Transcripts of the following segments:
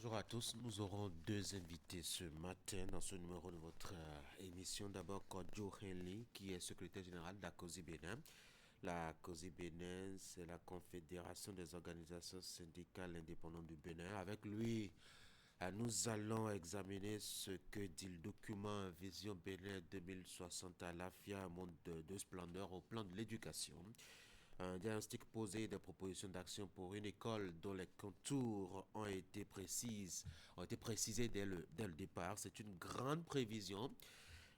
Bonjour à tous, nous aurons deux invités ce matin dans ce numéro de votre émission. D'abord, Kodjo Henley, qui est secrétaire général de la COSI Bénin. La COSI Bénin, c'est la Confédération des organisations syndicales indépendantes du Bénin. Avec lui, nous allons examiner ce que dit le document Vision Bénin 2060 à l'AFIA, un monde de splendeur au plan de l'éducation. Un diagnostic posé et des propositions d'action pour une école dont les contours ont été précisés dès le départ. C'est une grande prévision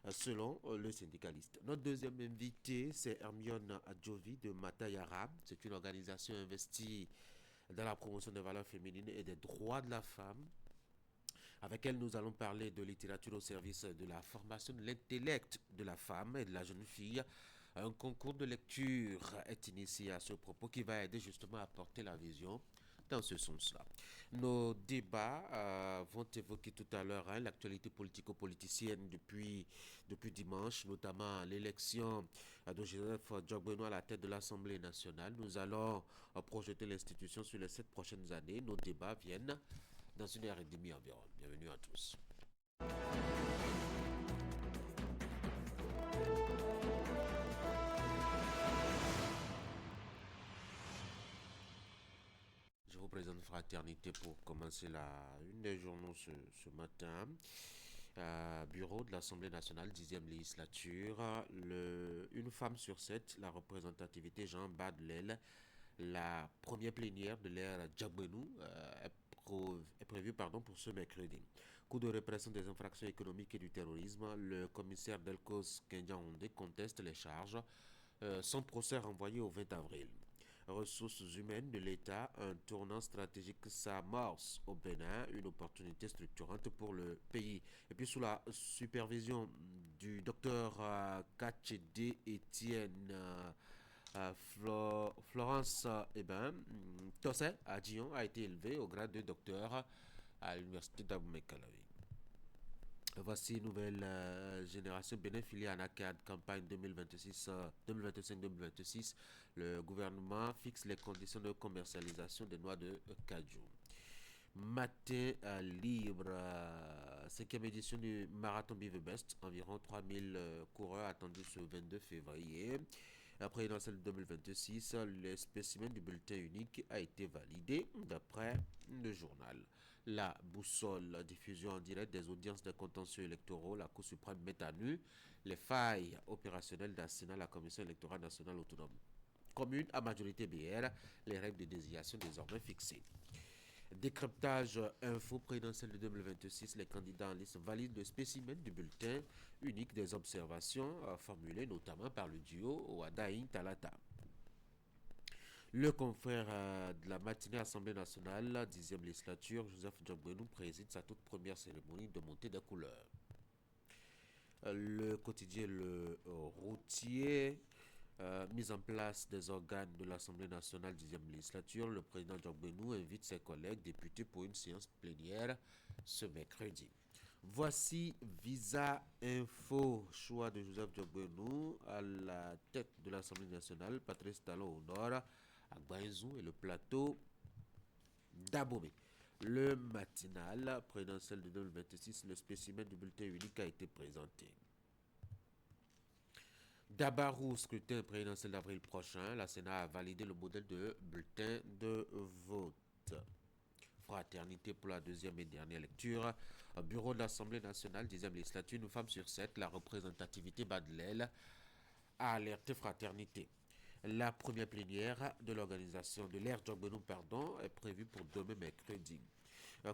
selon le syndicaliste. Notre deuxième invité, c'est Hermione Adjovi de Matayara. C'est une organisation investie dans la promotion des valeurs féminines et des droits de la femme. Avec elle, nous allons parler de littérature au service de la formation de l'intellect de la femme et de la jeune fille. Un concours de lecture est initié à ce propos qui va aider justement à porter la vision dans ce sens-là. Nos débats vont évoquer tout à l'heure l'actualité politico-politicienne depuis dimanche, notamment l'élection de Joseph Diogbeno à la tête de l'Assemblée nationale. Nous allons projeter l'institution sur les 7 prochaines années. Nos débats viennent dans 1 heure et demie environ. Bienvenue à tous. Je vous présente Fraternité pour commencer une des journaux ce matin. Bureau de l'Assemblée nationale, 10e législature. Une femme sur 7, la représentativité Jean Badlel. La première plénière de l'ère Djagbenou est prévue pour ce mercredi. Coup de répression des infractions économiques et du terrorisme, le commissaire Delcos Kendiaoundé conteste les charges. Son procès renvoyé au 20 avril. Ressources humaines de l'État, un tournant stratégique s'amorce au Bénin, une opportunité structurante pour le pays. Et puis sous la supervision du docteur Kachede Etienne Florence Tossé à Dion a été élevée au grade de docteur à l'université d'Abomey-Calavi. Voici une nouvelle génération Bénin filiée à NACAD, campagne 2025-2026. Le gouvernement fixe les conditions de commercialisation des noix de cajou. Matin libre, 5e édition du Marathon Bive Best. Environ 3000 coureurs attendus ce 22 février. Après dans celle 2026, le spécimen du bulletin unique a été validé d'après le journal. La boussole, diffusion en direct des audiences de contentieux électoraux, la Cour suprême met à nu les failles opérationnelles d'Assena, la Commission électorale nationale autonome. Commune à majorité BR, les règles de désignation désormais fixées. Décryptage info présidentielle de 2026, les candidats en liste valident le spécimen du bulletin unique des observations formulées notamment par le duo Ouadaïn Talata. Le confrère de la matinée Assemblée nationale, 10e législature, Joseph Diogbeno préside sa toute première cérémonie de montée des couleurs. Le quotidien Le Routier, mise en place des organes de l'Assemblée nationale 10e législature, le président Diogbeno invite ses collègues députés pour une séance plénière ce mercredi. Voici Visa Info, choix de Joseph Diogbeno à la tête de l'Assemblée nationale, Patrice Talon au nord, à Gbainzou et le plateau d'Abomey. Le matinal présidentiel de 2026, le spécimen du bulletin unique a été présenté. Dabarou, scrutin présidentiel d'avril prochain, la Sénat a validé le modèle de bulletin de vote. Fraternité pour la deuxième et dernière lecture. Bureau de l'Assemblée nationale, 10e législature, une femme sur 7, la représentativité Badlel a alerté Fraternité. La première plénière de l'organisation de l'ère Diogbeno, est prévue pour demain mercredi.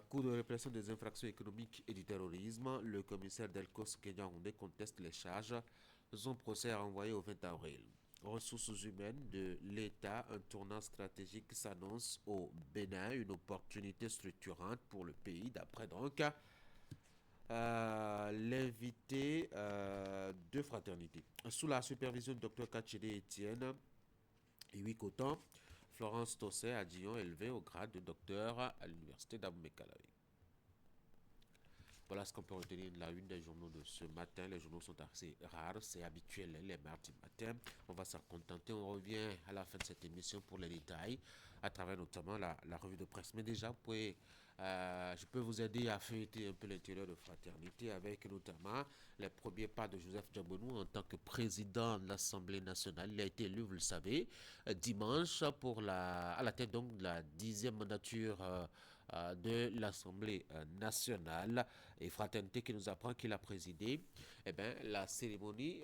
Coup de répression des infractions économiques et du terrorisme, le commissaire Delcos Kenyaoundé conteste les charges. Son procès est renvoyé au 20 avril. Ressources humaines de l'État, un tournant stratégique s'annonce au Bénin, une opportunité structurante pour le pays, d'après donc l'invité de Fraternité. Sous la supervision du docteur Kachede Etienne et 8 Coton, Florence Tossé à Dion, élevée au grade de docteur à l'université d'Abomey-Calavi. Voilà ce qu'on peut retenir de la une des journaux de ce matin. Les journaux sont assez rares, c'est habituel les mardis matin. On va s'en contenter. On revient à la fin de cette émission pour les détails, à travers notamment la revue de presse. Mais déjà, je peux vous aider à feuilleter un peu l'intérieur de Fraternité avec notamment les premiers pas de Joseph Diabonou en tant que président de l'Assemblée nationale. Il a été élu, vous le savez, dimanche à la tête donc de la 10e mandature de l'Assemblée nationale. Et Fraternité qui nous apprend qu'il a présidé la cérémonie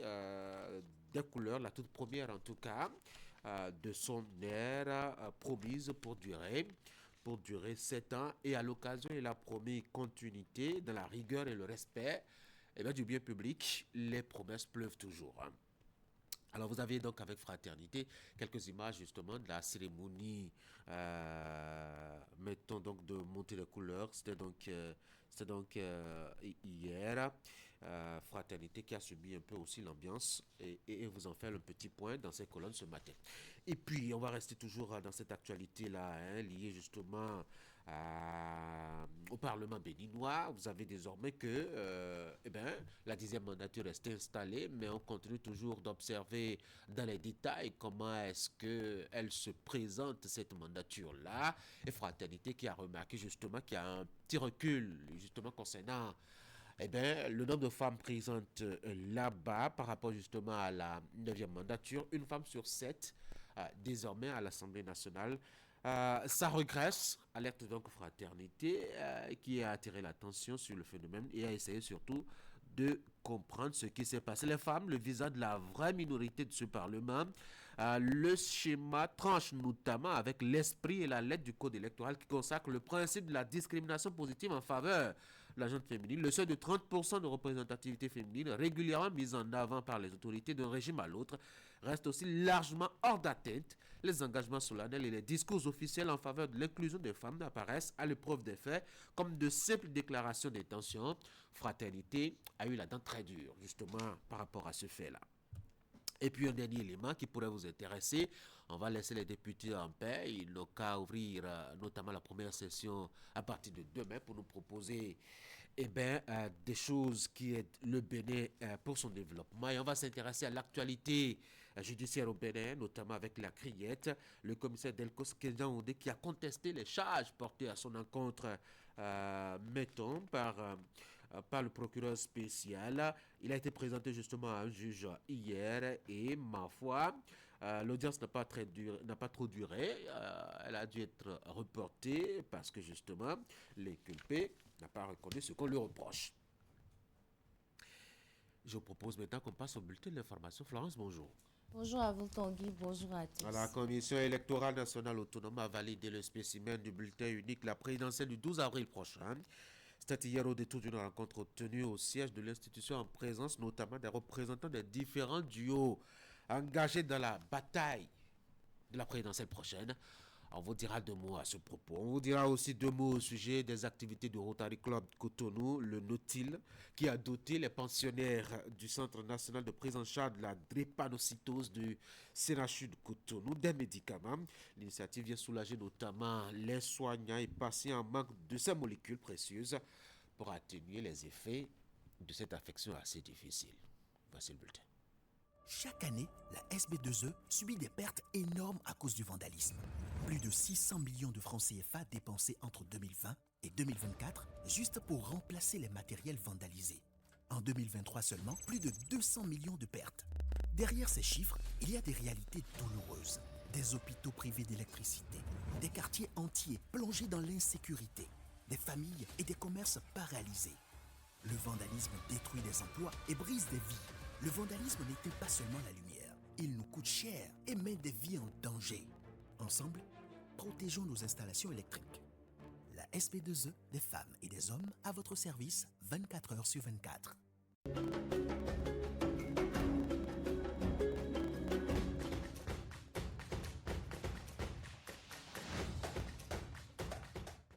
des couleurs, la toute première en tout cas, de son ère promise pour durer 7 ans. Et à l'occasion, il a promis continuité dans la rigueur et le respect du bien public. Les promesses pleuvent toujours. Alors vous avez donc avec Fraternité quelques images justement de la cérémonie, mettons donc de montée de couleurs. C'était donc hier. Fraternité qui a subi un peu aussi l'ambiance et vous en faire un petit point dans ces colonnes ce matin. Et puis on va rester toujours dans cette actualité-là, liée justement au Parlement béninois. Vous avez désormais que la 10e mandature est installée, mais on continue toujours d'observer dans les détails comment est-ce qu'elle se présente, cette mandature-là. Et Fraternité qui a remarqué justement qu'il y a un petit recul justement concernant le nombre de femmes présentes là-bas par rapport justement à la 9e mandature. Une femme sur 7 désormais à l'Assemblée nationale. Ça regresse, alerte donc Fraternité, qui a attiré l'attention sur le phénomène et a essayé surtout de comprendre ce qui s'est passé. Les femmes, le visage de la vraie minorité de ce Parlement, le schéma tranche notamment avec l'esprit et la lettre du Code électoral qui consacre le principe de la discrimination positive en faveur de la gente féminine. Le seuil de 30% de représentativité féminine, régulièrement mis en avant par les autorités d'un régime à l'autre, reste aussi largement hors d'atteinte. Les engagements solennels et les discours officiels en faveur de l'inclusion des femmes apparaissent à l'épreuve des faits comme de simples déclarations d'intention. Fraternité a eu la dent très dure justement par rapport à ce fait-là. Et puis un dernier élément qui pourrait vous intéresser, on va laisser les députés en paix. Ils n'ont qu'à ouvrir notamment la première session à partir de demain pour nous proposer des choses qui aident le Bénin pour son développement. Et on va s'intéresser à l'actualité judiciaire au Bénin, notamment avec la criette. Le commissaire Delcos Kenyan qui a contesté les charges portées à son encontre, par le procureur spécial. Il a été présenté justement à un juge hier et ma foi, l'audience n'a pas trop duré. Elle a dû être reportée parce que justement, l'inculpé n'a pas reconnu ce qu'on lui reproche. Je vous propose maintenant qu'on passe au bulletin de l'information. Florence, bonjour. Bonjour à vous Tanguy, bonjour à tous. La Commission électorale nationale autonome a validé le spécimen du bulletin unique, la présidentielle du 12 avril prochain. C'était hier au détour d'une rencontre tenue au siège de l'institution en présence notamment des représentants des différents duos engagés dans la bataille de la présidentielle prochaine. On vous dira 2 mots à ce propos. On vous dira aussi 2 mots au sujet des activités du Rotary Club Cotonou, le Nautil, qui a doté les pensionnaires du Centre national de prise en charge de la drépanocytose du CNHU de Cotonou des médicaments. L'initiative vient soulager notamment les soignants et patients en manque de ces molécules précieuses pour atténuer les effets de cette affection assez difficile. Voici le bulletin. Chaque année, la SB2E subit des pertes énormes à cause du vandalisme. Plus de 600 millions de francs CFA dépensés entre 2020 et 2024 juste pour remplacer les matériels vandalisés. En 2023 seulement, plus de 200 millions de pertes. Derrière ces chiffres, il y a des réalités douloureuses. Des hôpitaux privés d'électricité, des quartiers entiers plongés dans l'insécurité, des familles et des commerces paralysés. Le vandalisme détruit des emplois et brise des vies. Le vandalisme n'éteint pas seulement la lumière, il nous coûte cher et met des vies en danger. Ensemble, protégeons nos installations électriques. La SB2E, des femmes et des hommes à votre service 24 heures sur 24.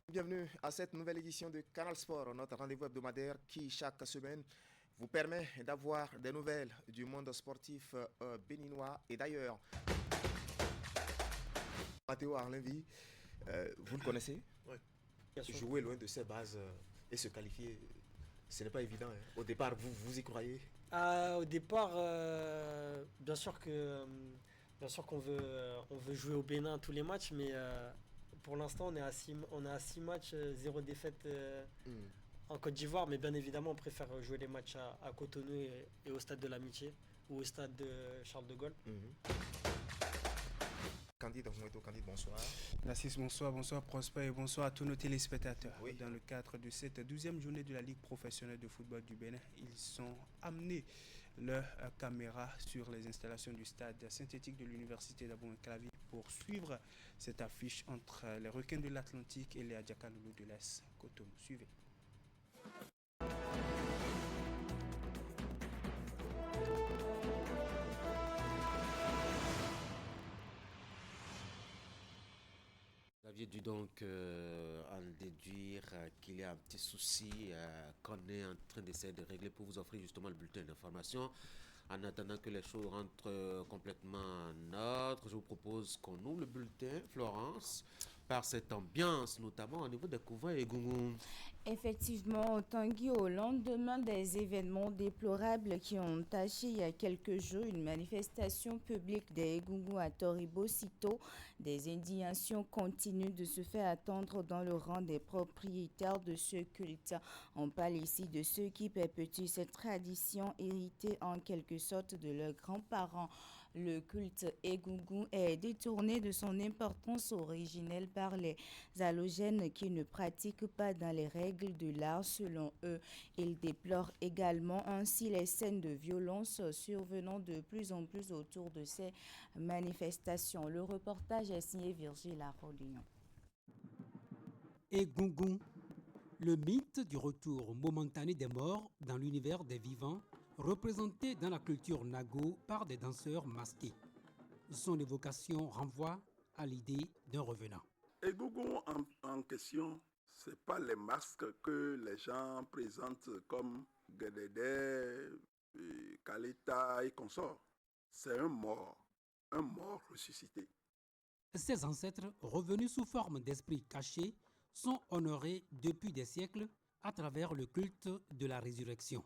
Bienvenue à cette nouvelle édition de Canal Sport, notre rendez-vous hebdomadaire qui, chaque semaine, vous permet d'avoir des nouvelles du monde sportif béninois et d'ailleurs. Mathéo Arlenvi, vous le connaissez? Oui. Jouer loin de ses bases et se qualifier Ce n'est pas évident. Hein. Au départ, vous y croyez? Au départ, bien sûr on veut jouer au Bénin tous les matchs, mais pour l'instant on est à 6 matchs, 0 défaite Hmm. en Côte d'Ivoire, mais bien évidemment on préfère jouer les matchs à Cotonou et au stade de l'Amitié ou au stade de Charles de Gaulle. Mhm. Candide, Candide, bonsoir. Merci, bonsoir Prosper et bonsoir à tous nos téléspectateurs. Oui. Dans le cadre de cette 12e journée de la Ligue professionnelle de football du Bénin, ils sont amenés leurs caméras sur les installations du stade synthétique de l'université d'Abou-Clavi pour suivre cette affiche entre les requins de l'Atlantique et les Adjaka-Loulou de l'Est. Cotonou, suivez. Vous aviez dû donc en déduire qu'il y a un petit souci qu'on est en train d'essayer de régler pour vous offrir justement le bulletin d'information. En attendant que les choses rentrent complètement en ordre, je vous propose qu'on ouvre le bulletin, Florence, par cette ambiance, notamment au niveau des couvents et Gungun. Effectivement, Tanguy, au lendemain des événements déplorables qui ont taché il y a quelques jours une manifestation publique des Egungun à Toribo-Sito, des indignations continuent de se faire attendre dans le rang des propriétaires de ce culte. On parle ici de ceux qui perpétuent cette tradition héritée en quelque sorte de leurs grands-parents. Le culte Egungun est détourné de son importance originelle par les halogènes qui ne pratiquent pas dans les règles de l'art selon eux. Ils déplorent également ainsi les scènes de violence survenant de plus en plus autour de ces manifestations. Le reportage est signé Virgile Arolion. Egungun, le mythe du retour momentané des morts dans l'univers des vivants, représenté dans la culture nago par des danseurs masqués. Son évocation renvoie à l'idée d'un revenant. Egungun en question, ce n'est pas les masques que les gens présentent comme Guédédé, Kaleta et consorts. C'est un mort ressuscité. Ses ancêtres, revenus sous forme d'esprits cachés, sont honorés depuis des siècles à travers le culte de la résurrection,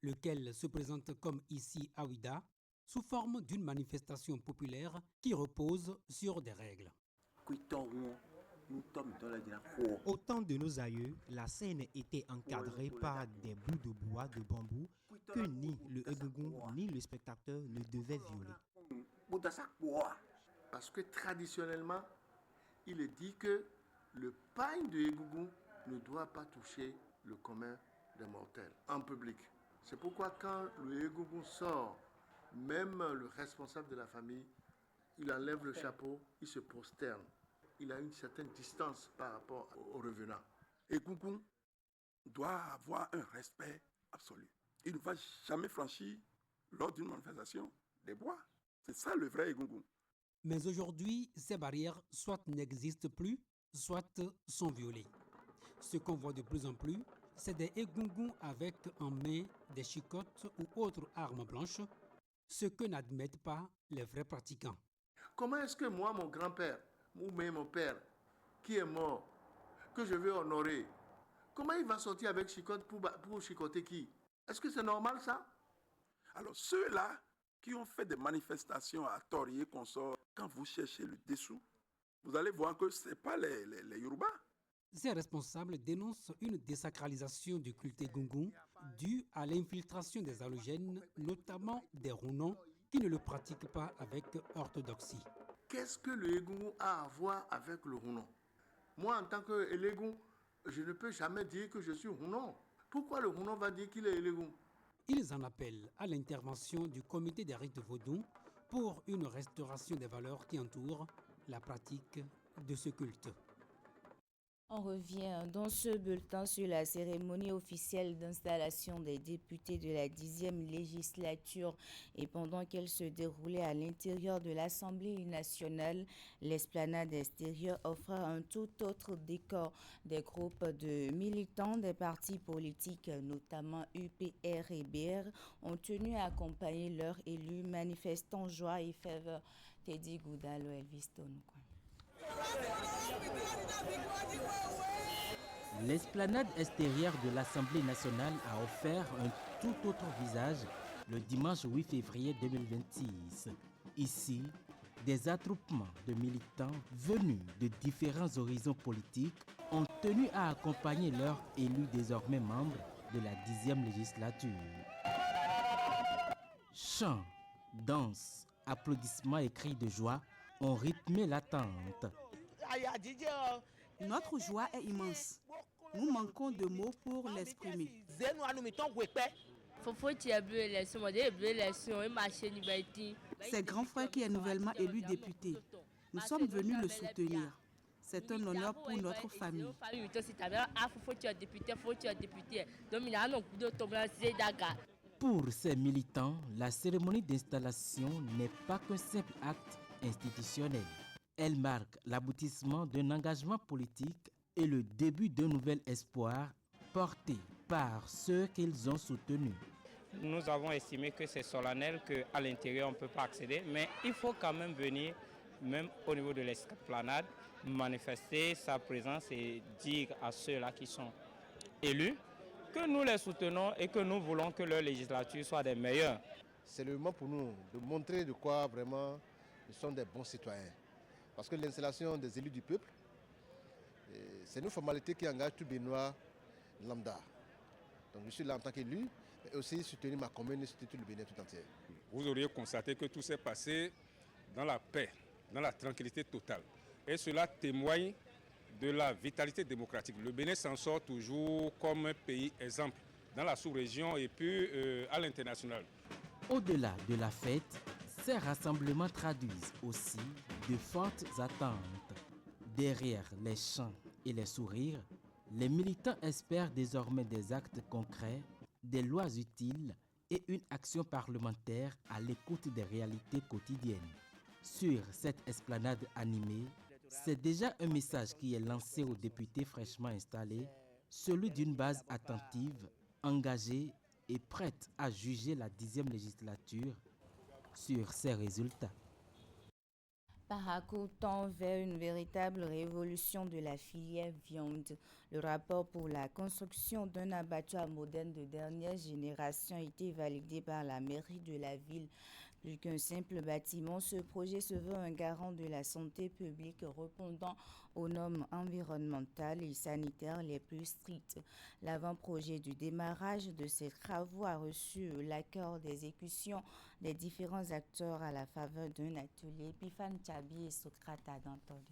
lequel se présente comme ici à Ouida, sous forme d'une manifestation populaire qui repose sur des règles. Au temps de nos aïeux, la scène était encadrée par des bouts de bois de bambou que ni le Egungun ni le spectateur ne devaient violer. Parce que traditionnellement, il est dit que le pain de Egungun ne doit pas toucher le commun des mortels en public. C'est pourquoi quand le Egungun sort, même le responsable de la famille, il enlève le chapeau, il se prosterne. Il a une certaine distance par rapport aux revenants. Egungun doit avoir un respect absolu. Il ne va jamais franchir, lors d'une manifestation, des bois. C'est ça le vrai Egungun. Mais aujourd'hui, ces barrières soit n'existent plus, soit sont violées. Ce qu'on voit de plus en plus, c'est des Egungun avec en main des chicottes ou autres armes blanches, ce que n'admettent pas les vrais pratiquants. Comment est-ce que moi, mon grand-père, ou même mon père, qui est mort, que je veux honorer, comment il va sortir avec chicotte pour chicoter qui? Est-ce que c'est normal ça? Alors ceux-là qui ont fait des manifestations à Tori et consorts, quand vous cherchez le dessous, vous allez voir que ce n'est pas les Yoruba. Ces responsables dénoncent une désacralisation du culte Egungun due à l'infiltration des halogènes, notamment des Rounons, qui ne le pratiquent pas avec orthodoxie. Qu'est-ce que le Egungun a à voir avec le Rounon? Moi, en tant que Elégun, je ne peux jamais dire que je suis Rounon. Pourquoi le Rounon va dire qu'il est Elégun? Ils en appellent à l'intervention du comité des rites vaudous pour une restauration des valeurs qui entourent la pratique de ce culte. On revient dans ce bulletin sur la cérémonie officielle d'installation des députés de la 10e législature et pendant qu'elle se déroulait à l'intérieur de l'Assemblée nationale, l'esplanade extérieure offre un tout autre décor. Des groupes de militants des partis politiques, notamment UPR et BR, ont tenu à accompagner leurs élus manifestant joie et faveur. Teddy Goudalo, Elvis Tonko. L'esplanade extérieure de l'Assemblée nationale a offert un tout autre visage le dimanche 8 février 2026. Ici, des attroupements de militants venus de différents horizons politiques ont tenu à accompagner leurs élus désormais membres de la 10e législature. Chants, danses, applaudissements et cris de joie ont rythmé l'attente. Notre joie est immense. Nous manquons de mots pour l'exprimer. C'est grand frère qui est nouvellement élu député. Nous sommes venus le soutenir. C'est un honneur pour notre famille. Pour ces militants, la cérémonie d'installation n'est pas qu'un simple acte institutionnel. Elle marque l'aboutissement d'un engagement politique et le début d'un nouvel espoir porté par ceux qu'ils ont soutenus. Nous avons estimé que c'est solennel, qu'à l'intérieur on ne peut pas accéder, mais il faut quand même venir, même au niveau de l'esplanade, manifester sa présence et dire à ceux-là qui sont élus que nous les soutenons et que nous voulons que leur législature soit des meilleures. C'est le moment pour nous de montrer de quoi vraiment nous sommes des bons citoyens. Parce que l'installation des élus du peuple, c'est une formalité qui engage tout Béninois lambda. Donc je suis là en tant qu'élu, mais aussi soutenir ma commune et soutenir tout le Bénin tout entier. Vous auriez constaté que tout s'est passé dans la paix, dans la tranquillité totale. Et cela témoigne de la vitalité démocratique. Le Bénin s'en sort toujours comme un pays exemple dans la sous-région et puis à l'international. Au-delà de la fête, ces rassemblements traduisent aussi de fortes attentes. Derrière les chants et les sourires, les militants espèrent désormais des actes concrets, des lois utiles et une action parlementaire à l'écoute des réalités quotidiennes. Sur cette esplanade animée, c'est déjà un message qui est lancé aux députés fraîchement installés, celui d'une base attentive, engagée et prête à juger la 10e législature sur ses résultats. Parakou tend vers une véritable révolution de la filière viande. Le rapport pour la construction d'un abattoir moderne de dernière génération a été validé par la mairie de la ville. Plus qu'un simple bâtiment, ce projet se veut un garant de la santé publique répondant aux normes environnementales et sanitaires les plus strictes. L'avant-projet du démarrage de ces travaux a reçu l'accord d'exécution des différents acteurs à la faveur d'un atelier. Pifan Tchabi et Socrate Adantori.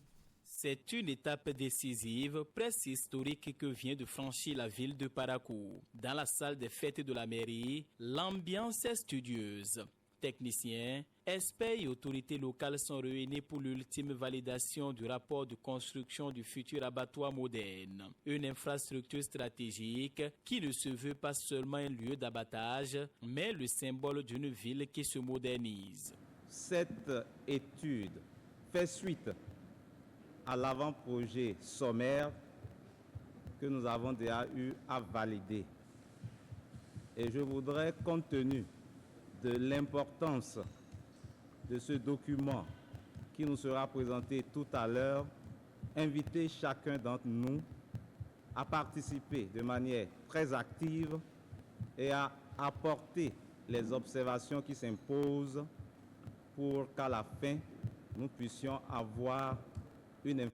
C'est une étape décisive, presque historique que vient de franchir la ville de Parakou. Dans la salle des fêtes de la mairie, l'ambiance est studieuse. Techniciens, experts et autorités locales sont réunis pour l'ultime validation du rapport de construction du futur abattoir moderne. Une infrastructure stratégique qui ne se veut pas seulement un lieu d'abattage, mais le symbole d'une ville qui se modernise. Cette étude fait suite à l'avant-projet sommaire que nous avons déjà eu à valider. Et je voudrais, compte tenu de l'importance de ce document qui nous sera présenté tout à l'heure, inviter chacun d'entre nous à participer de manière très active et à apporter les observations qui s'imposent pour qu'à la fin, nous puissions avoir une information.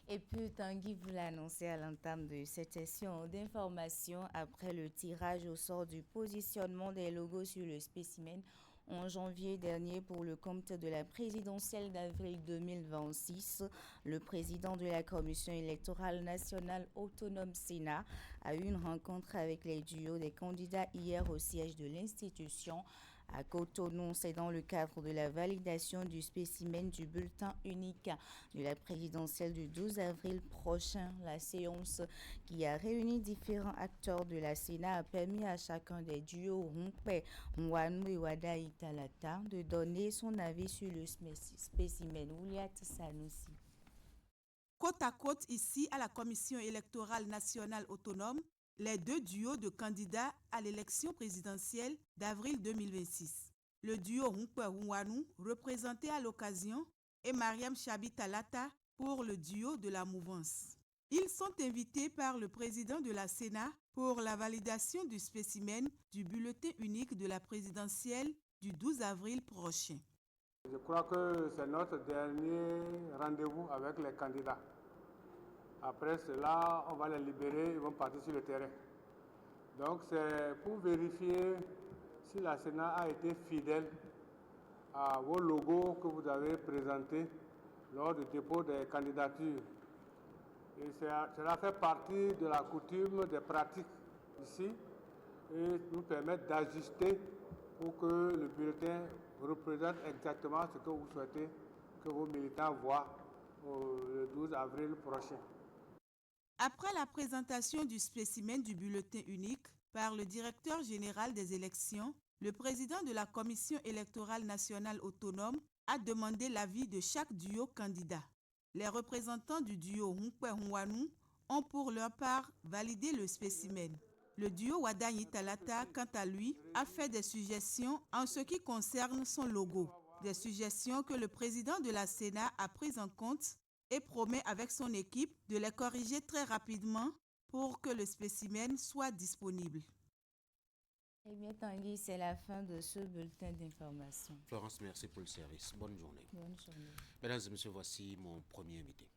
Et puis, Tanguy vous l'a annoncé à l'entame de cette session d'information après le tirage au sort du positionnement des logos sur le spécimen en janvier dernier pour le compte de la présidentielle d'avril 2026. Le président de la Commission électorale nationale autonome Sénat a eu une rencontre avec les duos des candidats hier au siège de l'institution. À Cotonou, c'est dans le cadre de la validation du spécimen du bulletin unique de la présidentielle du 12 avril prochain. La séance qui a réuni différents acteurs de la Sénat a permis à chacun des duos Rumpe, Mwanou et Wada Italata de donner son avis sur le spécimen. Ouliat Sanoussi. Côte à côte ici à la Commission électorale nationale autonome, les deux duos de candidats à l'élection présidentielle d'avril 2026. Le duo Rumpe-Wanou, représenté à l'occasion, et Mariam Chabi Talata pour le duo de la mouvance. Ils sont invités par le président de la Sénat pour la validation du spécimen du bulletin unique de la présidentielle du 12 avril prochain. Je crois que c'est notre dernier rendez-vous avec les candidats. Après cela, on va les libérer, ils vont partir sur le terrain. Donc c'est pour vérifier si la Sénat a été fidèle à vos logos que vous avez présentés lors du dépôt des candidatures. Et cela fait partie de la coutume des pratiques ici et nous permet d'ajuster pour que le bulletin représente exactement ce que vous souhaitez que vos militants voient le 12 avril prochain. Après la présentation du spécimen du bulletin unique par le directeur général des élections, le président de la Commission électorale nationale autonome a demandé l'avis de chaque duo candidat. Les représentants du duo Hunkwe-Hunwanu ont pour leur part validé le spécimen. Le duo Wadanyi Talata, quant à lui, a fait des suggestions en ce qui concerne son logo. Des suggestions que le président de la Sénat a prises en compte et promet avec son équipe de les corriger très rapidement pour que le spécimen soit disponible. Eh bien, Tanguy, c'est la fin de ce bulletin d'information. Florence, merci pour le service. Bonne journée. Bonne journée. Mesdames et messieurs, voici mon premier invité.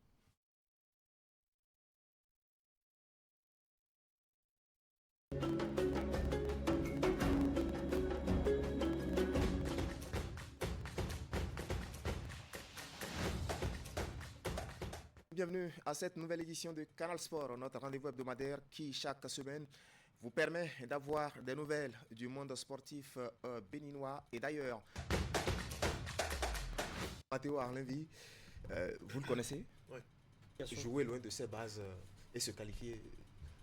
Bienvenue à cette nouvelle édition de Canal Sport, notre rendez-vous hebdomadaire qui, chaque semaine, vous permet d'avoir des nouvelles du monde sportif béninois et d'ailleurs. Mathéo Arlenvi, vous le connaissez? Oui. Jouer loin de ses bases et se qualifier,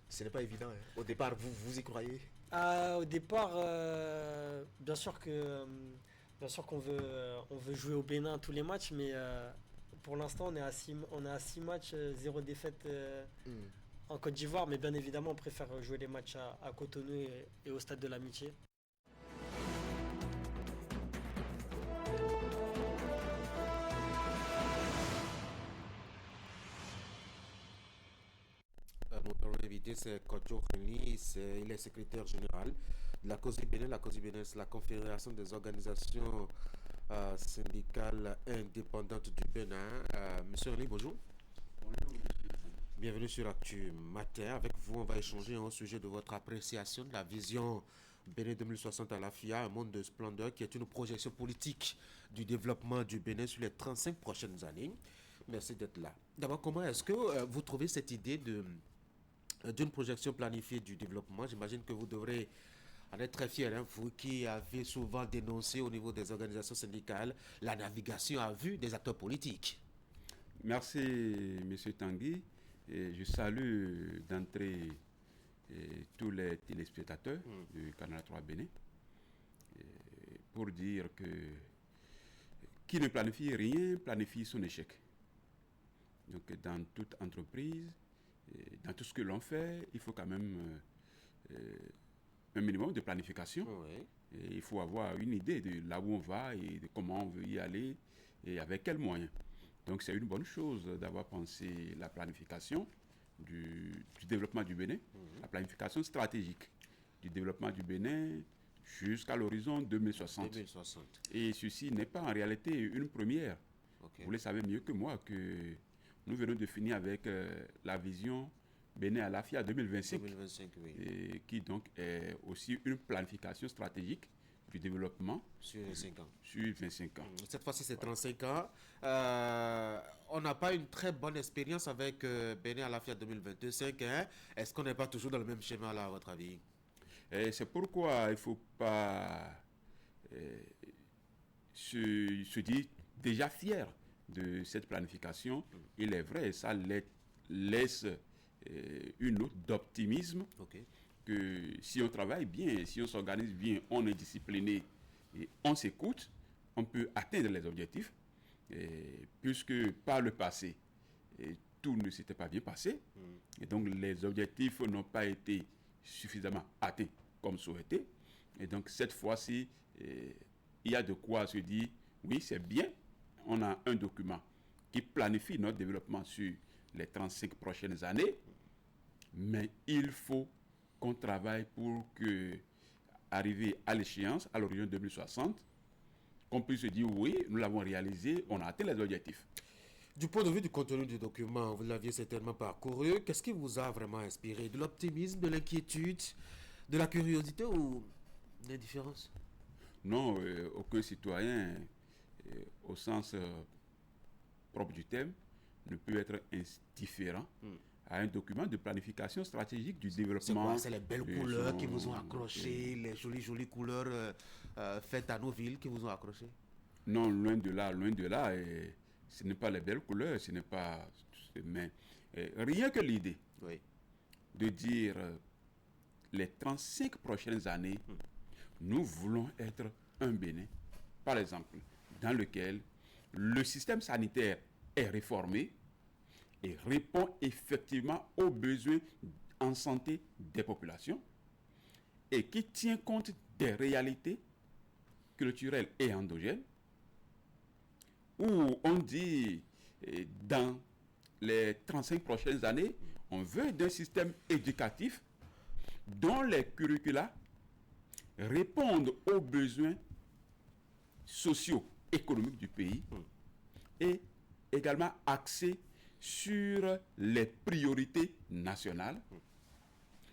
ce n'est pas évident. Hein. Au départ, vous y croyez? Au départ, bien sûr qu'on veut jouer au Bénin tous les matchs, mais pour l'instant, on est à 6 matchs, 0 défaite en Côte d'Ivoire, mais bien évidemment, on préfère jouer les matchs à Cotonou et au Stade de l'Amitié. Mon premier invité, c'est Kocho Henli, il est secrétaire général de la COSI Bénin. La COSI Bénin, c'est la Confédération des organisations syndicales indépendantes du Bénin. Monsieur Henli, bonjour. Bonjour. Bienvenue sur Actu Matin. Avec vous, on va échanger au sujet de votre appréciation de la vision Bénin 2060 à la FIA, un monde de splendeur qui est une projection politique du développement du Bénin sur les 35 prochaines années. Merci d'être là. D'abord, comment est-ce que vous trouvez cette idée d'une projection planifiée du développement? J'imagine que vous devrez en être très fier, hein, vous qui avez souvent dénoncé au niveau des organisations syndicales la navigation à vue des acteurs politiques. Merci, M. Tanguy. Et je salue d'entrée tous les téléspectateurs du Canal 3 Bénin pour dire que qui ne planifie rien planifie son échec. Donc dans toute entreprise, dans tout ce que l'on fait, il faut quand même un minimum de planification. Oui. Et il faut avoir une idée de là où on va et de comment on veut y aller et avec quels moyens. Donc c'est une bonne chose d'avoir pensé la planification du développement du Bénin, la planification stratégique du développement du Bénin jusqu'à l'horizon 2060. Et ceci n'est pas en réalité une première. Okay. Vous le savez mieux que moi que nous venons de finir avec la vision Bénin à la FIA 2025, oui. Et qui donc est aussi une planification stratégique du développement sur 25 ans. Sur 25 ans. Cette fois-ci, c'est 35 ans. On n'a pas une très bonne expérience avec Bénin à la FIA 2025. Hein? Est-ce qu'on n'est pas toujours dans le même schéma là, à votre avis? Et c'est pourquoi il ne faut pas se dire déjà fier de cette planification. Il est vrai, ça laisse une note d'optimisme. Okay. Que si on travaille bien, si on s'organise bien, on est discipliné et on s'écoute, on peut atteindre les objectifs. Puisque par le passé, tout ne s'était pas bien passé. Et donc les objectifs n'ont pas été suffisamment atteints comme souhaité. Et donc cette fois-ci, il y a de quoi se dire, oui, c'est bien, on a un document qui planifie notre développement sur les 35 prochaines années, mais il faut qu'on travaille pour que, arriver à l'échéance, à l'horizon 2060, qu'on puisse se dire oui, nous l'avons réalisé, on a atteint les objectifs. Du point de vue du contenu du document, vous l'aviez certainement parcouru. Qu'est-ce qui vous a vraiment inspiré? De l'optimisme, de l'inquiétude, de la curiosité ou de l'indifférence? Non, aucun citoyen, au sens propre du terme, ne peut être indifférent à un document de planification stratégique du développement. C'est les belles couleurs qui vous ont accroché, les jolies couleurs faites à nos villes qui vous ont accroché? Non, loin de là, loin de là. Ce n'est pas les belles couleurs, ce n'est pas... Mais rien que l'idée de dire les 35 prochaines années, nous voulons être un Bénin, par exemple, dans lequel le système sanitaire est réformé et répond effectivement aux besoins en santé des populations et qui tient compte des réalités culturelles et endogènes, où on dit dans les 35 prochaines années, on veut d'un système éducatif dont les curricula répondent aux besoins socio-économiques du pays et également axés sur les priorités nationales.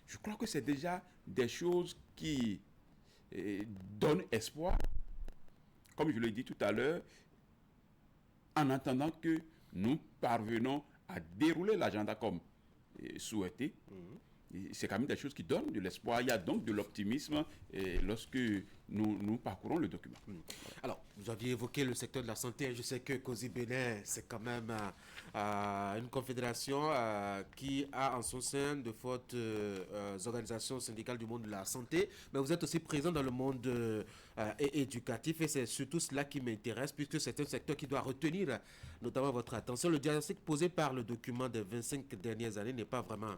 Je crois que c'est déjà des choses qui donnent espoir, comme je l'ai dit tout à l'heure, en attendant que nous parvenons à dérouler l'agenda comme souhaité. C'est quand même des choses qui donnent de l'espoir. Il y a donc de l'optimisme lorsque nous parcourons le document. Alors, vous aviez évoqué le secteur de la santé. Je sais que COSI Bénin, c'est quand même une confédération qui a en son sein de fortes organisations syndicales du monde de la santé. Mais vous êtes aussi présent dans le monde éducatif et c'est surtout cela qui m'intéresse puisque c'est un secteur qui doit retenir notamment votre attention. Le diagnostic posé par le document des 25 dernières années n'est pas vraiment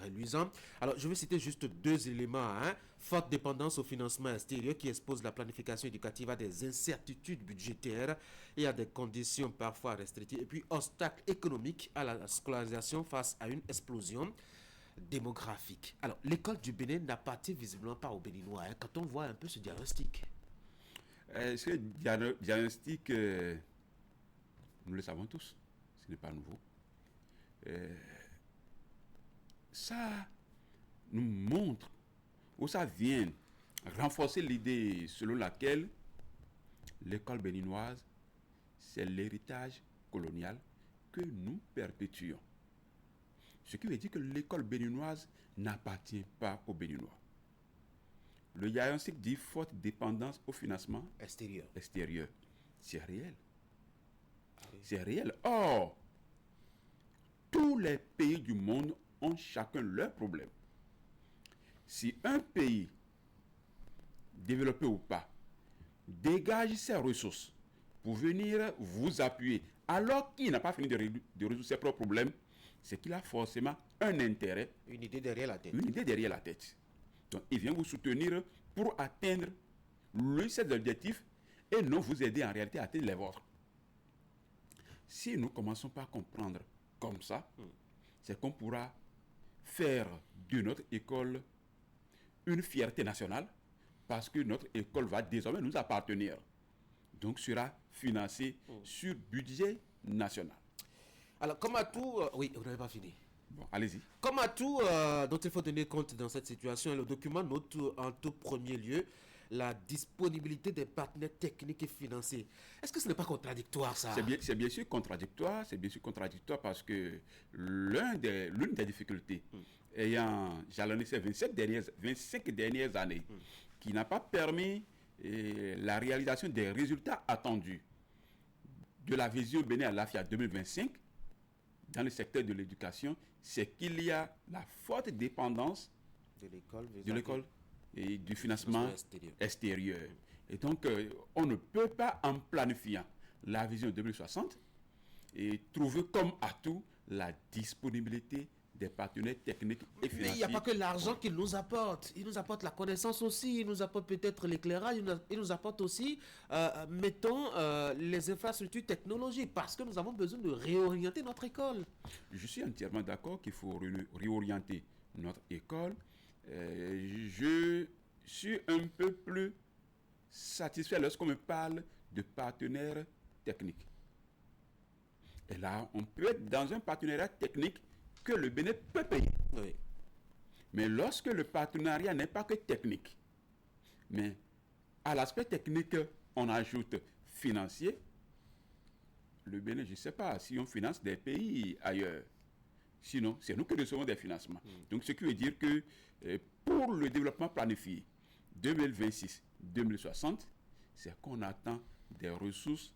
reluisant. Alors, je vais citer juste deux éléments. Forte dépendance au financement extérieur qui expose la planification éducative à des incertitudes budgétaires et à des conditions parfois restrictives. Et puis, obstacle économique à la scolarisation face à une explosion démographique. Alors, l'école du Bénin n'appartient visiblement pas aux Béninois. Quand on voit un peu ce diagnostic. Ce diagnostic, nous le savons tous. Ce n'est pas nouveau. Ça nous montre où ça vient renforcer l'idée selon laquelle l'école béninoise, c'est l'héritage colonial que nous perpétuons. Ce qui veut dire que l'école béninoise n'appartient pas aux Béninois. Le diagnostic dit forte dépendance au financement extérieur. C'est réel. C'est réel. Or, tous les pays du monde ont chacun leurs problèmes. Si un pays, développé ou pas, dégage ses ressources pour venir vous appuyer, alors qu'il n'a pas fini de résoudre ses propres problèmes, c'est qu'il a forcément un intérêt. Une idée derrière la tête. Une idée derrière la tête. Donc, il vient vous soutenir pour atteindre ses objectifs et non vous aider en réalité à atteindre les vôtres. Si nous commençons par comprendre comme ça, c'est qu'on pourra faire de notre école une fierté nationale parce que notre école va désormais nous appartenir. Donc sera financée sur budget national. Alors, comme à tout... oui, vous n'avez pas fini. Bon, allez-y. Comme à tout dont il faut tenir compte dans cette situation, le document note en tout premier lieu la disponibilité des partenaires techniques et financiers. Est-ce que ce n'est pas contradictoire, ça? C'est bien sûr contradictoire. C'est bien sûr contradictoire parce que l'une des difficultés ayant jalonné ces 25 dernières années qui n'a pas permis la réalisation des résultats attendus de la vision Bénin à l'AFIA 2025 dans le secteur de l'éducation, c'est qu'il y a la forte dépendance de l'école et du financement extérieur. Et donc, on ne peut pas, en planifiant la vision 2060, et trouver comme atout la disponibilité des partenaires techniques et financiers. Mais il n'y a pas que l'argent qu'il nous apporte. Il nous apporte la connaissance aussi. Il nous apporte peut-être l'éclairage. Il nous apporte aussi, mettons, les infrastructures technologiques. Parce que nous avons besoin de réorienter notre école. Je suis entièrement d'accord qu'il faut réorienter notre école. Je suis un peu plus satisfait lorsqu'on me parle de partenaires techniques. Et là, on peut être dans un partenariat technique que le Bénin peut payer. Oui. Mais lorsque le partenariat n'est pas que technique, mais à l'aspect technique, on ajoute financier, le Bénin, je ne sais pas si on finance des pays ailleurs. Sinon, c'est nous qui recevons des financements. Donc, ce qui veut dire que pour le développement planifié 2026-2060, c'est qu'on attend des ressources.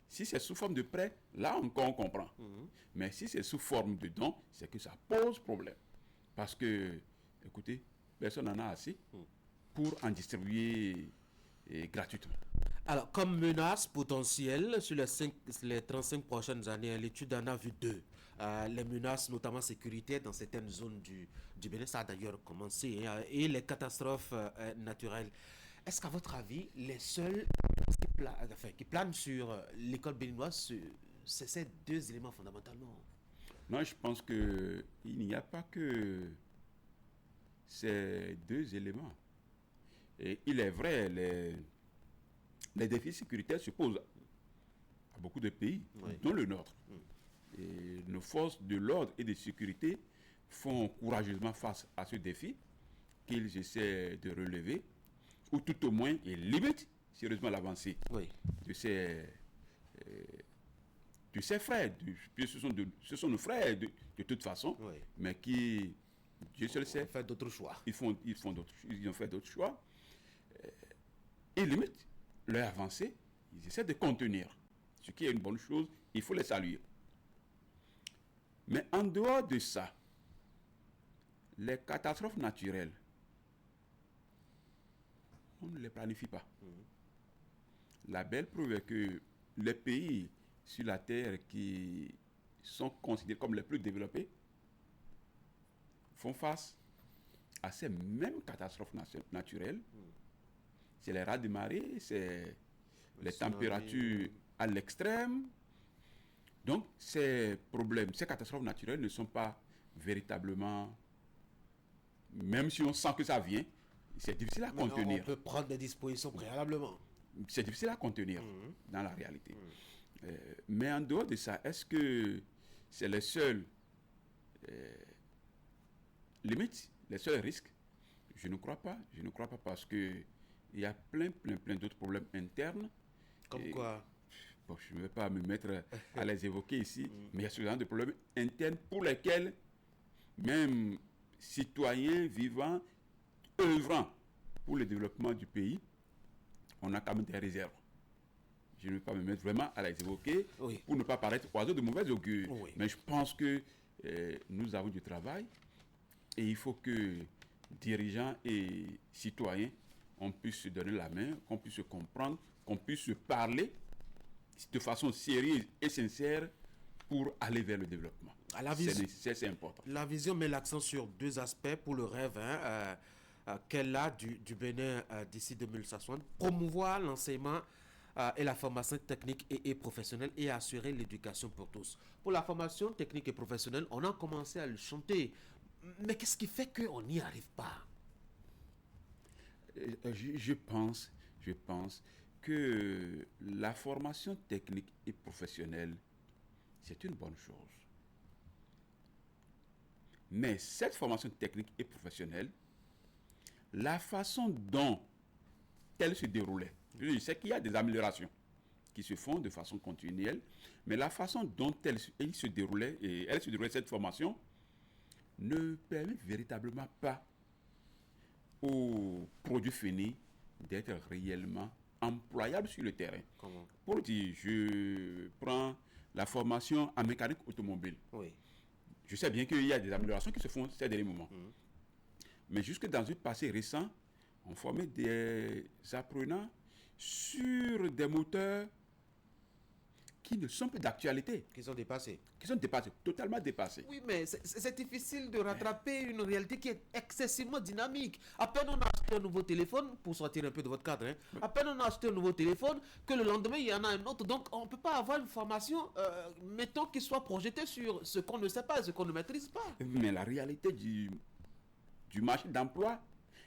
Si c'est sous forme de prêt, là encore on comprend. Mais si c'est sous forme de don, c'est que ça pose problème. Parce que, écoutez, personne n'en a assez pour en distribuer gratuitement. Alors, comme menace potentielle sur les 35 prochaines années, l'étude en a vu deux. Les menaces, notamment sécuritaires, dans certaines zones du Bénin, ça a d'ailleurs commencé, et les catastrophes naturelles. Est-ce qu'à votre avis, les seuls qui planent sur l'école béninoise, c'est ces deux éléments fondamentalement? Non, je pense qu'il n'y a pas que ces deux éléments. Et il est vrai, les défis sécuritaires se posent à beaucoup de pays, dont le nôtre. Et nos forces de l'ordre et de sécurité font courageusement face à ce défi qu'ils essaient de relever, ou tout au moins ils limitent sérieusement l'avancée de ces frères. Ce sont nos frères de toute façon, mais qui, Dieu seul sait, fait d'autres choix. Ils ont fait d'autres choix. Ils limitent leur avancée, ils essaient de contenir, ce qui est une bonne chose, il faut les saluer. Mais en dehors de ça, les catastrophes naturelles, on ne les planifie pas. La belle preuve est que les pays sur la Terre qui sont considérés comme les plus développés font face à ces mêmes catastrophes naturelles. C'est les raz de marée, c'est les températures à l'extrême. Donc, ces problèmes, ces catastrophes naturelles ne sont pas véritablement, même si on sent que ça vient, c'est difficile à contenir. On peut prendre des dispositions préalablement. C'est difficile à contenir dans la réalité. Mais en dehors de ça, est-ce que c'est les seuls limites, les seuls risques? Je ne crois pas. Je ne crois pas parce que il y a plein d'autres problèmes internes. Comme quoi? Bon, je ne vais pas me mettre à les évoquer ici, mais il y a suffisamment de problèmes internes pour lesquels même citoyens vivants, œuvrant pour le développement du pays, on a quand même des réserves. Je ne vais pas me mettre vraiment à les évoquer pour ne pas paraître oiseau de mauvais augure. Mais je pense que nous avons du travail et il faut que dirigeants et citoyens, on puisse se donner la main, qu'on puisse se comprendre, qu'on puisse se parler de façon sérieuse et sincère pour aller vers le développement. C'est important. La vision met l'accent sur deux aspects pour le rêve qu'elle a du Bénin d'ici 2060. Promouvoir l'enseignement et la formation technique et professionnelle et assurer l'éducation pour tous. Pour la formation technique et professionnelle, on a commencé à le chanter. Mais qu'est-ce qui fait qu'on n'y arrive pas? Je pense que la formation technique et professionnelle, c'est une bonne chose. Mais cette formation technique et professionnelle, la façon dont elle se déroulait, je sais qu'il y a des améliorations qui se font de façon continuelle, mais la façon dont elle se déroulait cette formation ne permet véritablement pas aux produits finis d'être réellement employables sur le terrain. Comment? Pour dire, je prends la formation en mécanique automobile. Je sais bien qu'il y a des améliorations qui se font ces derniers moments. Mais jusque dans un passé récent, on formait des apprenants sur des moteurs qui ne sont plus d'actualité. Qui sont dépassés. Qui sont dépassés, totalement dépassés. Oui, mais c'est difficile de rattraper une réalité qui est excessivement dynamique. À peine on a acheté un nouveau téléphone, pour sortir un peu de votre cadre, hein, à peine on a acheté un nouveau téléphone, que le lendemain, il y en a un autre. Donc, on ne peut pas avoir une formation, mettons, qui soit projetée sur ce qu'on ne sait pas, ce qu'on ne maîtrise pas. Mais la réalité du marché d'emploi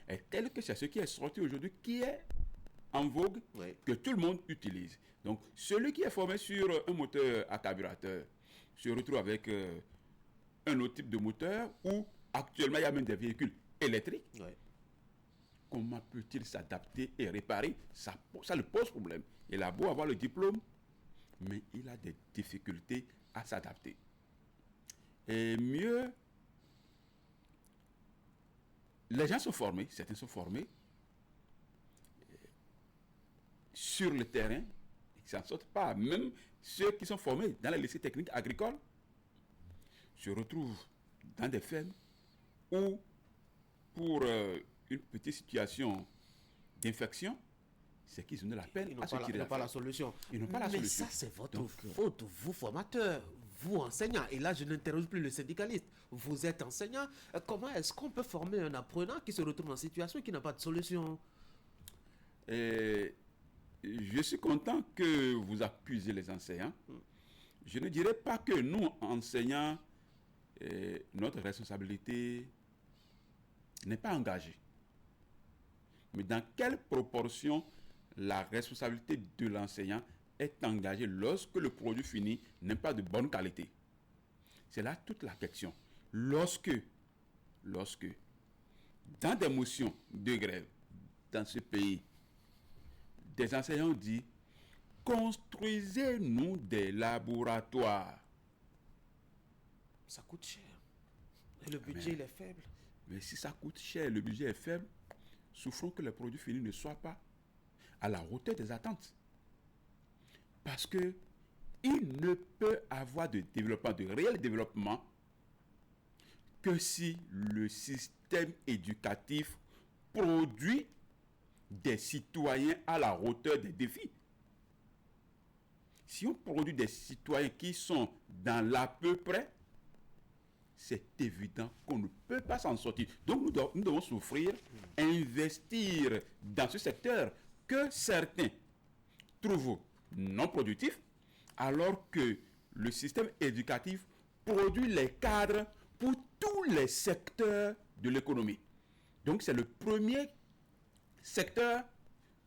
est telle que c'est ce qui est sorti aujourd'hui qui est en vogue, que tout le monde utilise. Donc, celui qui est formé sur un moteur à carburateur se retrouve avec un autre type de moteur où actuellement il y a même des véhicules électriques. Comment peut-il s'adapter et réparer? Ça le pose problème. Il a beau avoir le diplôme, mais il a des difficultés à s'adapter. Et mieux, les gens sont formés, certains sont formés sur le terrain, ils ne s'en sortent pas. Même ceux qui sont formés dans les lycées techniques agricoles se retrouvent dans des fermes où, pour une petite situation d'infection, c'est qu'ils ont de la peine à se tirer. Ils n'ont pas la solution. Ils n'ont pas la solution. Mais ça, c'est votre faute, vous formateurs, vous enseignants. Et là, je n'interroge plus le syndicaliste. Vous êtes enseignant. Comment est-ce qu'on peut former un apprenant qui se retrouve en situation et qui n'a pas de solution? Je suis content que vous accusez les enseignants. Je ne dirais pas que nous, enseignants, notre responsabilité n'est pas engagée. Mais dans quelle proportion la responsabilité de l'enseignant est engagée lorsque le produit fini n'est pas de bonne qualité? C'est là toute la question. Lorsque, dans des motions de grève dans ce pays, des enseignants disent « Construisez-nous des laboratoires ». Ça coûte cher. Et le budget, il est faible. Mais si ça coûte cher et le budget est faible, souffrons que les produits finis ne soient pas à la hauteur des attentes. Parce que il ne peut avoir de développement, de réel développement, que si le système éducatif produit des citoyens à la hauteur des défis. Si on produit des citoyens qui sont dans l'à peu près, c'est évident qu'on ne peut pas s'en sortir. Donc nous devons souffrir, investir dans ce secteur que certains trouvent non productif, alors que le système éducatif produit les cadres pour tous les secteurs de l'économie. Donc c'est le premier secteur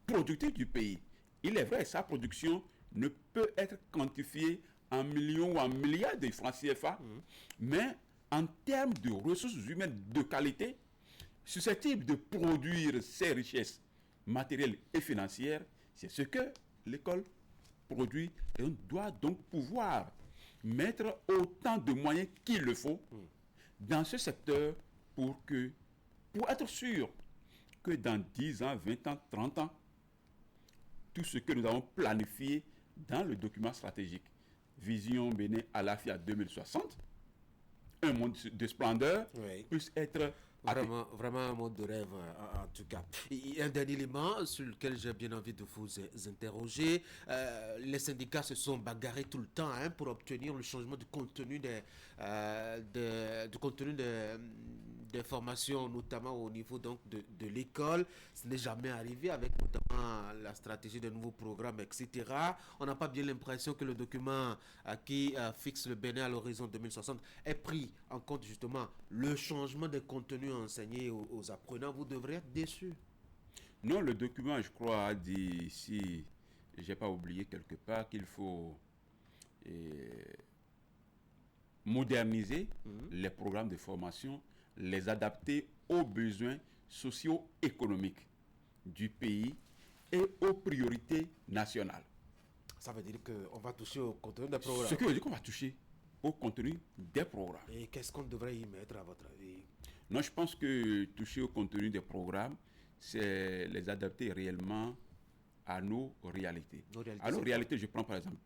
productif du pays. Il est vrai, sa production ne peut être quantifiée en millions ou en milliards de francs CFA, mais en termes de ressources humaines de qualité, susceptibles de produire ces richesses matérielles et financières, c'est ce que l'école produit, et on doit donc pouvoir mettre autant de moyens qu'il le faut dans ce secteur pour être sûr que dans 10 ans, 20 ans, 30 ans, tout ce que nous avons planifié dans le document stratégique Vision Bénin Alafia 2060, un monde de splendeur, puisse être vraiment un monde de rêve en tout cas. Et un dernier élément sur lequel j'ai bien envie de vous interroger. Les syndicats se sont bagarrés tout le temps pour obtenir le changement du contenu des formations, notamment au niveau donc de l'école. Ce n'est jamais arrivé avec notamment la stratégie de nouveaux programmes, etc. On n'a pas bien l'impression que le document qui fixe le Bénin à l'horizon 2060 ait pris en compte justement le changement des contenus enseignés aux apprenants. Vous devrez être déçus. Non, le document, je crois, a dit, si je n'ai pas oublié quelque part, qu'il faut moderniser les programmes de formation, les adapter aux besoins socio-économiques du pays et aux priorités nationales. Ça veut dire qu'on va toucher au contenu des programmes. Ce qui veut dire qu'on va toucher au contenu des programmes. Et qu'est-ce qu'on devrait y mettre à votre avis? Non, je pense que toucher au contenu des programmes, c'est les adapter réellement à nos réalités. À nos réalités, je prends par exemple,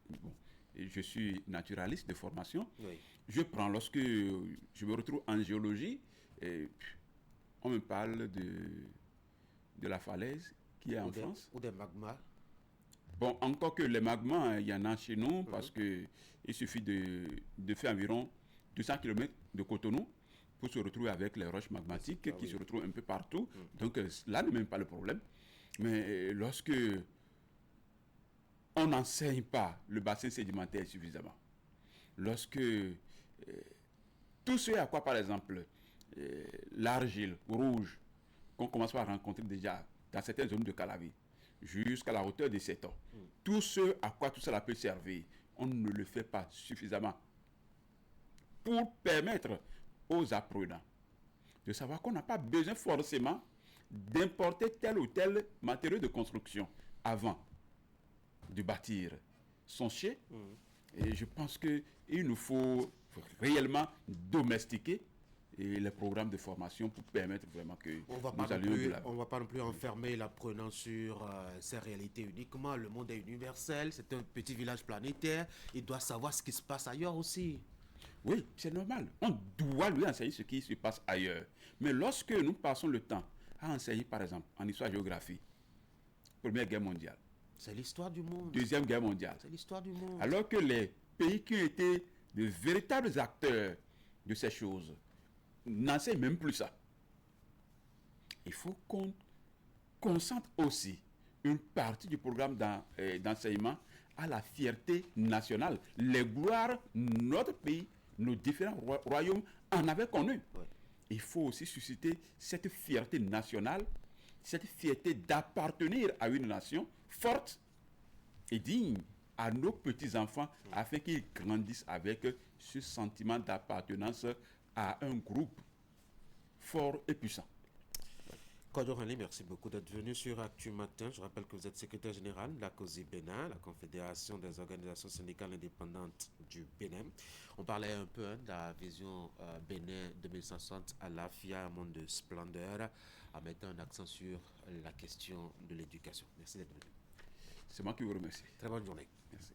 je suis naturaliste de formation. Oui. Je prends, lorsque je me retrouve en géologie, on me parle de la falaise qui est en France. Ou des magmas. Bon, encore que les magmas, il y en a chez nous, parce qu'il suffit de faire environ 200 km de Cotonou pour se retrouver avec les roches magmatiques qui se retrouvent un peu partout. Donc là n'est même pas le problème. Mais lorsque on n'enseigne pas le bassin sédimentaire suffisamment, lorsque tout ce à quoi, par exemple, l'argile rouge qu'on commence à rencontrer déjà dans certaines zones de Calavi, jusqu'à la hauteur de 7 ans, tout ce à quoi tout cela peut servir, on ne le fait pas suffisamment pour permettre aux apprenants de savoir qu'on n'a pas besoin forcément d'importer tel ou tel matériau de construction avant de bâtir son chai. Et je pense qu'il nous faut réellement domestiquer les programmes de formation pour permettre vraiment que on ne va pas non plus enfermer l'apprenant sur ses réalités uniquement. Le monde est universel, c'est un petit village planétaire, il doit savoir ce qui se passe ailleurs aussi. Oui, c'est normal. On doit lui enseigner ce qui se passe ailleurs. Mais lorsque nous passons le temps à enseigner, par exemple, en histoire-géographie, Première Guerre mondiale, c'est l'histoire du monde. Deuxième Guerre mondiale, c'est l'histoire du monde. Alors que les pays qui ont été de véritables acteurs de ces choses n'enseignent même plus ça. Il faut qu'on concentre aussi une partie du programme d'enseignement à la fierté nationale. Les gloires, notre pays, nos différents royaumes en avaient connu. Il faut aussi susciter cette fierté nationale, cette fierté d'appartenir à une nation forte et digne à nos petits-enfants afin qu'ils grandissent avec ce sentiment d'appartenance à un groupe fort et puissant. Kojo Henley, merci beaucoup d'être venu sur Actu Matin. Je rappelle que vous êtes secrétaire général de la COSI Bénin, la Confédération des organisations syndicales indépendantes du Bénin. On parlait un peu de la vision Bénin 2160 à la FIA, un monde de splendeur, en mettant un accent sur la question de l'éducation. Merci d'être venu. C'est moi qui vous remercie. Très bonne journée. Merci.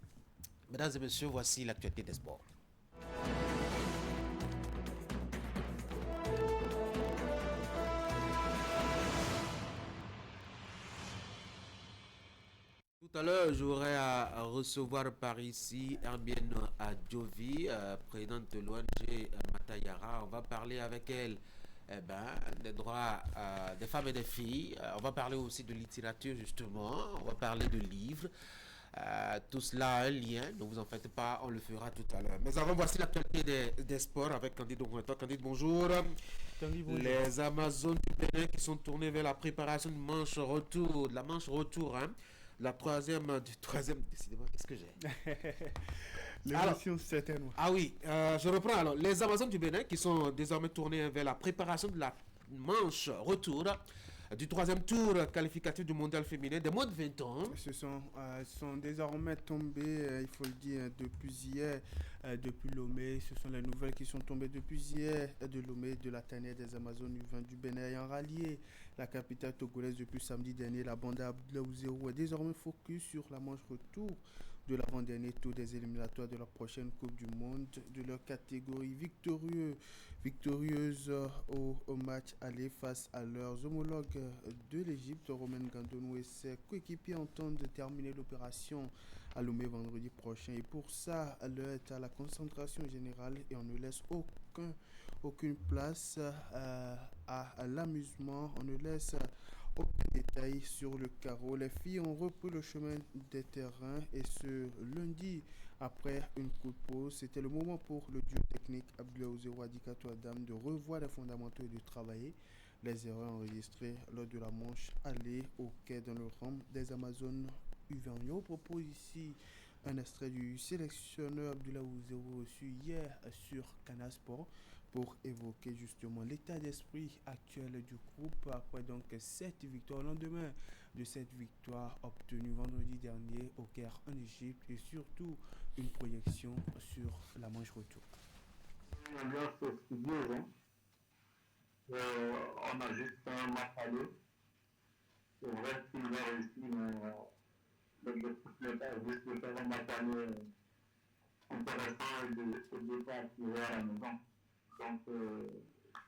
Mesdames et messieurs, voici l'actualité des sports. Tout à l'heure, j'aurai à recevoir par ici Hermione Adjovi, présidente de l'ONG Matayara. On va parler avec elle des droits des femmes et des filles. On va parler aussi de littérature, justement. On va parler de livres. Tout cela a un lien, ne vous en faites pas, on le fera tout à l'heure. Mais avant, voici l'actualité des sports avec Candide Oguinto. Candide, bonjour. Les Amazones du Bénin qui sont tournées vers la préparation du manche retour, de la manche retour, la troisième, décidément, qu'est-ce que j'ai L'émotion, certainement. Ah oui, je reprends alors. Les Amazones du Bénin qui sont désormais tournées vers la préparation de la manche retour du troisième tour qualificatif du mondial féminin des moins de 20 ans. Ce sont désormais tombés, il faut le dire, depuis hier, depuis Lomé. Ce sont les nouvelles qui sont tombées depuis hier de Lomé, de la tanière des Amazones du Bénin ayant rallié la capitale togolaise depuis samedi dernier. La bande Abdoulaye est désormais focus sur la manche retour de l'avant-dernier tour des éliminatoires de la prochaine Coupe du Monde de leur catégorie, victorieuse au match aller face à leurs homologues de l'Égypte. Romain Gandonou et ses coéquipiers entendent terminer l'opération à Lomé vendredi prochain, et pour ça, l'heure est à la concentration générale et on ne laisse aucune place à l'amusement, on ne laisse aucun détail sur le carreau. Les filles ont repris le chemin des terrains et ce lundi, après une courte pause, c'était le moment pour le duo technique Abdoulaye Wadikato Adam de revoir les fondamentaux et de travailler les erreurs enregistrées lors de la manche aller au quai dans le rang des Amazones U20. On propose ici un extrait du sélectionneur Abdoulaye reçu hier sur Canal Sport pour évoquer justement l'état d'esprit actuel du groupe après donc 7 victoires au lendemain de cette victoire obtenue vendredi dernier au Caire en Égypte et surtout une projection sur la manche retour. On a juste un match aller. C'est vrai qu'il a réussi, mais l'objectif n'est pas juste de faire un match aller intéressant et de pas attirer à la maison. Donc, je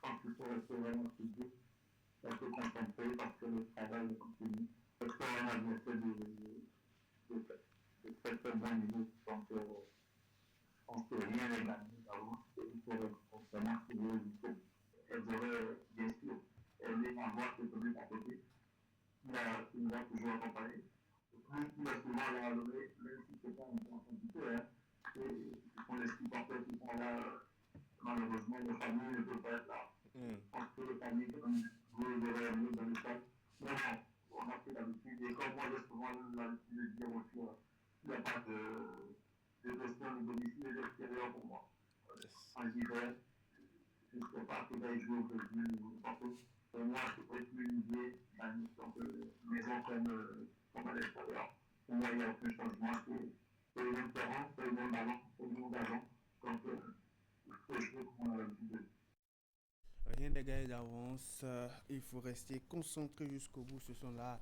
pense qu'il faut rester vraiment physique, un peu concentré parce que le travail est continu. Parce qu'on a bien fait de très très bon niveau. Donc, je pense que rien n'est gagné d'avance. Il faut vraiment trouver le niveau. Elles auraient bien sûr aimé avoir ce public à côté, mais il nous a toujours accompagnés. Plus souvent là, même si c'est pas un bon quantité, ce sont les supporters qui sont là. Malheureusement, les familles ne peuvent pas être là. Parce que les familles, vous les aurez amenés dans le stade. Mais bon, on a pris l'habitude. Et comme moi, j'ai souvent l'habitude de dire aussi, il n'y a pas de question de domicile et d'extérieur pour moi. En hiver, je ne sais pas que j'aille jouer au Brésil ou partout. Pour moi, je peux utiliser la mission de maison comme à l'extérieur. Pour moi, il n'y a aucun changement. C'est le même terrain, c'est le même ballon, c'est le même ballon. Donc, il faut jouer comme on a l'habitude de. Rien n'est gagné d'avance, il faut rester concentré jusqu'au bout. Ce sont là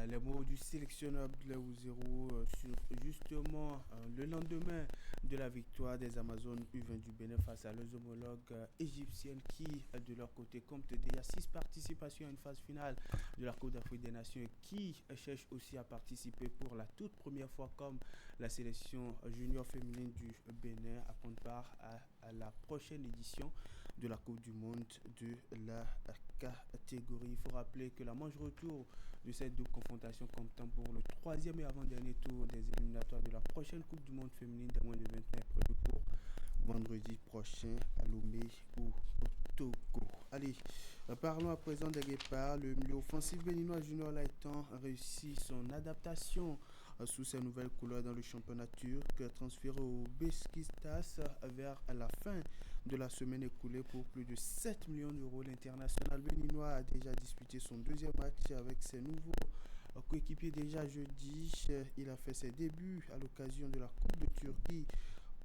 les mots du sélectionneur Abdoulaye Ouzérou sur justement le lendemain de la victoire des Amazones U20 du Bénin face à leurs homologues égyptiennes qui, de leur côté, comptent déjà 6 participations à une phase finale de la Coupe d'Afrique des Nations et qui cherchent aussi à participer pour la toute première fois comme la sélection junior féminine du Bénin à prendre part à la prochaine édition de la Coupe du Monde de la catégorie. Il faut rappeler que la manche retour de cette double confrontation comptant pour le 3e et avant-dernier tour des éliminatoires de la prochaine Coupe du Monde féminine de moins de 20 ans est prévue pour vendredi prochain à Lomé ou au Togo. Allez, parlons à présent des Guépards. Le milieu offensif béninois Junior Laitan a réussi son adaptation sous ses nouvelles couleurs dans le championnat turc, transféré au Beşiktaş vers la fin de la semaine écoulée pour plus de 7 millions d'euros. L'international béninois a déjà disputé son deuxième match avec ses nouveaux coéquipiers déjà jeudi. Il a fait ses débuts à l'occasion de la Coupe de Turquie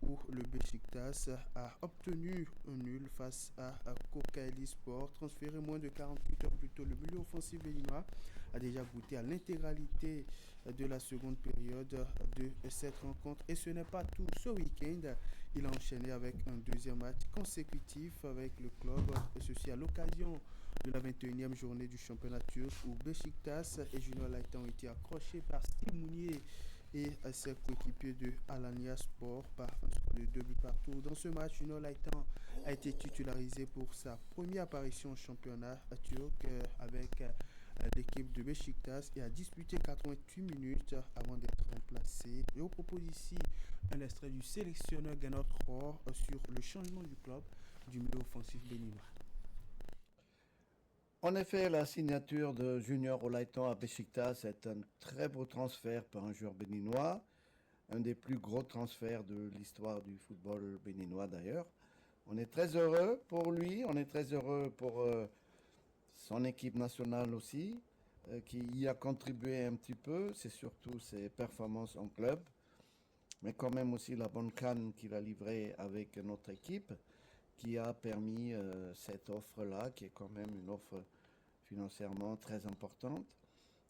où le Beşiktaş a obtenu un nul face à Kocaeli Sport. Transféré moins de 48 heures plus tôt, le milieu offensif béninois a déjà goûté à l'intégralité de la seconde période de cette rencontre. Et ce n'est pas tout. Ce week-end, il a enchaîné avec un deuxième match consécutif avec le club, et ceci à l'occasion de la 21e journée du championnat turc où Beşiktaş et Junior Laitan ont été accrochés par Steve Mounier et ses coéquipiers de Alanya Sport par un score de 2 buts partout. Dans ce match, Junior Laitan a été titularisé pour sa première apparition au championnat turc avec l'équipe de Beşiktaş et a disputé 88 minutes avant d'être remplacé. Et on propose ici un extrait du sélectionneur Gennaro Rohr sur le changement du club du milieu offensif béninois. En effet, la signature de Junior Laitan à Beşiktaş est un très beau transfert pour un joueur béninois, un des plus gros transferts de l'histoire du football béninois d'ailleurs. On est très heureux pour lui, on est très heureux pour son équipe nationale aussi, qui y a contribué un petit peu, c'est surtout ses performances en club, mais quand même aussi la bonne CAN qu'il a livrée avec notre équipe, qui a permis cette offre-là, qui est quand même une offre financièrement très importante.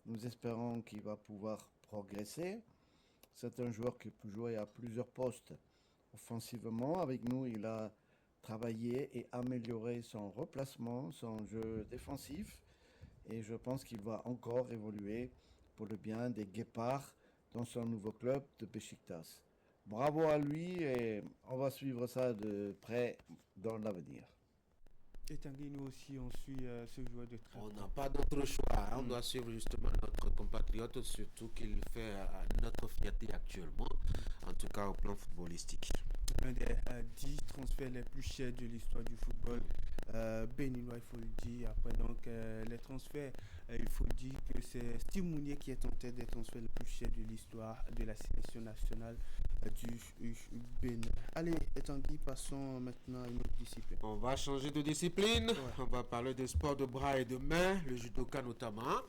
Nous espérons qu'il va pouvoir progresser. C'est un joueur qui peut jouer à plusieurs postes offensivement. Avec nous, il a travaillé et amélioré son replacement, son jeu défensif. Et je pense qu'il va encore évoluer pour le bien des Guépards dans son nouveau club de Beşiktaş. Bravo à lui et on va suivre ça de près dans l'avenir. Et Tanguy, nous aussi, on suit ce joueur de très. On n'a pas d'autre choix. On doit suivre justement notre compatriote, surtout qu'il fait notre fierté actuellement, en tout cas au plan footballistique. Un des 10 transferts les plus chers de l'histoire du football béninois, il faut le dire. Après donc les transferts, il faut dire que c'est Steve Mounier qui est en tête des transferts les plus chers de l'histoire de la sélection nationale du Bénin. Allez, Tanguy, passons maintenant à une autre discipline. On va changer de discipline. Ouais. On va parler de sport de bras et de mains, le judoka notamment.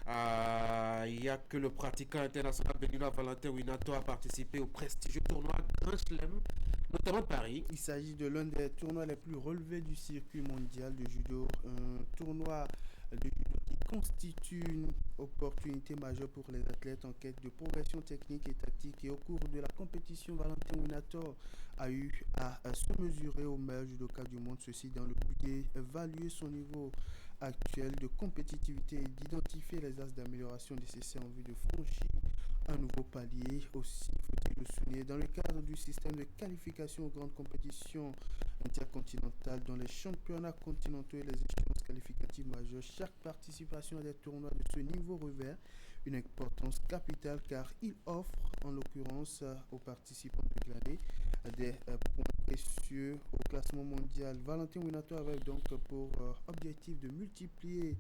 Il n'y a que le pratiquant international béninois Valentin Winato a participé au prestigieux tournoi Grand Chelem, notamment de Paris. Il s'agit de l'un des tournois les plus relevés du circuit mondial de judo. Un tournoi de judo qui constitue une opportunité majeure pour les athlètes en quête de progression technique et tactique. Et au cours de la compétition, Valentin Winato a eu à se mesurer au meilleur judoka du monde, ceci dans le but d'évaluer son niveau actuel de compétitivité et d'identifier les axes d'amélioration nécessaires en vue de franchir un nouveau palier aussi, faut-il le souligner, dans le cadre du système de qualification aux grandes compétitions intercontinentales dans les championnats continentaux et les échéances qualificatives majeures. Chaque participation à des tournois de ce niveau revêt une importance capitale car il offre en l'occurrence aux participants de l'année des points précieux au classement mondial. Valentin Winato avait donc pour objectif de multiplier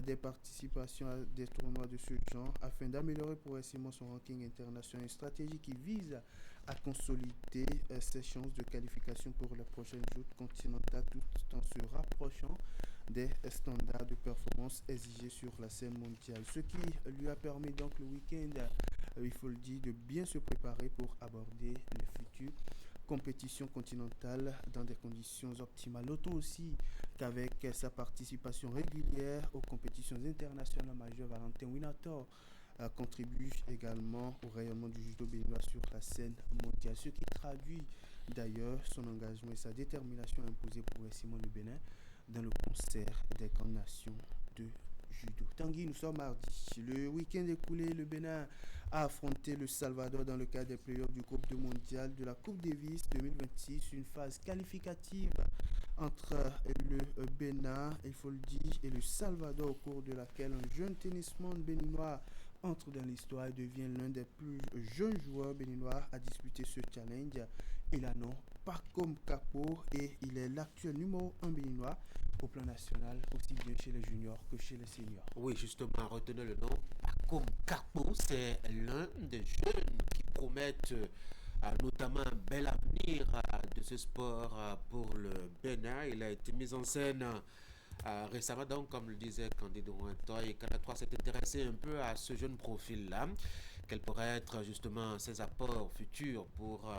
des participations à des tournois de ce genre afin d'améliorer progressivement son ranking international. Une stratégie qui vise à consolider ses chances de qualification pour les prochaines joutes continentales tout en se rapprochant des standards de performance exigés sur la scène mondiale. Ce qui lui a permis donc le week-end, il faut le dire, de bien se préparer pour aborder les futures compétitions continentales dans des conditions optimales. Notons aussi qu'avec sa participation régulière aux compétitions internationales majeures, Valentin Winato contribue également au rayonnement du judo béninois sur la scène mondiale, ce qui traduit d'ailleurs son engagement et sa détermination à imposer progressivement le Bénin dans le concert des grandes nations de judo. Tanguy, nous sommes mardi. Le week-end écoulé, le Bénin a affronté le Salvador dans le cadre des playoffs du groupe 2 mondial de la Coupe Davis 2026, une phase qualificative entre le Bénin, il faut le dire, et le Salvador, au cours de laquelle un jeune tennisman béninois entre dans l'histoire et devient l'un des plus jeunes joueurs béninois à disputer ce challenge. Il a nom Pacome Kakpo et il est l'actuel numéro 1 béninois au plan national, aussi bien chez les juniors que chez les seniors. Oui, justement, retenez le nom. Pacome Kakpo, c'est l'un des jeunes qui promettent notamment un bel avenir de ce sport pour le Bénin. Il a été mis en scène récemment, donc, comme le disait Candide Rouentoy, et Canal 3 s'est intéressé un peu à ce jeune profil-là. Quels pourraient être justement ses apports futurs pour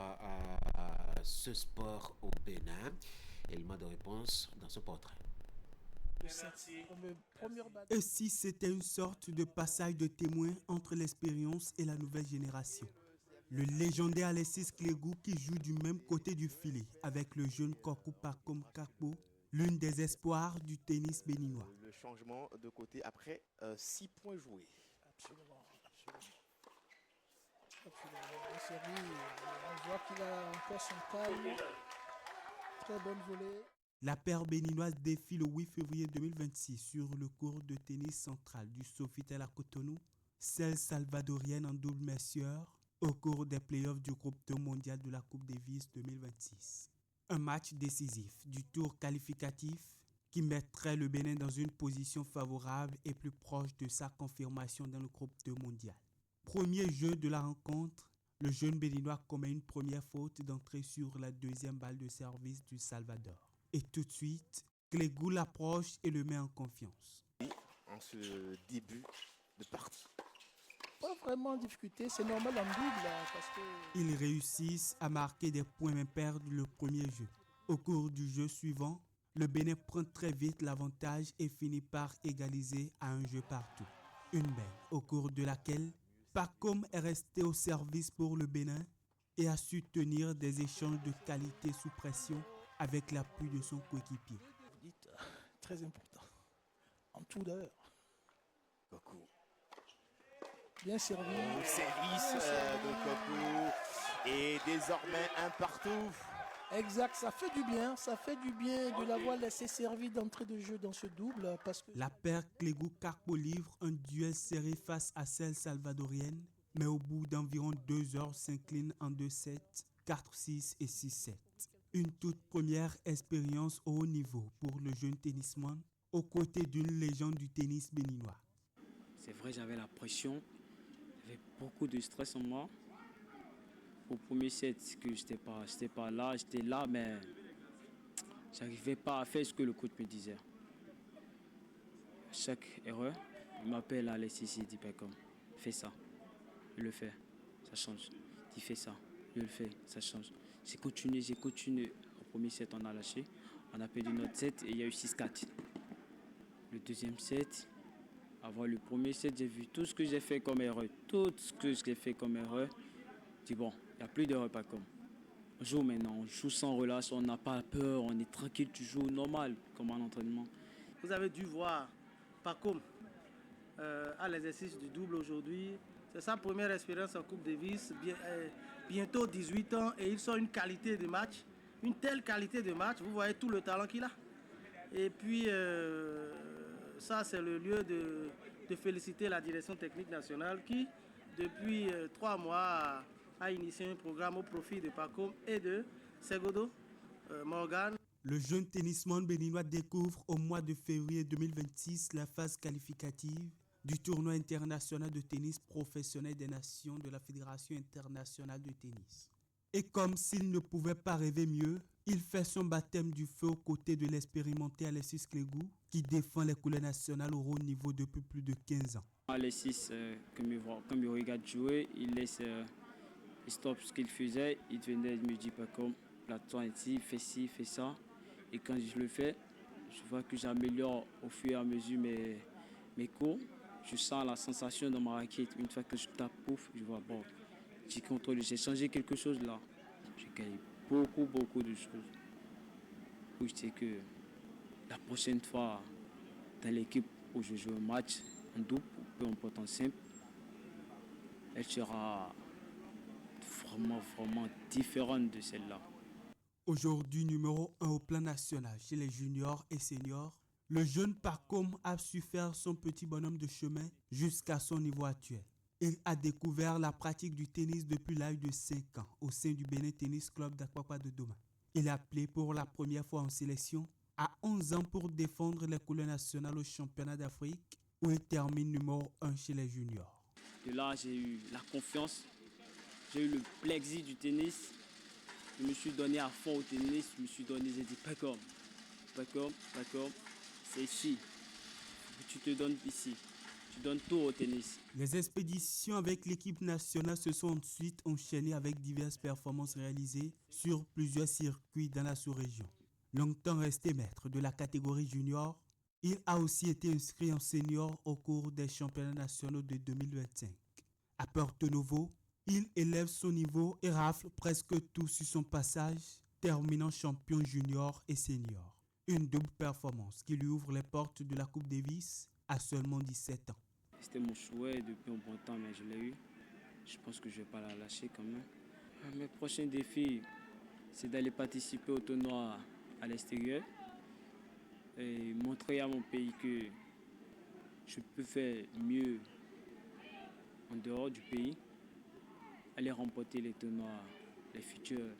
ce sport au Bénin? Élément de réponse dans ce portrait. Et si c'était une sorte de passage de témoin entre l'expérience et la nouvelle génération? Le légendaire Alexis Clégou qui joue du même côté du filet avec le jeune Kokou Pacome Kakpo, l'une des espoirs du tennis béninois. Le changement de côté après 6 points joués. Absolument. On voit qu'il a encore son calme. Très bonne volée. La paire béninoise défie le 8 février 2026 sur le court de tennis central du Sofitel à Cotonou, celle salvadorienne en double messieurs au cours des playoffs du groupe 2 mondial de la Coupe Davis 2026. Un match décisif du tour qualificatif qui mettrait le Bénin dans une position favorable et plus proche de sa confirmation dans le groupe 2 mondial. Premier jeu de la rencontre, le jeune béninois commet une première faute d'entrée sur la deuxième balle de service du Salvador. Et tout de suite, Clégou l'approche et le met en confiance. En ce début de partie. Pas vraiment en difficulté, c'est normal en double parce que... Ils réussissent à marquer des points mais perdent le premier jeu. Au cours du jeu suivant, le Bénin prend très vite l'avantage et finit par égaliser à un jeu partout. Une belle au cours de laquelle Pacome est resté au service pour le Bénin et a su tenir des échanges de qualité sous pression avec l'appui de son coéquipier. Vous dites, très important. En tout d'heure. Kokou. Bien servi. Service de Kokou. Et désormais un partout. Exact, ça fait du bien de l'avoir laissé servir d'entrée de jeu dans ce double parce que... La paire Clégou-Kakpo livre un duel serré face à celle salvadorienne, mais au bout d'environ 2 heures s'incline en 2-7, 4-6 et 6-7. Une toute première expérience au haut niveau pour le jeune tennisman, aux côtés d'une légende du tennis béninois. C'est vrai, j'avais la pression, j'avais beaucoup de stress en moi. Au premier set, que j'étais pas là, j'étais là, mais j'arrivais pas à faire ce que le coach me disait. Chaque erreur, il m'appelle Alexis, il dit comme fais ça, je le fais, ça change. Il fait ça, je le fais, ça change. J'ai continué. Au premier set, on a lâché, on a perdu notre set et il y a eu 6-4. Le deuxième set, avant le premier set, j'ai vu tout ce que j'ai fait comme erreur, Je dis bon, il n'y a plus de repas comme. On joue maintenant, on joue sans relâche, on n'a pas peur, on est tranquille, tu joues normal, comme un entraînement. Vous avez dû voir Pacome à l'exercice du double aujourd'hui. C'est sa première expérience en Coupe Davis, bientôt 18 ans, et ils ont une qualité de match, une telle qualité de match, vous voyez tout le talent qu'il a. Et puis, ça c'est le lieu de féliciter la direction technique nationale qui, depuis 3 mois, a initié un programme au profit de Paco et de Segundo Morgan. Le jeune tennisman béninois découvre au mois de février 2026 la phase qualificative du tournoi international de tennis professionnel des nations de la Fédération internationale de tennis. Et comme s'il ne pouvait pas rêver mieux, il fait son baptême du feu aux côtés de l'expérimenté Alexis Clégou qui défend les couleurs nationales au haut niveau depuis plus de 15 ans. Alexis, comme il regarde jouer, il stoppe ce qu'il faisait, il venait me dire pas comme là-dedans ici, fais ci, fais ça. Et quand je le fais, je vois que j'améliore au fur et à mesure mes cours. Je sens la sensation dans ma raquette. Une fois que je tape, pouf, je vois, bon, j'ai contrôlé, j'ai changé quelque chose là. J'ai gagné beaucoup de choses. Oui, je sais que la prochaine fois, dans l'équipe où je joue un match en double, peu importe en simple, elle sera vraiment différente de celle-là. Aujourd'hui numéro 1 au plan national chez les juniors et seniors, le jeune Pacom a su faire son petit bonhomme de chemin jusqu'à son niveau actuel. Il a découvert la pratique du tennis depuis l'âge de 5 ans au sein du Bénin Tennis Club d'Akwakwa de Doma. Il est appelé pour la première fois en sélection à 11 ans pour défendre les couleurs nationales au championnat d'Afrique où il termine numéro 1 chez les juniors. De là, j'ai eu la confiance, j'ai eu le plaisir du tennis. Je me suis donné à fond au tennis, je me suis donné, j'ai dit pas comme, c'est ici, tu te donnes ici, tu donnes tout au tennis. Les expéditions avec l'équipe nationale se sont ensuite enchaînées avec diverses performances réalisées sur plusieurs circuits dans la sous-région. Longtemps resté maître de la catégorie junior, il a aussi été inscrit en senior au cours des championnats nationaux de 2025. À Porto Novo, il élève son niveau et rafle presque tout sur son passage, terminant champion junior et senior. Une double performance qui lui ouvre les portes de la Coupe Davis à seulement 17 ans. C'était mon souhait depuis un bon temps, mais je l'ai eu. Je pense que je ne vais pas la lâcher quand même. Mes prochains défis, c'est d'aller participer au tournoi à l'extérieur et montrer à mon pays que je peux faire mieux en dehors du pays. Aller remporter les tournois, les futurs,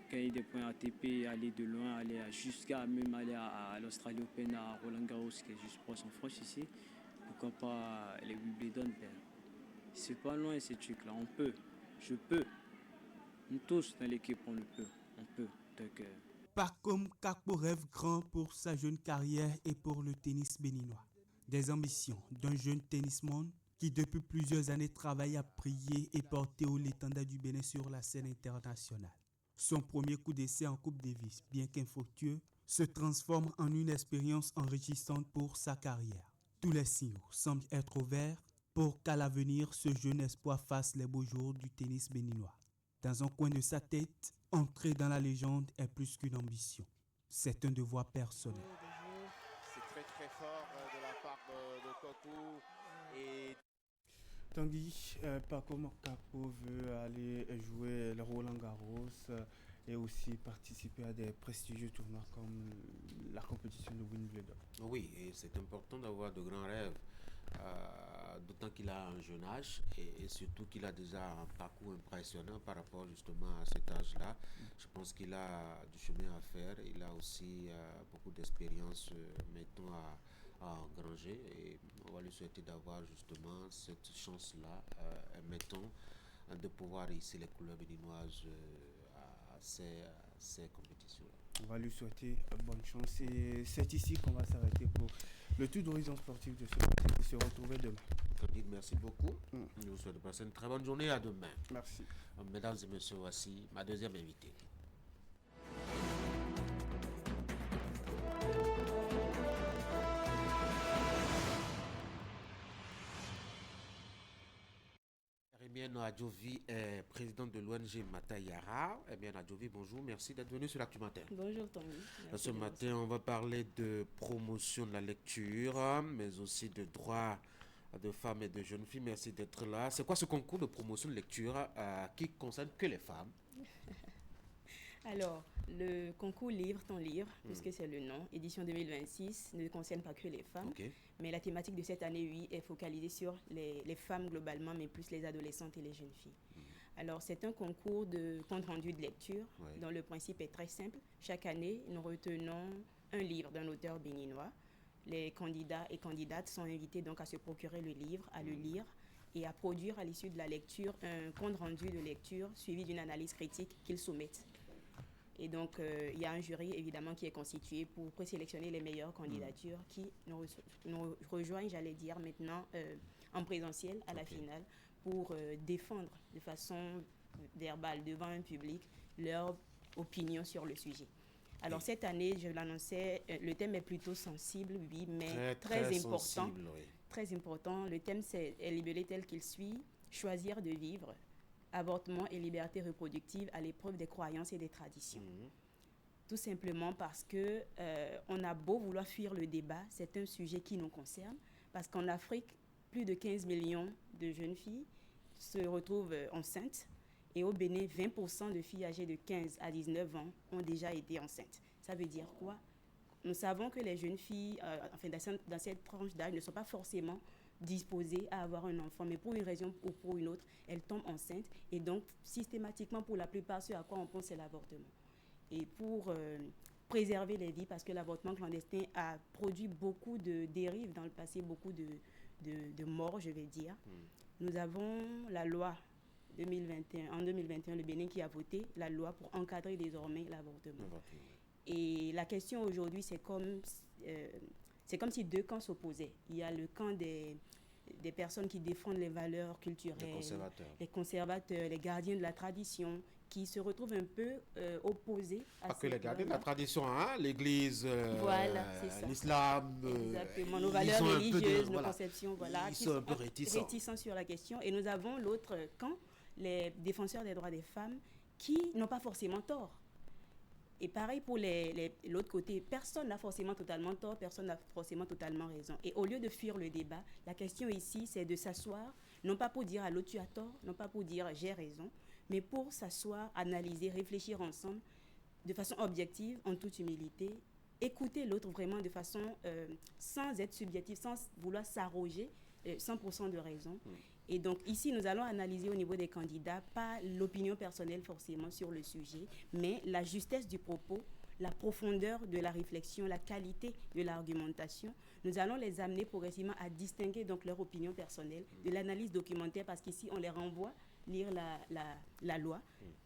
gagner des points ATP, aller de loin, aller jusqu'à même aller à l'Australie Open, à Roland Garros, qui est juste proche en France ici. Pourquoi pas les Wimbledon? C'est pas loin ces trucs-là, on peut, je peux. Nous tous dans l'équipe, on le peut, on peut. Donc, Pacom Kakpo rêve grand pour sa jeune carrière et pour le tennis béninois. Des ambitions d'un jeune tennisman qui depuis plusieurs années travaille à prier et porter haut l'étendard du Bénin sur la scène internationale. Son premier coup d'essai en Coupe Davis, bien qu'infructueux, se transforme en une expérience enrichissante pour sa carrière. Tous les signaux semblent être ouverts pour qu'à l'avenir, ce jeune espoir fasse les beaux jours du tennis béninois. Dans un coin de sa tête, entrer dans la légende est plus qu'une ambition. C'est un devoir personnel. C'est très fort de la part de Kokou. Et Tanguy, Pacom Kakpo veut aller jouer le Roland Garros et aussi participer à des prestigieux tournois comme la compétition de Wimbledon. Oui, et c'est important d'avoir de grands rêves, d'autant qu'il a un jeune âge et surtout qu'il a déjà un parcours impressionnant par rapport justement à cet âge-là. Je pense qu'il a du chemin à faire, il a aussi beaucoup d'expérience, mettons, à engranger et on va lui souhaiter d'avoir justement cette chance-là, mettons, de pouvoir réussir les couleurs béninoises à ces compétitions-là. On va lui souhaiter bonne chance et c'est ici qu'on va s'arrêter pour le tour d'horizon sportif de ce matin. On se retrouve demain. Merci beaucoup. Je vous souhaite de passer une très bonne journée. À demain. Merci. Mesdames et messieurs, voici ma deuxième invitée. Bien, Adjovi est présidente de l'ONG Matayara. Eh bien, Adjovi, bonjour, merci d'être venu sur l'Actu Matin. Bonjour, Tommy. Ce matin, on va parler de promotion de la lecture, mais aussi de droit de femmes et de jeunes filles. Merci d'être là. C'est quoi ce concours de promotion de lecture qui concerne que les femmes? Alors, le concours Livre ton livre, puisque c'est le nom, édition 2026, ne concerne pas que les femmes. Mais la thématique de cette année, oui, est focalisée sur les femmes globalement, mais plus les adolescentes et les jeunes filles. Alors, c'est un concours de compte-rendu de lecture dont le principe est très simple. Chaque année, nous retenons un livre d'un auteur béninois. Les candidats et candidates sont invités donc à se procurer le livre, à le lire et à produire à l'issue de la lecture un compte-rendu de lecture suivi d'une analyse critique qu'ils soumettent. Et donc, il y a un jury, évidemment, qui est constitué pour présélectionner les meilleures candidatures qui nous rejoignent, j'allais dire, maintenant en présentiel à la finale pour défendre de façon verbale devant un public leur opinion sur le sujet. Alors, cette année, je l'annonçais, le thème est plutôt sensible, oui, mais très important. Sensible, oui. Très important. Le thème est libellé tel qu'il suit, « Choisir de vivre ». Avortement et liberté reproductive à l'épreuve des croyances et des traditions. Tout simplement parce que on a beau vouloir fuir le débat, c'est un sujet qui nous concerne, parce qu'en Afrique, plus de 15 millions de jeunes filles se retrouvent enceintes, et au Bénin, 20% de filles âgées de 15 à 19 ans ont déjà été enceintes. Ça veut dire quoi? Nous savons que les jeunes filles, dans cette tranche d'âge, ne sont pas forcément disposées à avoir un enfant, mais pour une raison ou pour une autre, elles tombent enceintes. Et donc, systématiquement, pour la plupart, ce à quoi on pense, c'est l'avortement. Et pour préserver les vies, parce que l'avortement clandestin a produit beaucoup de dérives dans le passé, beaucoup de morts, je vais dire. Nous avons la loi 2021, en 2021, le Bénin qui a voté la loi pour encadrer désormais l'avortement. Et la question aujourd'hui, c'est comme si deux camps s'opposaient. Il y a le camp des personnes qui défendent les valeurs culturelles, les conservateurs, les gardiens de la tradition, qui se retrouvent un peu opposés à pas que les gardiens de la tradition, hein, l'Église, voilà, l'islam, exactement, nos valeurs religieuses, nos conceptions, voilà, ils sont un peu réticents sur la question. Et nous avons l'autre camp, les défenseurs des droits des femmes, qui n'ont pas forcément tort. Et pareil pour l'autre côté, personne n'a forcément totalement tort, personne n'a forcément totalement raison. Et au lieu de fuir le débat, la question ici, c'est de s'asseoir, non pas pour dire à l'autre tu as tort, non pas pour dire j'ai raison, mais pour s'asseoir, analyser, réfléchir ensemble de façon objective, en toute humilité, écouter l'autre vraiment de façon sans être subjectif, sans vouloir s'arroger 100% de raison. Et donc ici, nous allons analyser au niveau des candidats, pas l'opinion personnelle forcément sur le sujet, mais la justesse du propos, la profondeur de la réflexion, la qualité de l'argumentation. Nous allons les amener progressivement à distinguer donc leur opinion personnelle de l'analyse documentaire, parce qu'ici, on les renvoie lire la loi,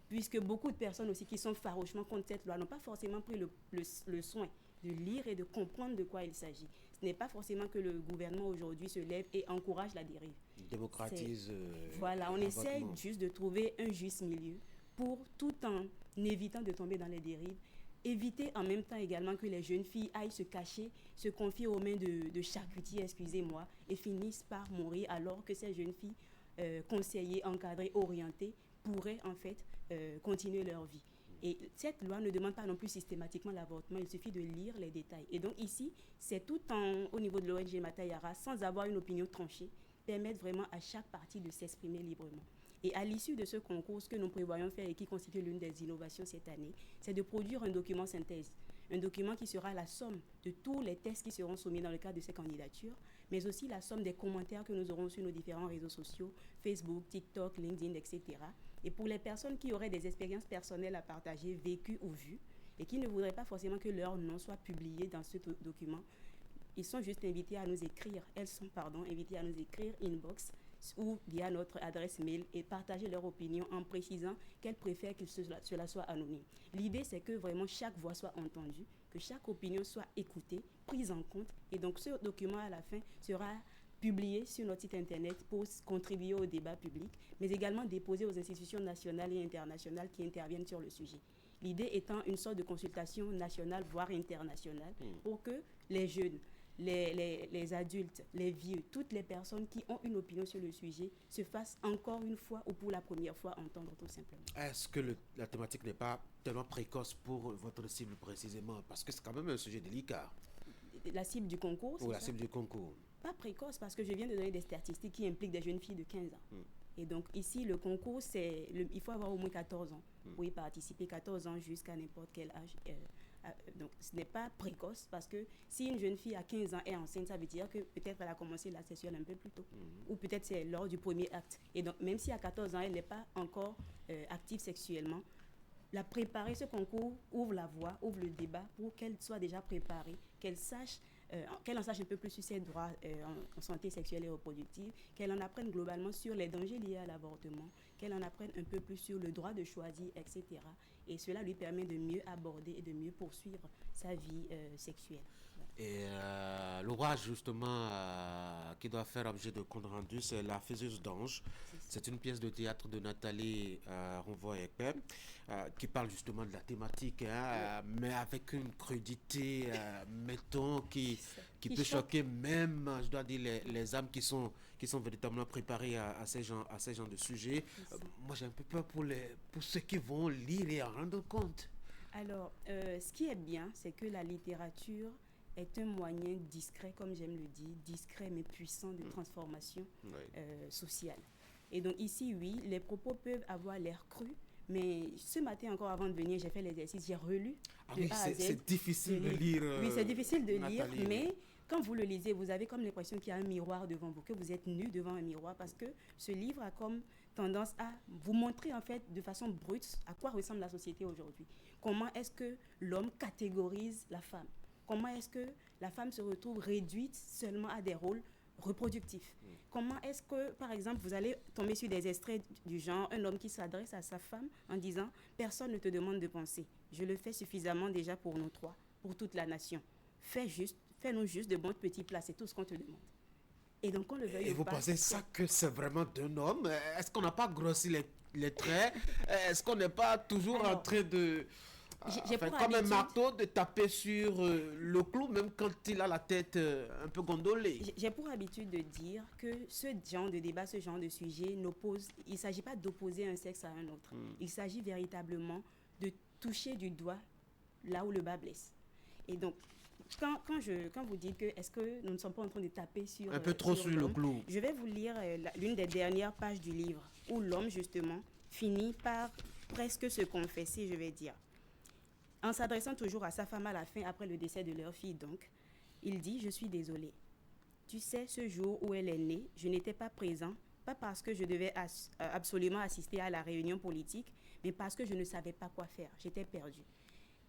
puisque beaucoup de personnes aussi qui sont farouchement contre cette loi n'ont pas forcément pris le soin de lire et de comprendre de quoi il s'agit. Ce n'est pas forcément que le gouvernement aujourd'hui se lève et encourage la dérive. Démocratise. Voilà, on essaie juste de trouver un juste milieu pour, tout en évitant de tomber dans les dérives, éviter en même temps également que les jeunes filles aillent se cacher, se confier aux mains de charcutiers, excusez-moi, et finissent par mourir, alors que ces jeunes filles conseillées, encadrées, orientées pourraient en fait continuer leur vie. Et cette loi ne demande pas non plus systématiquement l'avortement, il suffit de lire les détails. Et donc ici, c'est tout au niveau de l'ONG Matayara, sans avoir une opinion tranchée, permettre vraiment à chaque partie de s'exprimer librement. Et à l'issue de ce concours, ce que nous prévoyons faire et qui constitue l'une des innovations cette année, c'est de produire un document synthèse. Un document qui sera la somme de tous les tests qui seront soumis dans le cadre de ces candidatures, mais aussi la somme des commentaires que nous aurons sur nos différents réseaux sociaux, Facebook, TikTok, LinkedIn, etc. Et pour les personnes qui auraient des expériences personnelles à partager, vécues ou vues, et qui ne voudraient pas forcément que leur nom soit publié dans ce document, ils sont juste invités à nous écrire, invitées à nous écrire inbox ou via notre adresse mail et partager leur opinion en précisant qu'elles préfèrent que cela soit anonyme. L'idée, c'est que vraiment chaque voix soit entendue, que chaque opinion soit écoutée, prise en compte. Et donc, ce document, à la fin, sera publié sur notre site internet pour contribuer au débat public, mais également déposé aux institutions nationales et internationales qui interviennent sur le sujet. L'idée étant une sorte de consultation nationale, voire internationale, pour que les jeunes, les adultes, les vieux, toutes les personnes qui ont une opinion sur le sujet se fassent encore une fois ou pour la première fois entendre, tout simplement. Est-ce que la thématique n'est pas tellement précoce pour votre cible précisément? Parce que c'est quand même un sujet délicat. La cible du concours, c'est la cible du concours. pas précoce, parce que je viens de donner des statistiques qui impliquent des jeunes filles de 15 ans. Et donc ici, le concours, il faut avoir au moins 14 ans pour y participer, 14 ans jusqu'à n'importe quel âge. Donc ce n'est pas précoce, parce que si une jeune fille à 15 ans est enceinte, ça veut dire que peut-être elle a commencé la sexuelle un peu plus tôt. Ou peut-être c'est lors du premier acte. Et donc même si à 14 ans, elle n'est pas encore active sexuellement, la préparer, ce concours ouvre la voie, ouvre le débat pour qu'elle soit déjà préparée, qu'elle en sache un peu plus sur ses droits en santé sexuelle et reproductive, qu'elle en apprenne globalement sur les dangers liés à l'avortement, qu'elle en apprenne un peu plus sur le droit de choisir, etc. Et cela lui permet de mieux aborder et de mieux poursuivre sa vie sexuelle. Et l'ouvrage, justement, qui doit faire objet de compte rendu, c'est La Faiseuse d'ange. C'est une pièce de théâtre de Nathalie Renvoy-Ekpem qui parle justement de la thématique, mais avec une crudité, mettons, qui peut choquer même, je dois dire, les âmes qui sont véritablement préparées à ces genres de sujets. Moi, j'ai un peu peur pour ceux qui vont lire et en rendre compte. Alors, ce qui est bien, c'est que la littérature est un moyen discret, comme j'aime le dire, discret mais puissant de transformation sociale. Et donc ici, oui, les propos peuvent avoir l'air crus, mais ce matin encore avant de venir, j'ai fait l'exercice, j'ai relu de A à Z. C'est difficile de lire. Oui, c'est difficile de Nathalie, lire, mais quand vous le lisez, vous avez comme l'impression qu'il y a un miroir devant vous, que vous êtes nu devant un miroir, parce que ce livre a comme tendance à vous montrer en fait de façon brute à quoi ressemble la société aujourd'hui. Comment est-ce que l'homme catégorise la femme? Comment est-ce que la femme se retrouve réduite seulement à des rôles reproductifs? Comment est-ce que, par exemple, vous allez tomber sur des extraits du genre, un homme qui s'adresse à sa femme en disant « Personne ne te demande de penser. Je le fais suffisamment déjà pour nous trois, pour toute la nation. Fais-nous juste de bons petits plats, c'est tout ce qu'on te demande. » Et donc, on le veuille Et vous pensez ça que c'est vraiment d'un homme? Est-ce qu'on n'a pas grossi les traits? Est-ce qu'on n'est pas toujours en train de... comme un marteau, de taper sur le clou, même quand il a la tête un peu gondolée. J'ai pour habitude de dire que ce genre de débat, ce genre de sujet il ne s'agit pas d'opposer un sexe à un autre. Il s'agit véritablement de toucher du doigt là où le bas blesse. Et donc, quand vous dites que est-ce que nous ne sommes pas en train de taper sur un peu trop sur le clou, je vais vous lire l'une des dernières pages du livre où l'homme justement finit par presque se confesser, je vais dire. En s'adressant toujours à sa femme à la fin, après le décès de leur fille donc, il dit « Je suis désolé. Tu sais, ce jour où elle est née, je n'étais pas présent, pas parce que je devais absolument assister à la réunion politique, mais parce que je ne savais pas quoi faire. J'étais perdue.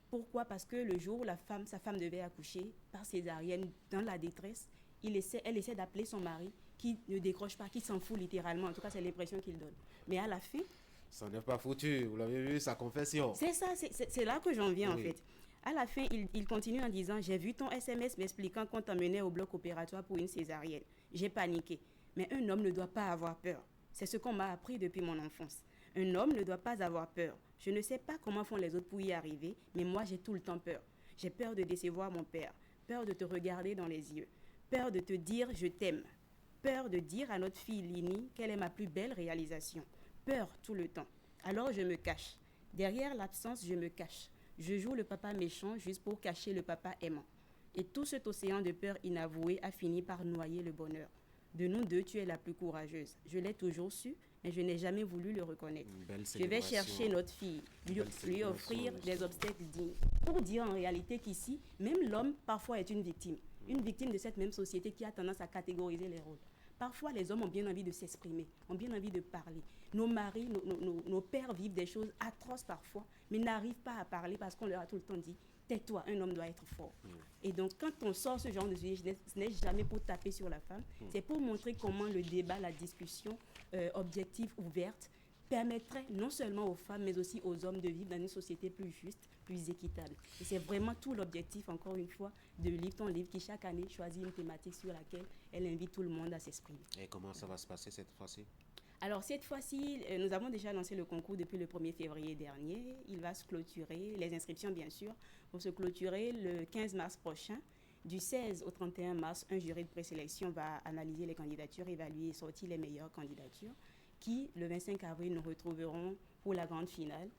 Pourquoi? Parce que le jour où sa femme devait accoucher par césarienne dans la détresse, elle essaie d'appeler son mari qui ne décroche pas, qui s'en fout littéralement. En tout cas, c'est l'impression qu'il donne. Mais à la fin... Ça n'est pas foutu, vous l'avez vu, sa confession. C'est ça, c'est là que j'en viens en fait. À la fin, il continue en disant « J'ai vu ton SMS m'expliquant qu'on t'emmenait au bloc opératoire pour une césarienne. J'ai paniqué. Mais un homme ne doit pas avoir peur. C'est ce qu'on m'a appris depuis mon enfance. Un homme ne doit pas avoir peur. Je ne sais pas comment font les autres pour y arriver, mais moi j'ai tout le temps peur. J'ai peur de décevoir mon père, peur de te regarder dans les yeux, peur de te dire « je t'aime », peur de dire à notre fille Lini qu'elle est ma plus belle réalisation. Peur tout le temps. Alors je me cache. Derrière l'absence, je me cache. Je joue le papa méchant juste pour cacher le papa aimant. Et tout cet océan de peur inavouée a fini par noyer le bonheur. De nous deux, tu es la plus courageuse. Je l'ai toujours su, mais je n'ai jamais voulu le reconnaître. Je vais chercher notre fille, lui offrir des obstacles dignes. Pour dire en réalité qu'ici, même l'homme parfois est une victime de cette même société qui a tendance à catégoriser les rôles. Parfois, les hommes ont bien envie de s'exprimer, ont bien envie de parler. Nos maris, nos pères vivent des choses atroces parfois, mais n'arrivent pas à parler parce qu'on leur a tout le temps dit « tais-toi, un homme doit être fort ». Et donc, quand on sort ce genre de sujet, ce n'est jamais pour taper sur la femme, c'est pour montrer comment le débat, la discussion objective, ouverte, permettrait non seulement aux femmes, mais aussi aux hommes de vivre dans une société plus juste, plus équitable. Et c'est vraiment tout l'objectif, encore une fois, de Livre ton livre, qui chaque année choisit une thématique sur laquelle elle invite tout le monde à s'exprimer. Et comment ça va se passer cette fois-ci? Alors cette fois-ci, nous avons déjà lancé le concours depuis le 1er février dernier. Il va se clôturer, les inscriptions bien sûr, vont se clôturer le 15 mars prochain. Du 16 au 31 mars, un jury de présélection va analyser les candidatures, évaluer et sortir les meilleures candidatures, qui, le 25 avril, nous retrouverons pour la grande finale.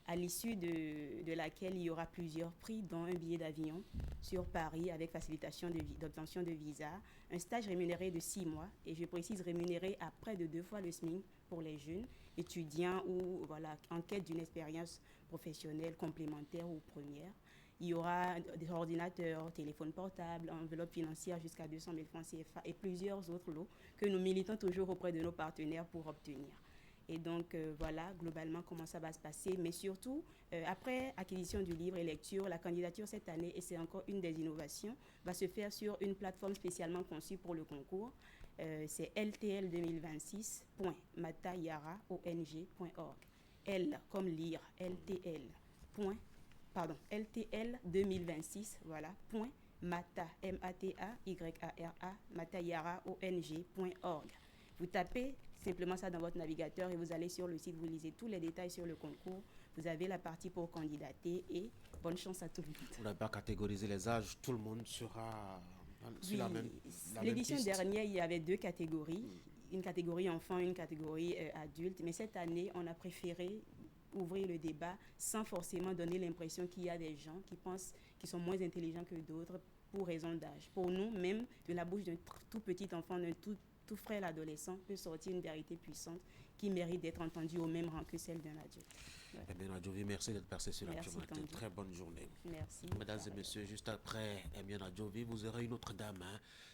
à l'issue de laquelle il y aura plusieurs prix, dont un billet d'avion sur Paris avec facilitation d'obtention de visa, un stage rémunéré de 6 mois, et je précise rémunéré à près de 2 fois le SMIC pour les jeunes étudiants ou en quête d'une expérience professionnelle complémentaire ou première. Il y aura des ordinateurs, téléphones portables, enveloppes financières jusqu'à 200 000 francs CFA et plusieurs autres lots que nous militons toujours auprès de nos partenaires pour obtenir. Et donc, voilà globalement comment ça va se passer. Mais surtout, après acquisition du livre et lecture, la candidature cette année, et c'est encore une des innovations, va se faire sur une plateforme spécialement conçue pour le concours. C'est ltl2026.matayaraong.org. L comme lire, LTL 2026, voilà, point mata, M-A-T-A-Y-A-R-A, matayaraong.org. Vous tapez simplement ça dans votre navigateur et vous allez sur le site, vous lisez tous les détails sur le concours. Vous avez la partie pour candidater et bonne chance à tout le monde. On n'a pas catégorisé les âges, tout le monde sera sur la même L'édition piste. dernière, il y avait 2 catégories, une catégorie enfant, une catégorie adulte. Mais cette année, on a préféré ouvrir le débat sans forcément donner l'impression qu'il y a des gens qui pensent qu'ils sont moins intelligents que d'autres pour raison d'âge. Pour nous, même de la bouche d'un tout petit enfant, d'un tout frêle adolescent, peut sortir une vérité puissante qui mérite d'être entendue au même rang que celle d'un adulte. Ouais. Emienne Adjovi, merci d'être passé sur la matin. Très bonne journée. Merci. Mesdames et messieurs, juste après Emienne Adjovi, vous aurez une autre dame.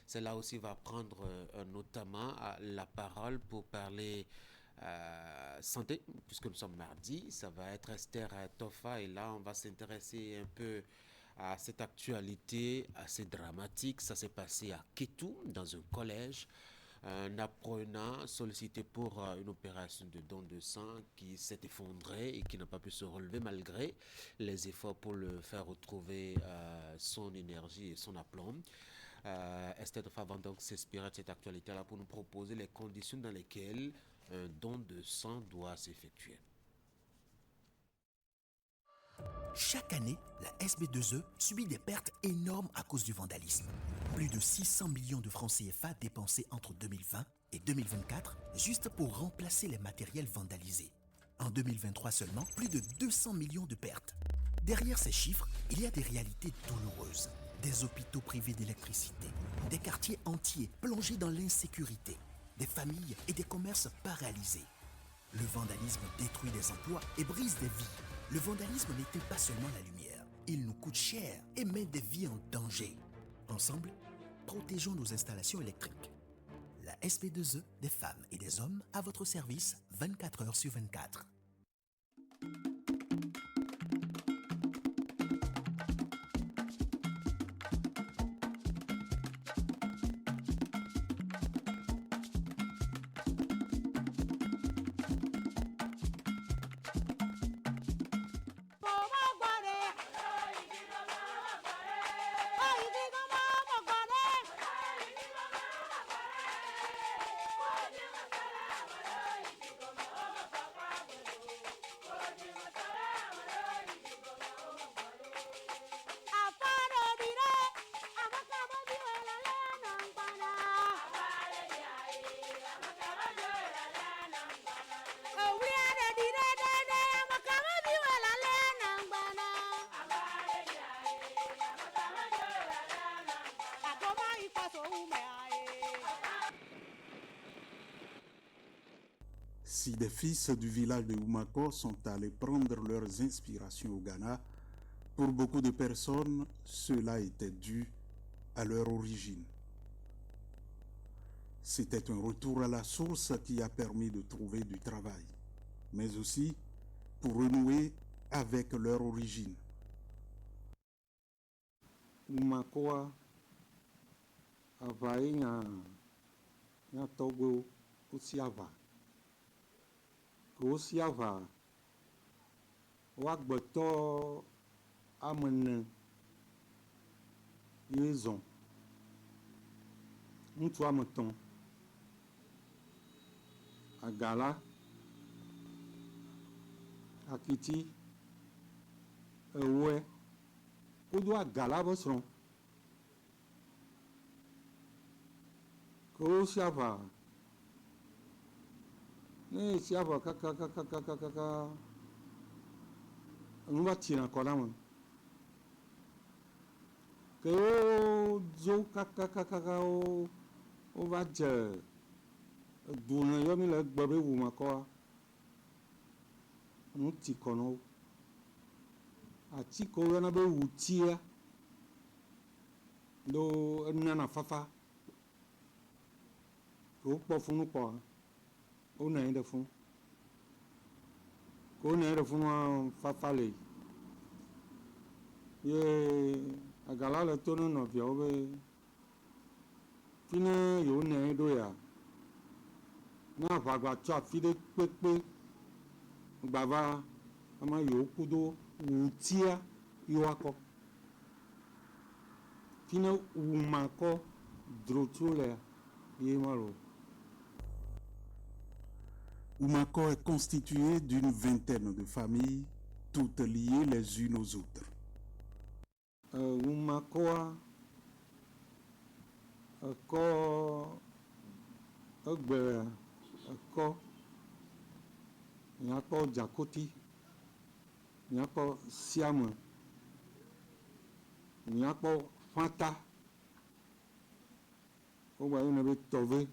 Celle-là aussi va prendre notamment la parole pour parler santé, puisque nous sommes mardi. Ça va être Esther Tofa et là, on va s'intéresser un peu à cette actualité assez dramatique. Ça s'est passé à Kétou, dans un collège. Un apprenant sollicité pour une opération de don de sang qui s'est effondré et qui n'a pas pu se relever malgré les efforts pour le faire retrouver son énergie et son aplomb. Esther Tofa va donc s'inspirer de cette actualité-là pour nous proposer les conditions dans lesquelles un don de sang doit s'effectuer. Chaque année, la SB2E subit des pertes énormes à cause du vandalisme. Plus de 600 millions de francs CFA dépensés entre 2020 et 2024 juste pour remplacer les matériels vandalisés. En 2023 seulement, plus de 200 millions de pertes. Derrière ces chiffres, il y a des réalités douloureuses. Des hôpitaux privés d'électricité, des quartiers entiers plongés dans l'insécurité, des familles et des commerces paralysés. Le vandalisme détruit des emplois et brise des vies. Le vandalisme n'éteint pas seulement la lumière, il nous coûte cher et met des vies en danger. Ensemble, protégeons nos installations électriques. La SB2E, des femmes et des hommes à votre service 24 heures sur 24. Si des fils du village de Oumako sont allés prendre leurs inspirations au Ghana, pour beaucoup de personnes, cela était dû à leur origine. C'était un retour à la source qui a permis de trouver du travail, mais aussi pour renouer avec leur origine. Oumakoa avae nya tɔgbewo wosi ava ke wosi ava woagbetɔ ame ene ye zɔ ŋutsu ame etɔ̃ agala akiti ewɔe wodo agala be srɔ̃ ke wosi ava ne esi ava kakakakakaka nous va tirer encore là que o zo kaka o va dire duna yo mi le gbe be wu ma ko nu ti kono ati ko yo na be wu tia do nana fafa ko po funu po o na inde fun ko na inde fun fafa le ye agala le tono no via o be fine yo na do ya na vagba tsa fide pepe gbava ama yo kudo wutia yo akọ fine wumako drotule ye malo. Oumako est constitué d'une vingtaine de familles, toutes liées les unes aux autres. Oumakoa ko egbe ko nyakpo Jakoti nyakpo Siame nyakpo Fanta o gba yo ne be tove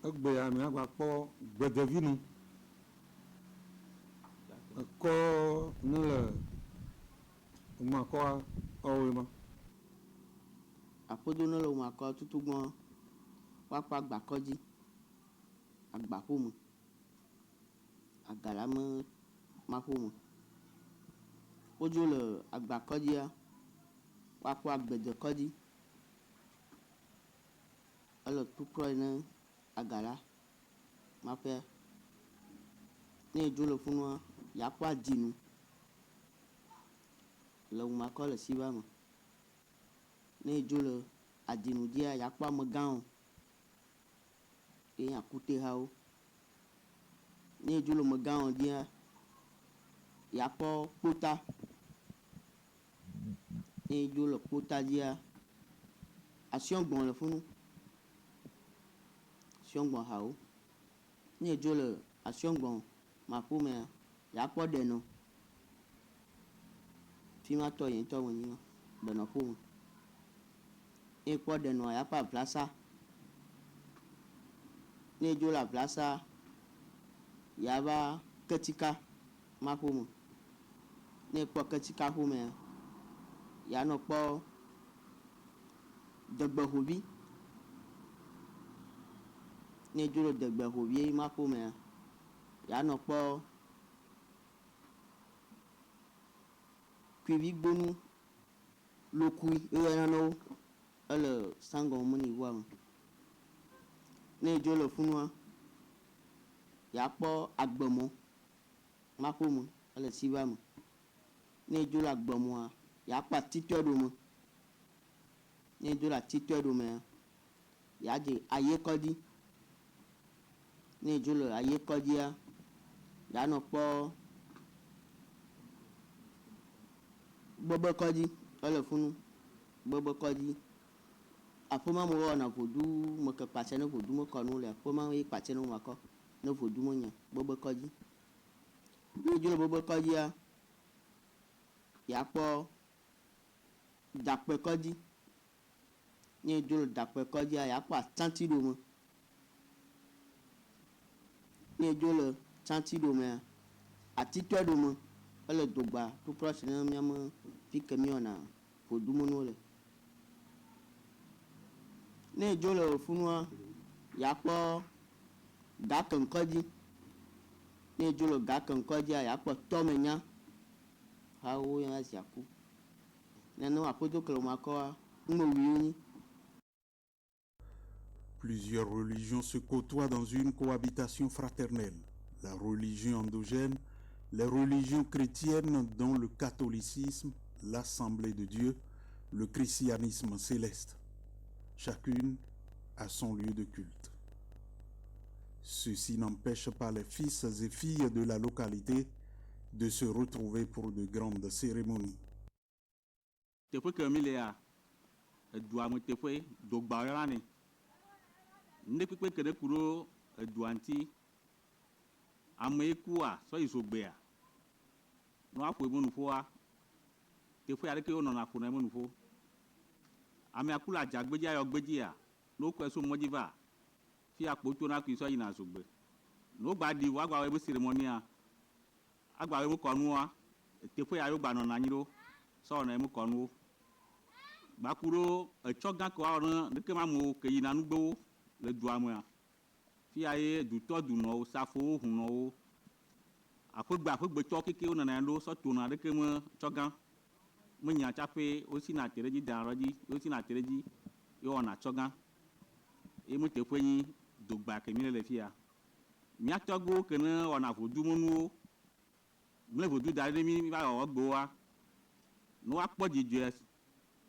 egbe ya nyakpo kpo Gbedevinu ko ne le Oumakoa owema apodono le Oumakoa tutugbon wakpa agbakodzi agbaƒome agalame maƒome wodzo le agbakodzia wakpɔ agbedekɔdzi ele tukrɔ ne agala maƒea ne edzo le funua yakpɔ adinu le Oumakoa le siva me ne edzo le adinu dzia yakpɔ amegãwo ye akutehawo ne edzo le megãwo dzia yakpɔ kpota ne edzo le kpota dzia asiɔgbɔn le funu asiɔgbɔn hawo ne edzo le asiɔgbɔn maƒomea yakpɔ deno fi ma tɔ yentɔ menyi benɔƒome ne ekpɔ denoa yakpɔ aʋlasa ne edzo le aʋlasa yava ketika maƒome ne ekpɔ ketika ƒomea yanɔ kpɔ degbehovi ne edzo le degbehovi maƒomea yanɔ kpɔ kuivigbonu lokui eyɔna na wo ele sangɔmeniwoa me ne edzo le funua yakpɔ agbemɔ maƒome ele siva me ne edzo le agbemɔa yakpɔ atitɔeɖome ne edzo le atitɔeɖomea yadze ayekɔdzi ne edzo le ayekɔdzia yanɔ kpɔ gbebekɔdzi ele funu gbebekɔdzi aƒema me wɔna ʋoɖu meke kpatsa ne ʋoɖu mekɔ nu le aƒema ye kpatsa ne Oumakɔ ne ʋoɖu menya gbebekɔdzi ne edzo le gbebekɔdzia yakpɔ dakpekɔdzi ne edzo le dakpekɔdzia yakpɔ atsantiɖome ne edzo le tsantiɖomea atitɔeɖome ele dogba tout proche ne miame fi ke miwɔna ʋoɖumenuwo le ne edzo le funua yakpɔ gakeŋkɔdzi ne edzo le gakeŋkɔdzia yakpɔ tɔmenya hawo yɔna ziaku nene aƒedo ke le Oumakɔa ŋumewiwo nyi. Plusieurs religions se côtoient dans une cohabitation fraternelle. La religion endogène, les religions chrétiennes dont le catholicisme, l'Assemblée de Dieu, le christianisme céleste. Chacune a son lieu de culte. Ceci n'empêche pas les fils et filles de la localité de se retrouver pour de grandes cérémonies. Teƒe ke mi lea edua me teƒe dogba yɔna nɛ ne kpekpe ke ɖe ku ɖo edua ŋuti ame yi kua sɔ yi zogbea no aƒo eme nuƒoa teƒe aɖe ke wonɔna ƒona eme nuƒo ame akula adzagbedzi ayɔ gbedzia no kɔe so mɔdzi va fi akpoto na kui sɔ yina zogbe no gba ɖi woagba wɔ ebe cérémonia agba wɔ ebe kɔnua teƒe ya yogba nɔna anyi ɖo sɔ wɔna eme kɔnuwo gbaku ɖo etsɔ gã ko awɔ ne ɖeke ma mo ke yina nugbewo le dua mea fi ya ye dutɔ dunɔwo safowo hunɔwo aƒegbetsɔ kekewo nɔna anyi ɖo sɔ tona ɖeke me tsɔ gã menya tsaƒe wosina te ɖe dzi dan ɖe dzi wosina te ɖe dzi ye wɔna tsɔ gã ye me teƒe nyi dogba ke mi le fia mía tɔgbewo ke ne wɔna vodumɔnuwo mle vodu da ɖe mi va wɔwɔ gbewoa ne woakpɔ dzidzɔe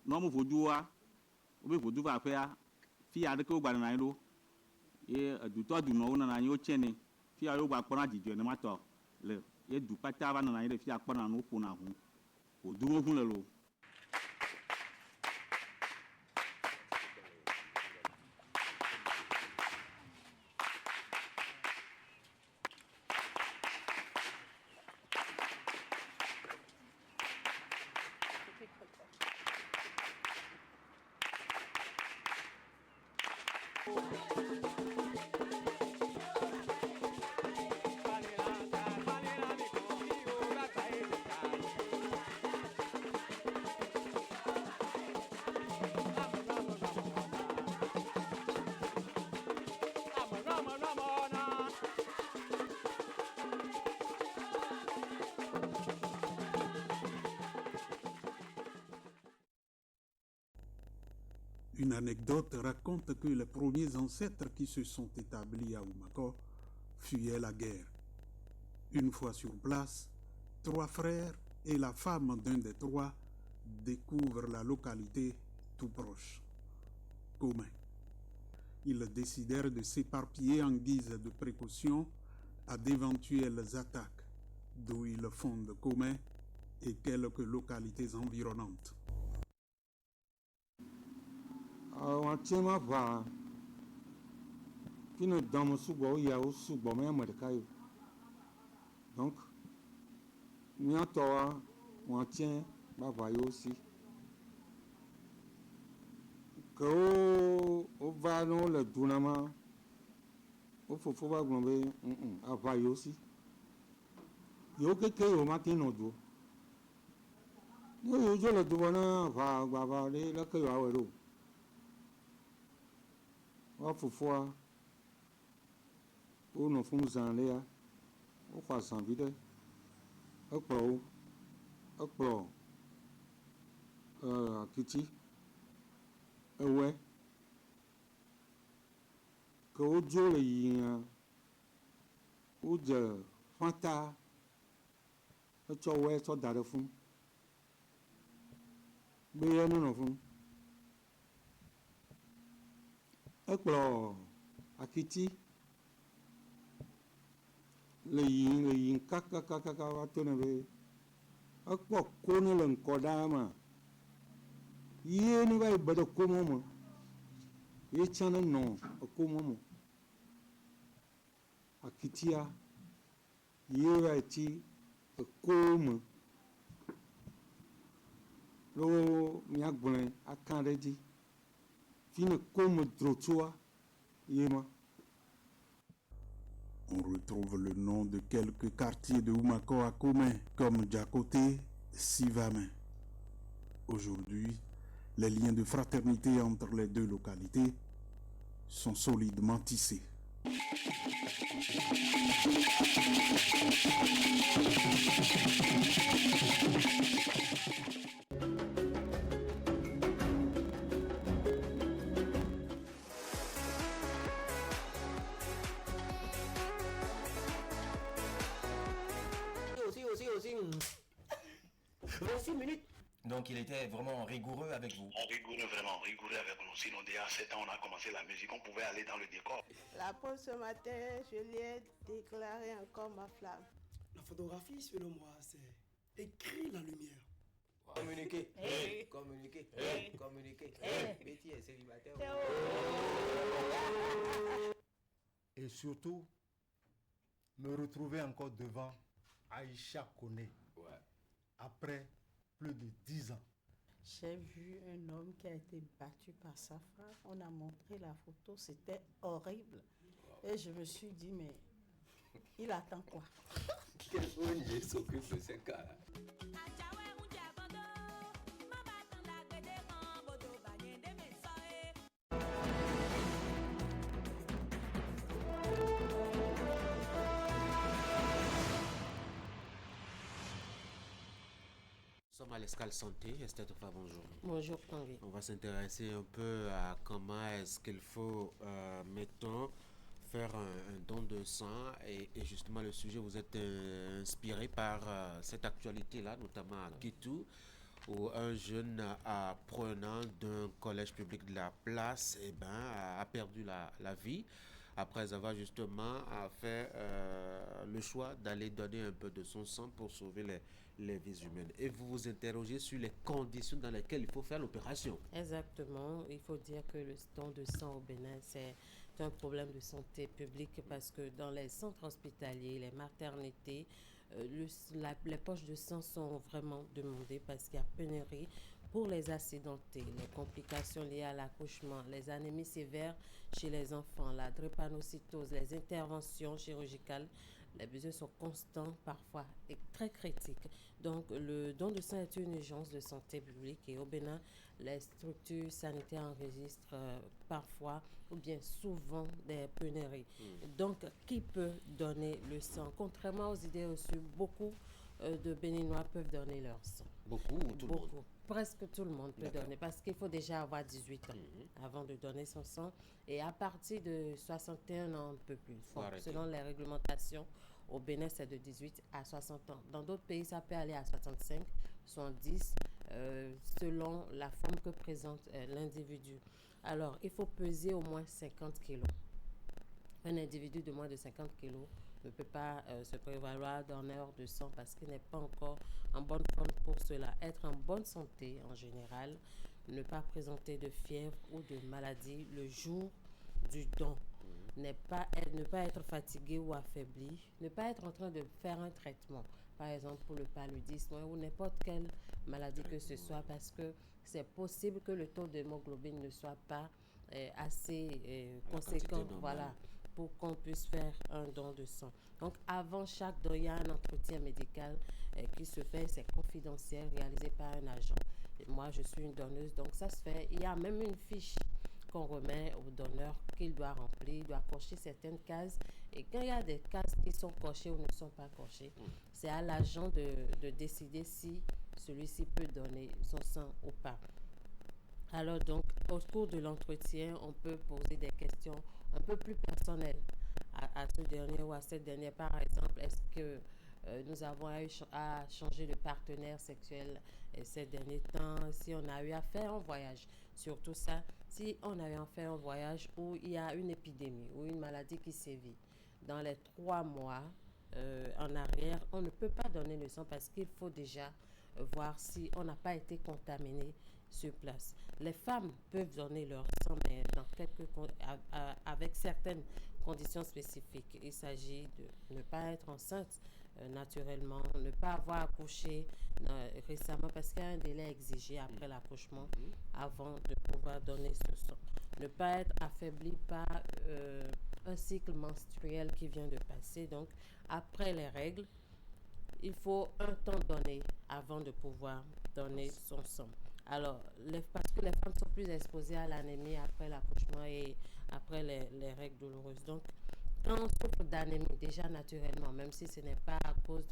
ne wɔme voduwoa wobe vodu va aƒea fi aɖeke wo gbanɔna anyi ɖo ye dutɔ dunɔwo nɔna anyi wotsɛ nɛ fi ya wo gba kpɔna dzidzɔe nematɔ le ye du kpata va nɔna anyi ɖe fi ya kpɔna nu ƒona ʋu voduwo ʋu le lo. Une anecdote raconte que les premiers ancêtres qui se sont établis à Oumako fuyaient la guerre. Une fois sur place, 3 frères et la femme d'un des 3 découvrent la localité tout proche, Komé. Ils décidèrent de s'éparpiller en guise de précaution à d'éventuelles attaques, d'où ils fondent Komé et quelques localités environnantes. Àwọn tí wọ́n fà kí ni dánmọ̀ ṣùgbọ́n ó yà ó ṣùgbọ́n mẹ́rin mọ̀dẹ́ká yìí donc míyàtọ̀ wa wọ́n tí wọ́n fà yóò sí kò ó bá ní ó lè dúnà má ó fòfó bá gbọ̀n bẹ́ àfà yóò sí yóò kékeré yóò má kí nà dùn ní yóò jọ lè dùn náà àfà gbàgbà lé lẹ́kẹ̀ yóò àwẹ̀ lò. Afufoa o no fun zan le ya o kwa zan bi de ekplo akiti ewe ko o jo le yin o je fanta o cho we to dare fun gbe ye no fun ekplɔ akiti le yin kakakaka va to ne be ekpɔ ko ne le ŋkɔ ɖa ma ye ne va yi be ɖe komɔ me ye tsã ne nɔ ekomɔ me akitia ye va yi tsi eko me lo miagblẽ aka ɖe dzi. On retrouve le nom de quelques quartiers de Oumako à Komé, comme Djakoté, Sivamé. Aujourd'hui, les liens de fraternité entre les 2 localités sont solidement tissés. Donc il était vraiment rigoureux avec vous. Vraiment rigoureux avec nous. Sinon déjà à 7 ans on a commencé la musique, on pouvait aller dans le décor. La pause ce matin, je lui ai déclaré encore ma flamme. La photographie selon moi c'est écrire la lumière. Communiquer, communiquer, communiquer. Betty est célibataire. Et surtout, me retrouver encore devant Aïcha Koné. Ouais. après plus de 10 ans. J'ai vu un homme qui a été battu par sa femme. On a montré la photo, c'était horrible. Et je me suis dit, mais il attend quoi? Quel ONG s'occupe de ces cas-là? Nous sommes à l'escale santé. Esther Tofa, bonjour. Bonjour Tanguy. On va s'intéresser un peu à comment est-ce qu'il faut, mettons, faire un don de sang. Et justement, le sujet, vous êtes inspiré par cette actualité-là, notamment à Kitou, où un jeune apprenant d'un collège public de la place a perdu la vie après avoir justement fait le choix d'aller donner un peu de son sang pour sauver les vies humaines. Et vous vous interrogez sur les conditions dans lesquelles il faut faire l'opération. Exactement. Il faut dire que le don de sang au Bénin, c'est un problème de santé publique parce que dans les centres hospitaliers, les maternités, les poches de sang sont vraiment demandées parce qu'il y a pénurie pour les accidentés, les complications liées à l'accouchement, les anémies sévères chez les enfants, la drépanocytose, les interventions chirurgicales. Les besoins sont constants, parfois et très critiques. Donc, le don de sang est une urgence de santé publique et au Bénin, les structures sanitaires enregistrent parfois ou bien souvent des pénuries. Donc, qui peut donner le sang? Contrairement aux idées reçues, beaucoup de Béninois peuvent donner leur sang. Beaucoup ou tout le monde? Presque tout le monde peut donner parce qu'il faut déjà avoir 18 ans avant de donner son sang. Et à partir de 61 ans, un peu plus. Selon les réglementations, au Bénin, c'est de 18 à 60 ans. Dans d'autres pays, ça peut aller à 65, 70, selon la forme que présente l'individu. Alors, il faut peser au moins 50 kilos. Un individu de moins de 50 kilos ne peut pas se prévaloir donneur de sang parce qu'il n'est pas encore en bonne forme pour cela. Être en bonne santé en général, ne pas présenter de fièvre ou de maladie le jour du don, ne pas être fatigué ou affaibli, ne pas être en train de faire un traitement, par exemple pour le paludisme ou n'importe quelle maladie que ce soit, parce que c'est possible que le taux d'hémoglobine ne soit pas assez conséquent, voilà, pour qu'on puisse faire un don de sang. Donc, avant chaque don, il y a un entretien médical qui se fait, c'est confidentiel, réalisé par un agent. Et moi, je suis une donneuse, donc ça se fait. Il y a même une fiche qu'on remet au donneur qu'il doit remplir, il doit cocher certaines cases. Et quand il y a des cases qui sont cochées ou ne sont pas cochées, c'est à l'agent de décider si celui-ci peut donner son sang ou pas. Alors donc, au cours de l'entretien, on peut poser des questions un peu plus personnelles à ce dernier ou à cette dernière. Par exemple, est-ce que nous avons eu à changer de partenaire sexuel ces derniers temps, si on a eu à faire un voyage, surtout ça, si on a eu à faire un voyage où il y a une épidémie ou une maladie qui sévit. Dans les 3 mois en arrière, on ne peut pas donner le sang parce qu'il faut déjà voir si on n'a pas été contaminé sur place. Les femmes peuvent donner leur sang, mais avec certaines conditions spécifiques. Il s'agit de ne pas être enceinte naturellement, ne pas avoir accouché récemment parce qu'il y a un délai exigé après l'accouchement avant de pouvoir donner ce sang. Ne pas être affaibli par un cycle menstruel qui vient de passer. Donc, après les règles, il faut un temps donné avant de pouvoir donner son sang. Alors, parce que les femmes sont plus exposées à l'anémie après l'accouchement et après les règles douloureuses. Donc, quand on souffre d'anémie, déjà naturellement, même si ce n'est pas à cause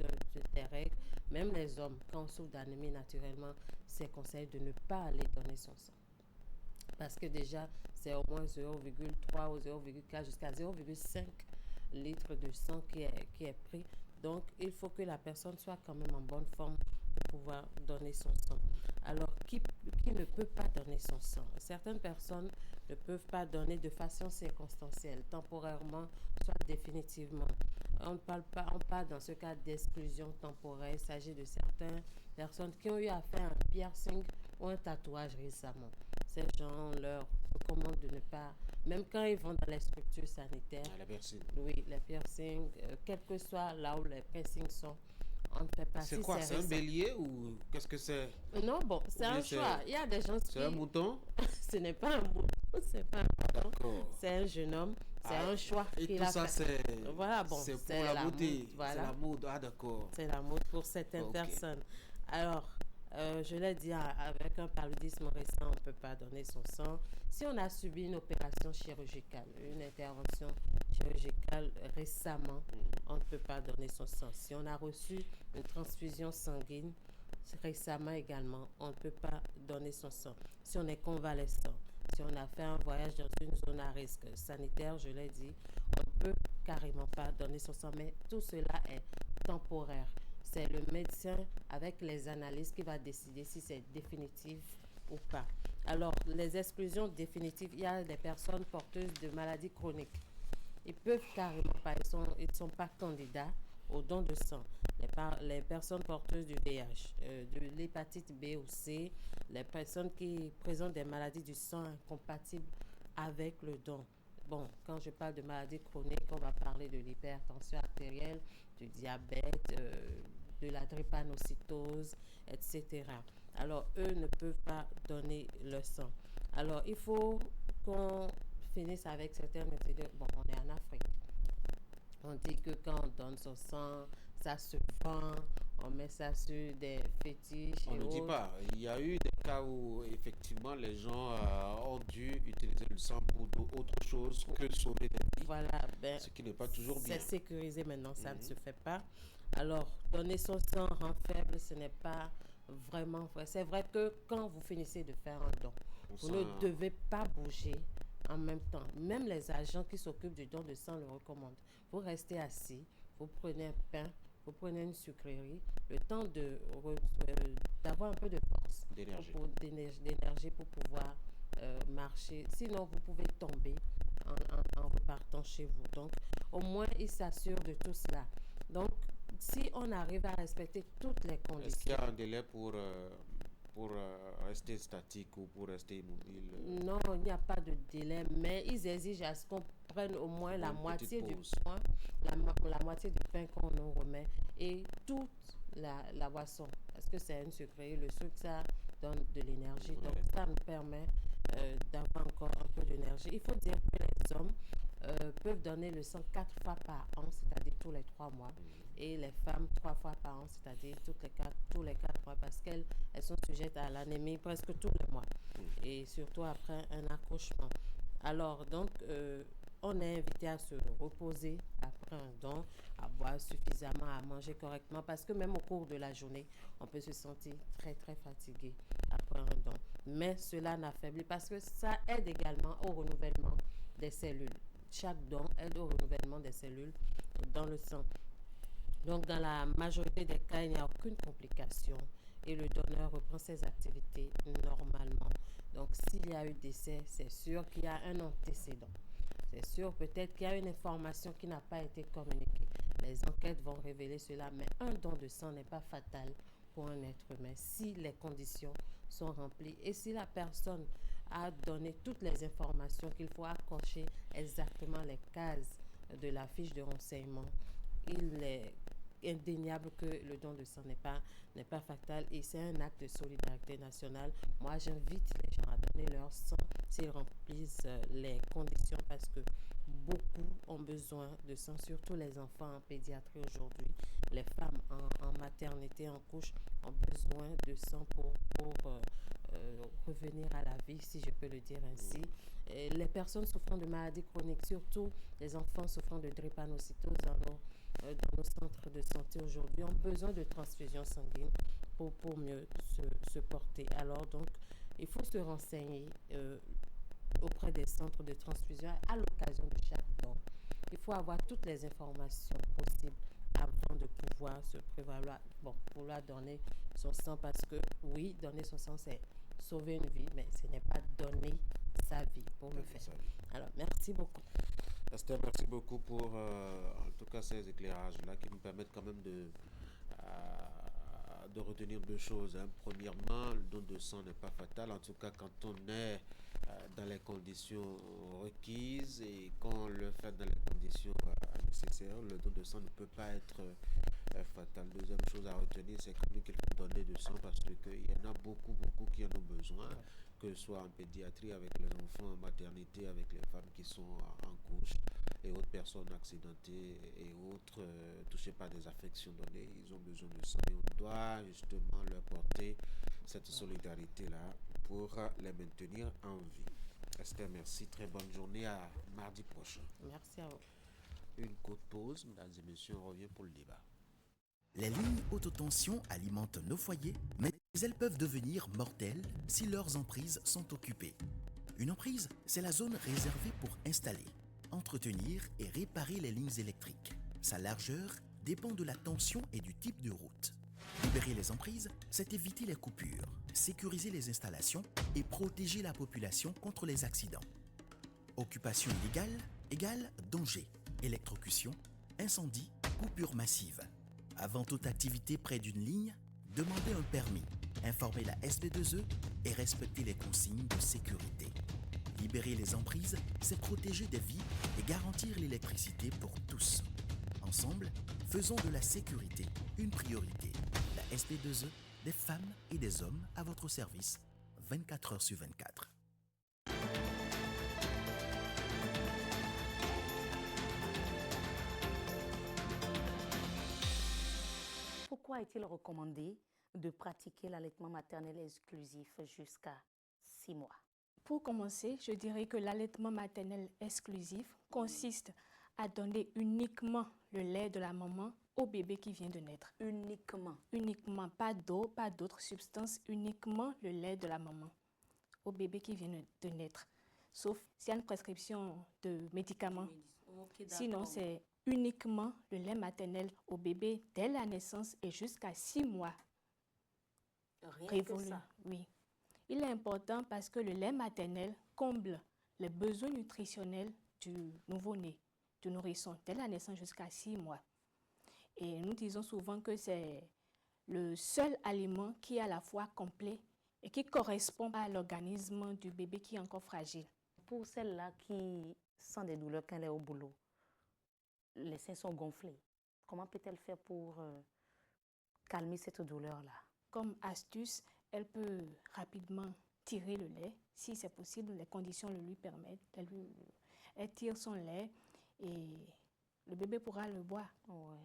des règles, même les hommes, quand on souffre d'anémie naturellement, c'est conseillé de ne pas aller donner son sang. Parce que déjà, c'est au moins 0,3 ou 0,4 jusqu'à 0,5 litres de sang qui est pris. Donc, il faut que la personne soit quand même en bonne forme pour pouvoir donner son sang. Alors, qui ne peut pas donner son sang? Certaines personnes ne peuvent pas donner de façon circonstancielle, temporairement, soit définitivement. On parle dans ce cas d'exclusion temporaire. Il s'agit de certaines personnes qui ont eu à faire un piercing ou un tatouage récemment. Ces gens leur recommandent de ne pas, même quand ils vont dans les structures sanitaires, les piercings. Oui, les piercings, quel que soit là où les piercings sont, on ne fait pas. C'est quoi? C'est un bélier ou qu'est-ce que c'est? Non, bon, c'est un choix. Il y a des gens qui... C'est un mouton? Ce n'est pas un mouton, c'est pas un mouton. C'est un jeune homme. C'est un choix qu'il a fait. C'est voilà, bon, c'est pour la beauté. Voilà. C'est la mode. Ah, d'accord. C'est la mode pour certaines personnes. Alors, je l'ai dit, avec un paludisme récent, on ne peut pas donner son sang. Si on a subi une opération chirurgicale, une intervention chirurgicale récemment, on ne peut pas donner son sang. Si on a reçu une transfusion sanguine récemment également, on ne peut pas donner son sang. Si on est convalescent, si on a fait un voyage dans une zone à risque sanitaire, je l'ai dit, on ne peut carrément pas donner son sang. Mais tout cela est temporaire. C'est le médecin avec les analyses qui va décider si c'est définitif ou pas. Alors, les exclusions définitives, il y a des personnes porteuses de maladies chroniques. Ils peuvent carrément pas, ils sont pas candidats au don de sang. Les personnes porteuses du VIH, de l'hépatite B ou C, les personnes qui présentent des maladies du sang incompatibles avec le don. Bon, quand je parle de maladies chroniques, on va parler de l'hypertension artérielle, du diabète, de la drépanocytose, etc. Alors, eux ne peuvent pas donner le sang. Alors, il faut qu'on finisse avec certains méthodes. Bon, on est en Afrique. On dit que quand on donne son sang, ça se vend, on met ça sur des fétiches. On ne dit pas. Il y a eu des cas où effectivement les gens ont dû utiliser le sang pour autre chose que sauver des vies. Voilà, ce qui n'est pas toujours bien. C'est sécurisé maintenant, ça ne se fait pas. Alors, donner son sang rend faible, ce n'est pas vraiment vrai. C'est vrai que quand vous finissez de faire un don, vous ne devez pas bouger en même temps. Même les agents qui s'occupent du don de sang le recommandent. Vous restez assis, vous prenez un pain, vous prenez une sucrerie, le temps d'avoir un peu de force, d'énergie pour pouvoir marcher. Sinon, vous pouvez tomber en repartant chez vous. Donc, au moins, ils s'assurent de tout cela. Donc, si on arrive à respecter toutes les conditions... Est-ce qu'il y a un délai pour rester statique ou pour rester immobile? Non, il n'y a pas de délai, mais ils exigent à ce qu'on prenne au moins la moitié du pain, la moitié du pain qu'on nous remet et toute la boisson. Parce que c'est une sucrerie, le sucre, ça donne de l'énergie. Donc, ça nous permet d'avoir encore un peu d'énergie. Il faut dire que les hommes peuvent donner le sang 4 fois par an, c'est-à-dire tous les 3 mois. Et les femmes 3 fois par an, c'est-à-dire tous les 4 mois, parce qu'elles sont sujettes à l'anémie presque tous les mois. Et surtout après un accouchement. Alors, donc, on est invité à se reposer après un don, à boire suffisamment, à manger correctement, parce que même au cours de la journée, on peut se sentir très, très fatigué après un don. Mais cela n'affaiblit, parce que ça aide également au renouvellement des cellules. Chaque don aide au renouvellement des cellules dans le sang. Donc, dans la majorité des cas, il n'y a aucune complication et le donneur reprend ses activités normalement. Donc, s'il y a eu décès, c'est sûr qu'il y a un antécédent. C'est sûr peut-être qu'il y a une information qui n'a pas été communiquée. Les enquêtes vont révéler cela, mais un don de sang n'est pas fatal pour un être humain si les conditions sont remplies et si la personne a donné toutes les informations qu'il faut accrocher exactement les cases de la fiche de renseignement. Il est indéniable que le don de sang n'est pas fatal et c'est un acte de solidarité nationale. Moi, j'invite les gens à donner leur sang s'ils remplissent les conditions parce que beaucoup ont besoin de sang, surtout les enfants en pédiatrie aujourd'hui. Les femmes en maternité, en couche, ont besoin de sang pour revenir à la vie, si je peux le dire ainsi. Et les personnes souffrant de maladies chroniques, surtout les enfants souffrant de drépanocytose dans nos centres de santé aujourd'hui, ont besoin de transfusions sanguines pour mieux se porter. Alors donc, il faut se renseigner auprès des centres de transfusion à l'occasion de chaque don. Il faut avoir toutes les informations possibles avant de pouvoir se prévaloir, pouvoir donner son sang parce que oui, donner son sang, c'est sauver une vie, mais ce n'est pas donner sa vie pour le faire. Alors, merci beaucoup. Esther, merci beaucoup pour en tout cas ces éclairages-là qui nous permettent quand même de retenir 2 choses. Hein. Premièrement, le don de sang n'est pas fatal, en tout cas quand on est dans les conditions requises et quand on le fait dans les conditions nécessaires, le don de sang ne peut pas être fatale. Deuxième chose à retenir, c'est quand même qu'il faut donner du sang parce qu'il y en a beaucoup qui en ont besoin, que ce soit en pédiatrie avec les enfants, en maternité avec les femmes qui sont en couche et autres personnes accidentées et autres touchées par des affections données. Ils ont besoin de sang et on doit justement leur porter cette solidarité-là pour les maintenir en vie. Esther, merci. Très bonne journée. À mardi prochain. Merci à vous. Une courte pause, mesdames et messieurs, on revient pour le débat. Les lignes haute tension alimentent nos foyers, mais elles peuvent devenir mortelles si leurs emprises sont occupées. Une emprise, c'est la zone réservée pour installer, entretenir et réparer les lignes électriques. Sa largeur dépend de la tension et du type de route. Libérer les emprises, c'est éviter les coupures, sécuriser les installations et protéger la population contre les accidents. Occupation illégale égale danger, électrocution, incendie, coupure massive. Avant toute activité près d'une ligne, demandez un permis, informez la SB2E et respectez les consignes de sécurité. Libérer les emprises, c'est protéger des vies et garantir l'électricité pour tous. Ensemble, faisons de la sécurité une priorité. La SB2E, des femmes et des hommes à votre service, 24 heures sur 24. Pourquoi est-il recommandé de pratiquer l'allaitement maternel exclusif jusqu'à 6 mois? Pour commencer, je dirais que l'allaitement maternel exclusif consiste à donner uniquement le lait de la maman au bébé qui vient de naître. Uniquement? Uniquement, pas d'eau, pas d'autres substances, uniquement le lait de la maman au bébé qui vient de naître. Sauf s'il y a une prescription de médicaments. Okay, sinon, c'est uniquement le lait maternel au bébé dès la naissance et jusqu'à 6 mois. Rien que ça? Oui. Il est important parce que le lait maternel comble les besoins nutritionnels du nouveau-né, du nourrisson, dès la naissance jusqu'à 6 mois. Et nous disons souvent que c'est le seul aliment qui est à la fois complet et qui correspond à l'organisme du bébé qui est encore fragile. Pour celle-là qui sent des douleurs quand elle est au boulot, les seins sont gonflés, comment peut-elle faire pour calmer cette douleur-là? Comme astuce, elle peut rapidement tirer le lait, si c'est possible, les conditions le lui permettent. Elle tire son lait et le bébé pourra le boire. Ouais.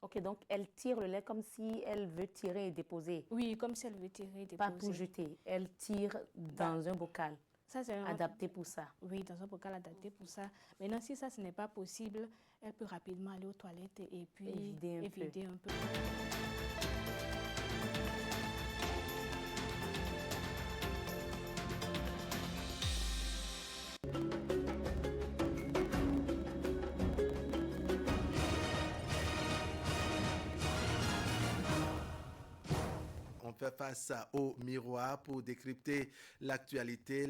Ok, donc elle tire le lait comme si elle veut tirer et déposer. Oui, comme si elle veut tirer et déposer. Pas pour jeter, elle tire dans un bocal. Ça, c'est adapté pour ça. Oui, dans un bocal adapté pour ça. Maintenant, si ça, ce n'est pas possible, elle peut rapidement aller aux toilettes et puis vider un peu. Fait face au miroir pour décrypter l'actualité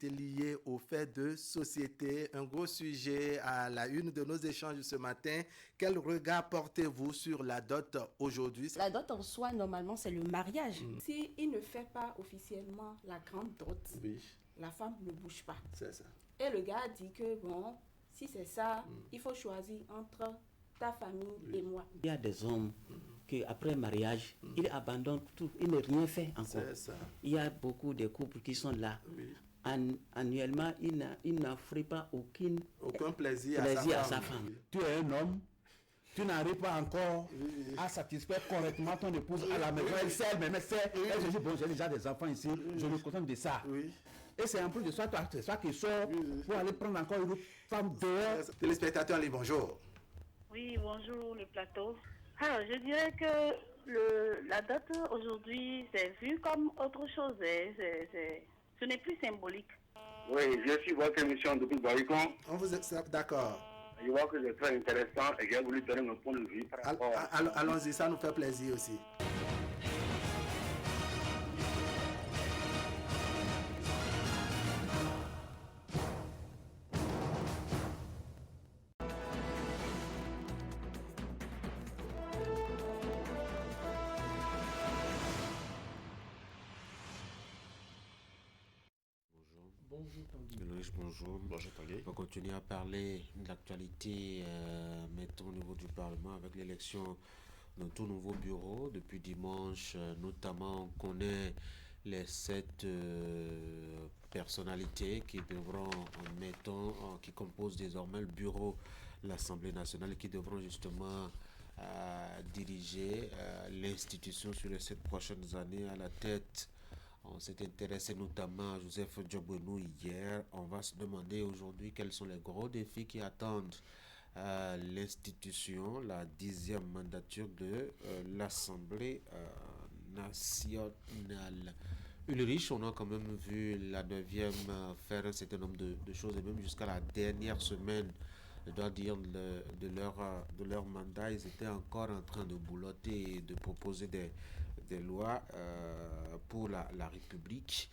liée aux faits de société. Un gros sujet à la une de nos échanges ce matin. Quel regard portez-vous sur la dot aujourd'hui? La dot en soi, normalement, c'est le mariage. S'il ne fait pas officiellement la grande dot, la femme ne bouge pas. C'est ça. Et le gars dit que, bon, si c'est ça, il faut choisir entre ta famille et moi. Il y a des hommes qu'après mariage, ils abandonnent tout, ils n'ont rien fait encore. Ça. Il y a beaucoup de couples qui sont là. Annuellement, ils n'offrent pas aucun plaisir à sa femme. Tu es un homme, tu n'arrives pas encore à satisfaire correctement ton épouse à la maison. Elle sait, elle se dit, bon, j'ai déjà des enfants ici, je me contente de ça. Et c'est en plus de ça, c'est ça qui sort pour aller prendre encore une femme dehors. Téléspectateurs, allez, bonjour. Oui, bonjour le plateau. Alors, je dirais que la dot aujourd'hui, c'est vu comme autre chose. Ce n'est plus symbolique. Oui, je suis votre émission depuis Baricon. On vous est d'accord. Je vois que c'est très intéressant et j'ai voulu donner mon point de vue. Allons-y, ça nous fait plaisir aussi. Bonjour. Bonjour Tanguy. On va continuer à parler de l'actualité maintenant au niveau du Parlement avec l'élection de tout nouveau bureau depuis dimanche. Notamment, on connaît les 7 personnalités qui devront, qui composent désormais le bureau de l'Assemblée nationale, qui devront justement diriger l'institution sur les 7 prochaines années. À la tête, on s'est intéressé notamment à Joseph Djobonou hier. On va se demander aujourd'hui quels sont les gros défis qui attendent l'institution, la 10e mandature de l'Assemblée nationale. Ulrich, on a quand même vu la 9e faire un certain nombre de choses, et même jusqu'à la dernière semaine, je dois dire, de leur mandat, ils étaient encore en train de boulotter et de proposer des lois pour la République.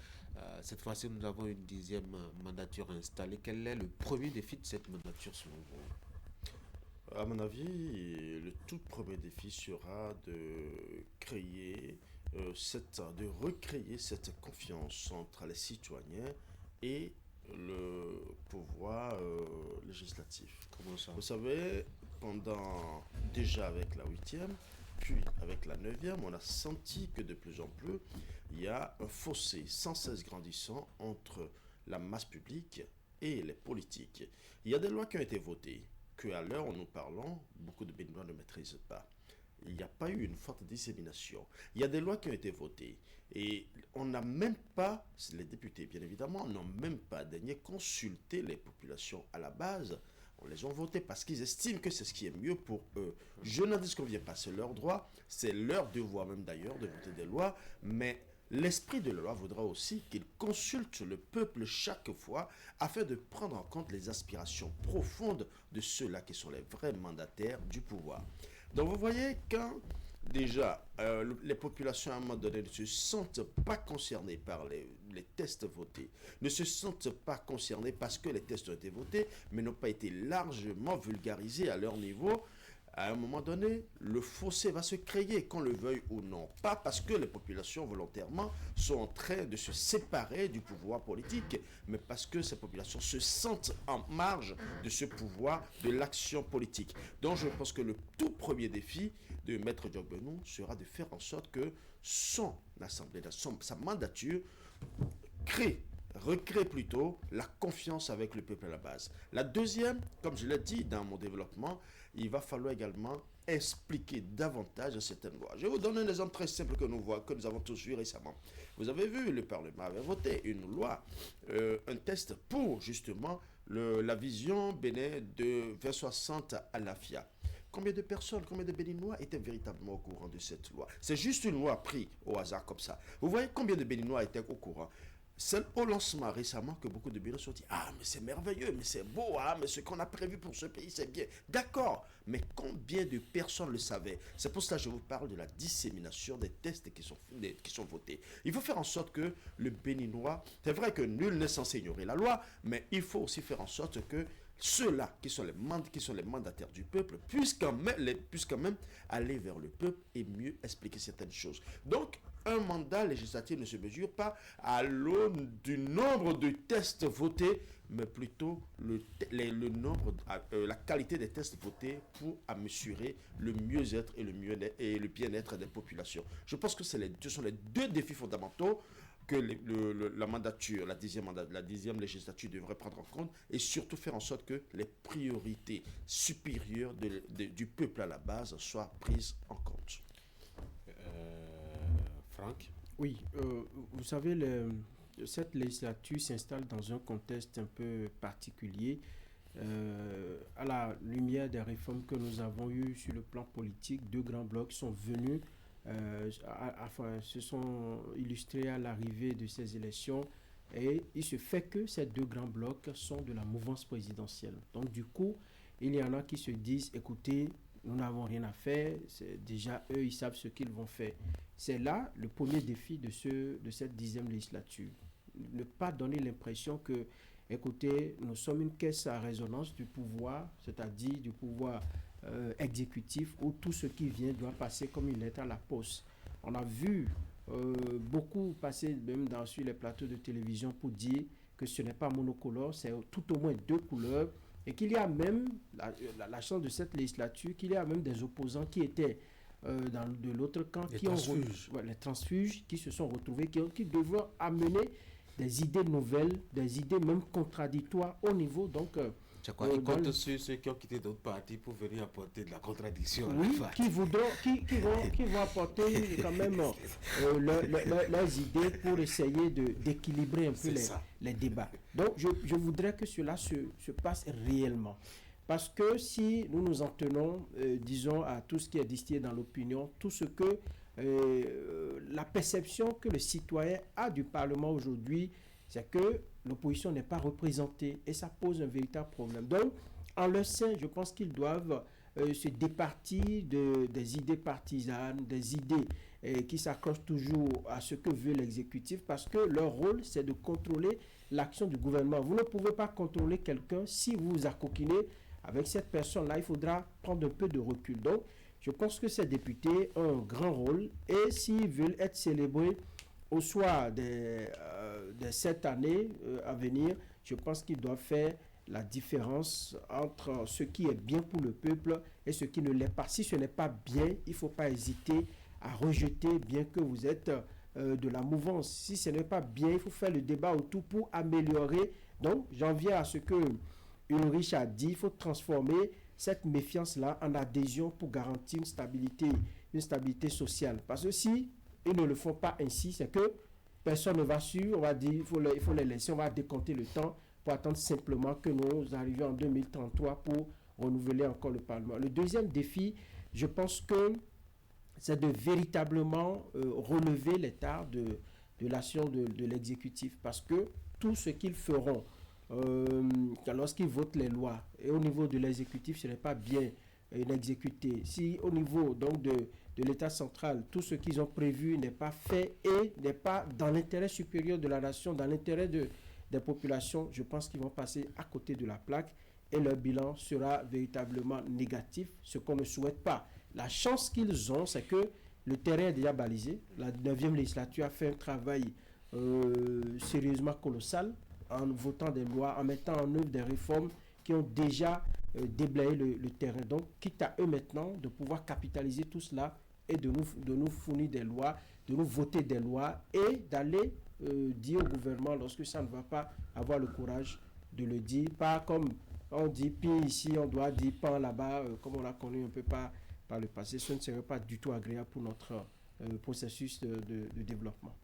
Cette fois-ci, nous avons une 10e mandature installée. Quel est le premier défi de cette mandature selon vous? À mon avis, le tout premier défi sera de recréer cette confiance entre les citoyens et le pouvoir législatif. Comment ça? Vous savez, déjà avec la 8e, puis avec la 9e, on a senti que de plus en plus, il y a un fossé sans cesse grandissant entre la masse publique et les politiques. Il y a des lois qui ont été votées, qu'à l'heure où nous parlons, beaucoup de Béninois ne maîtrisent pas. Il n'y a pas eu une forte dissémination. Il y a des lois qui ont été votées et on n'a même pas, les députés bien évidemment, n'ont même pas daigné consulter les populations à la base. On les a votées parce qu'ils estiment que c'est ce qui est mieux pour eux. Je n'en disconviens pas, c'est leur droit, c'est leur devoir même d'ailleurs de voter des lois, mais l'esprit de la loi voudra aussi qu'ils consultent le peuple chaque fois afin de prendre en compte les aspirations profondes de ceux-là qui sont les vrais mandataires du pouvoir. Donc vous voyez, quand déjà les populations à un moment donné ne se sentent pas concernées par les tests votés, ne se sentent pas concernées parce que les tests ont été votés, mais n'ont pas été largement vulgarisés à leur niveau, à un moment donné, le fossé va se créer, qu'on le veuille ou non. Pas parce que les populations volontairement sont en train de se séparer du pouvoir politique, mais parce que ces populations se sentent en marge de ce pouvoir, de l'action politique. Donc je pense que le tout premier défi de Maître Djobonou sera de faire en sorte que son assemblée, sa mandature, recrée plutôt la confiance avec le peuple à la base. La deuxième, comme je l'ai dit dans mon développement, il va falloir également expliquer davantage certaines lois. Je vais vous donner un exemple très simple que nous avons tous vu récemment. Vous avez vu, le Parlement avait voté une loi, un test pour justement la vision Bénin de 2060 à l'AFIA. Combien de personnes, combien de Béninois étaient véritablement au courant de cette loi? C'est juste une loi prise au hasard comme ça. Vous voyez combien de Béninois étaient au courant? C'est au lancement récemment que beaucoup de Béninois se sont dit « Ah, mais c'est merveilleux, mais c'est beau, ah, mais ce qu'on a prévu pour ce pays, c'est bien. » D'accord, mais combien de personnes le savaient? C'est pour cela que je vous parle de la dissémination des tests qui sont votés. Il faut faire en sorte que le Béninois, c'est vrai que nul n'est censé ignorer la loi, mais il faut aussi faire en sorte que ceux-là qui sont les mandataires du peuple puissent quand même aller vers le peuple et mieux expliquer certaines choses. Donc, un mandat législatif ne se mesure pas à l'aune du nombre de tests votés, mais plutôt le nombre, la qualité des tests votés pour assurer le mieux-être et le bien-être des populations. Je pense que ce sont les deux défis fondamentaux que la mandature, la 10e législature devrait prendre en compte et surtout faire en sorte que les priorités supérieures du peuple à la base soient prises en compte. Franck? Oui, vous savez, cette législature s'installe dans un contexte un peu particulier à la lumière des réformes que nous avons eues sur le plan politique. Deux grands blocs sont venus se sont illustrés à l'arrivée de ces élections et il se fait que ces deux grands blocs sont de la mouvance présidentielle. Donc du coup, il y en a qui se disent, écoutez, nous n'avons rien à faire, déjà eux, ils savent ce qu'ils vont faire. C'est là le premier défi de cette 10e législature. Ne pas donner l'impression que, écoutez, nous sommes une caisse à résonance du pouvoir, c'est-à-dire du pouvoir exécutif où tout ce qui vient doit passer comme une lettre à la poste. On a vu beaucoup passer même sur les plateaux de télévision pour dire que ce n'est pas monocolore, c'est tout au moins deux couleurs et qu'il y a même, la chance de cette législature, qu'il y a même des opposants qui étaient de l'autre camp, Les transfuges qui se sont retrouvés, qui devront amener des idées nouvelles, des idées même contradictoires au niveau. Donc, ils comptent sur ceux qui ont quitté d'autres partis pour venir apporter de la contradiction. Oui, qui vont apporter quand même leurs idées pour essayer d'équilibrer un peu les débats. Donc, je voudrais que cela se passe réellement. Parce que si nous nous en tenons, disons, à tout ce qui est distillé dans l'opinion, tout ce que la perception que le citoyen a du Parlement aujourd'hui, c'est que l'opposition n'est pas représentée et ça pose un véritable problème. Donc, en leur sein, je pense qu'ils doivent se départir des idées partisanes, des idées qui s'accrochent toujours à ce que veut l'exécutif, parce que leur rôle, c'est de contrôler l'action du gouvernement. Vous ne pouvez pas contrôler quelqu'un si vous vous accoquinez avec cette personne-là. Il faudra prendre un peu de recul. Donc, je pense que ces députés ont un grand rôle et s'ils veulent être célébrés au soir de cette année à venir, je pense qu'ils doivent faire la différence entre ce qui est bien pour le peuple et ce qui ne l'est pas. Si ce n'est pas bien, il ne faut pas hésiter à rejeter, bien que vous êtes de la mouvance. Si ce n'est pas bien, il faut faire le débat autour pour améliorer. Donc, j'en viens à ce que Ulrich a dit, il faut transformer cette méfiance-là en adhésion pour garantir une stabilité sociale. Parce que si ils ne le font pas ainsi, c'est que personne ne va suivre, on va dire il faut les laisser, on va décompter le temps pour attendre simplement que nous arrivions en 2033 pour renouveler encore le Parlement. Le deuxième défi, je pense que c'est de véritablement relever l'état de l'action de l'exécutif, parce que tout ce qu'ils feront lorsqu'ils votent les lois et au niveau de l'exécutif, ce n'est pas bien exécuté. Si au niveau donc de l'État central, tout ce qu'ils ont prévu n'est pas fait et n'est pas dans l'intérêt supérieur de la nation, dans l'intérêt des populations, je pense qu'ils vont passer à côté de la plaque et leur bilan sera véritablement négatif, ce qu'on ne souhaite pas. La chance qu'ils ont, c'est que le terrain est déjà balisé. La 9e législature a fait un travail sérieusement colossal en votant des lois, en mettant en œuvre des réformes qui ont déjà déblayé le terrain. Donc, quitte à eux maintenant de pouvoir capitaliser tout cela et de nous fournir des lois, de nous voter des lois et d'aller dire au gouvernement lorsque ça ne va pas, avoir le courage de le dire. Pas comme on dit pi ici, on doit dire pan là-bas, comme on l'a connu un peu par le passé. Ce ne serait pas du tout agréable pour notre processus de développement.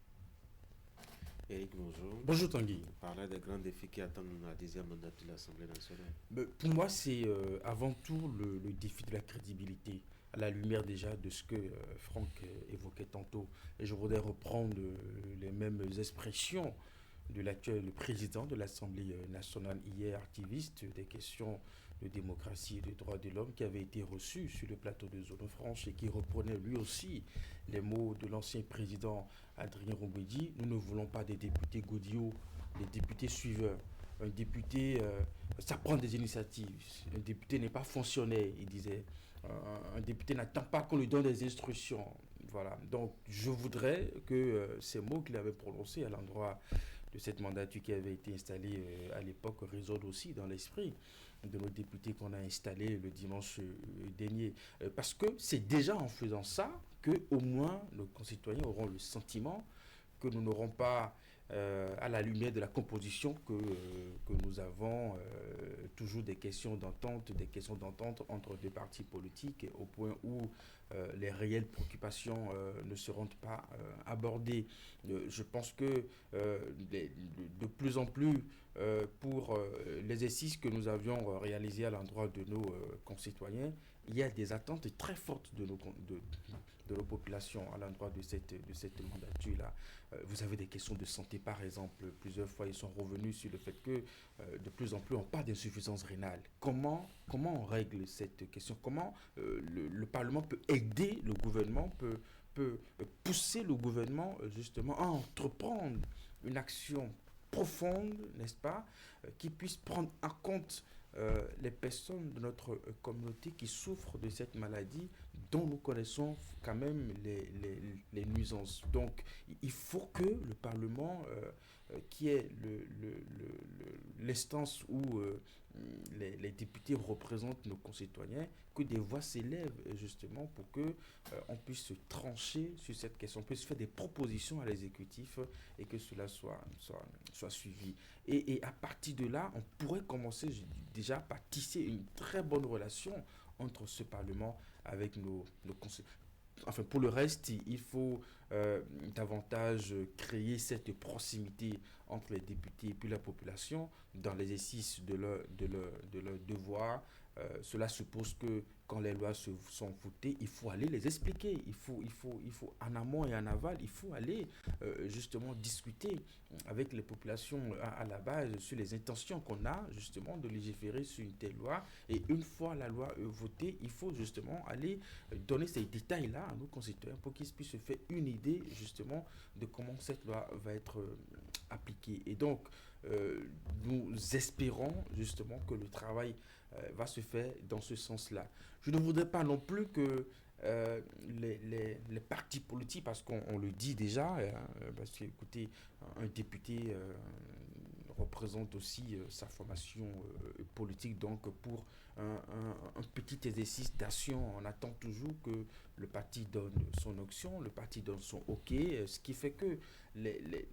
Éric, bonjour. Bonjour Tanguy. On parlait des grands défis qui attendent la 10e mandature de l'Assemblée nationale. Pour moi, c'est avant tout le défi de la crédibilité, à la lumière déjà de ce que Franck évoquait tantôt. Et je voudrais reprendre les mêmes expressions de l'actuel président de l'Assemblée nationale hier, activiste des questions de démocratie et de droits de l'homme, qui avait été reçu sur le plateau de Zone Franche et qui reprenait lui aussi les mots de l'ancien président Adrien Rombedi. Nous ne voulons pas des députés godillots, des députés suiveurs. Un député, ça prend des initiatives. Un député n'est pas fonctionnaire, il disait. Un député n'attend pas qu'on lui donne des instructions. Voilà. Donc, je voudrais que ces mots qu'il avait prononcés à l'endroit de cette mandature qui avait été installée à l'époque résonnent aussi dans l'esprit de nos députés qu'on a installés le dimanche dernier. Parce que c'est déjà en faisant ça que au moins nos concitoyens auront le sentiment que nous n'aurons pas, à la lumière de la composition que nous avons, toujours des questions d'entente entre des partis politiques, au point où les réelles préoccupations ne seront pas abordées. Je pense que de plus en plus, pour l'exercice que nous avions réalisé à l'endroit de nos concitoyens, il y a des attentes très fortes de nos populations à l'endroit de cette mandature-là. Vous avez des questions de santé, par exemple. Plusieurs fois, ils sont revenus sur le fait que de plus en plus, on parle d'insuffisance rénale. Comment on règle cette question? Comment le Parlement peut aider le gouvernement, peut pousser le gouvernement justement à entreprendre une action profonde, n'est-ce pas, qui puisse prendre en compte les personnes de notre communauté qui souffrent de cette maladie dont nous connaissons quand même les nuisances. Donc, il faut que le Parlement, qui est l'instance où les députés représentent nos concitoyens, que des voix s'élèvent justement pour que on puisse se trancher sur cette question, on puisse faire des propositions à l'exécutif et que cela soit suivi. Et à partir de là, on pourrait commencer déjà par tisser une très bonne relation entre ce Parlement avec nos conseillers. Enfin, pour le reste, il faut davantage créer cette proximité entre les députés et puis la population dans l'exercice de leur devoir. Cela suppose que quand les lois sont votées, il faut aller les expliquer. Il faut en amont et en aval, il faut aller justement discuter avec les populations à la base sur les intentions qu'on a justement de légiférer sur une telle loi. Et une fois la loi votée, il faut justement aller donner ces détails-là à nos concitoyens pour qu'ils puissent se faire une idée justement de comment cette loi va être appliquée. Et donc, nous espérons justement que le travail va se faire dans ce sens-là. Je ne voudrais pas non plus que les partis politiques, parce qu'on le dit déjà, parce que écoutez, un député représente aussi sa formation politique, donc pour un petit exercice d'action, on attend toujours que le parti donne son option, le parti donne son OK, ce qui fait que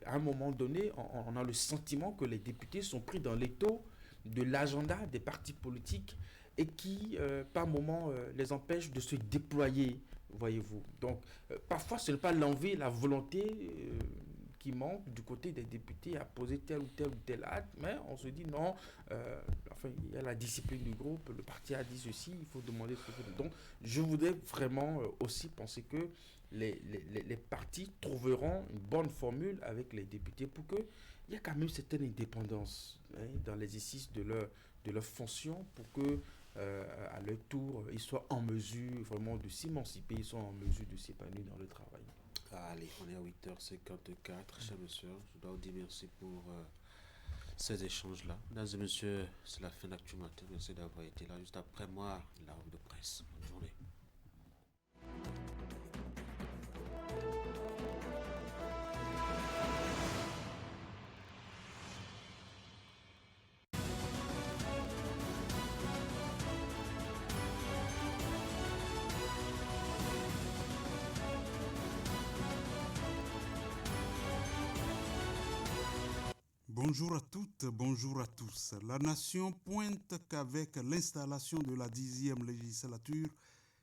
à un moment donné, on a le sentiment que les députés sont pris dans l'étau de l'agenda des partis politiques et qui, par moment, les empêche de se déployer, voyez-vous. Donc, parfois, ce n'est pas l'envie, la volonté qui manque du côté des députés à poser tel ou tel acte, mais on se dit non, enfin, il y a la discipline du groupe, le parti a dit ceci, il faut demander ce que... Donc, je voudrais vraiment aussi penser que les partis trouveront une bonne formule avec les députés pour qu'il y ait quand même une certaine indépendance dans l'exercice de leur fonction pour que à leur tour, ils soient en mesure vraiment de s'émanciper, ils soient en mesure de s'épanouir dans le travail. Allez, on est à 8h54, chers messieurs. Je dois vous dire merci pour ces échanges-là. Mesdames et messieurs, c'est la fin d'Actu Matin. Merci d'avoir été là. Juste après moi, la revue de presse. Bonne journée. Bonjour à toutes, bonjour à tous. La nation pointe qu'avec l'installation de la 10e législature,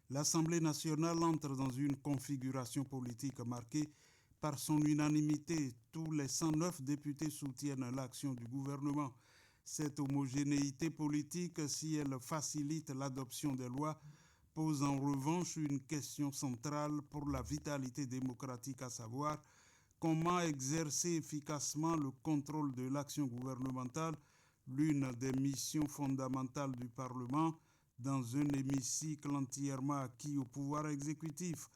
l'Assemblée nationale entre dans une configuration politique marquée par son unanimité. Tous les 109 députés soutiennent l'action du gouvernement. Cette homogénéité politique, si elle facilite l'adoption des lois, pose en revanche une question centrale pour la vitalité démocratique, à savoir comment exercer efficacement le contrôle de l'action gouvernementale, l'une des missions fondamentales du Parlement, dans un hémicycle entièrement acquis au pouvoir exécutif.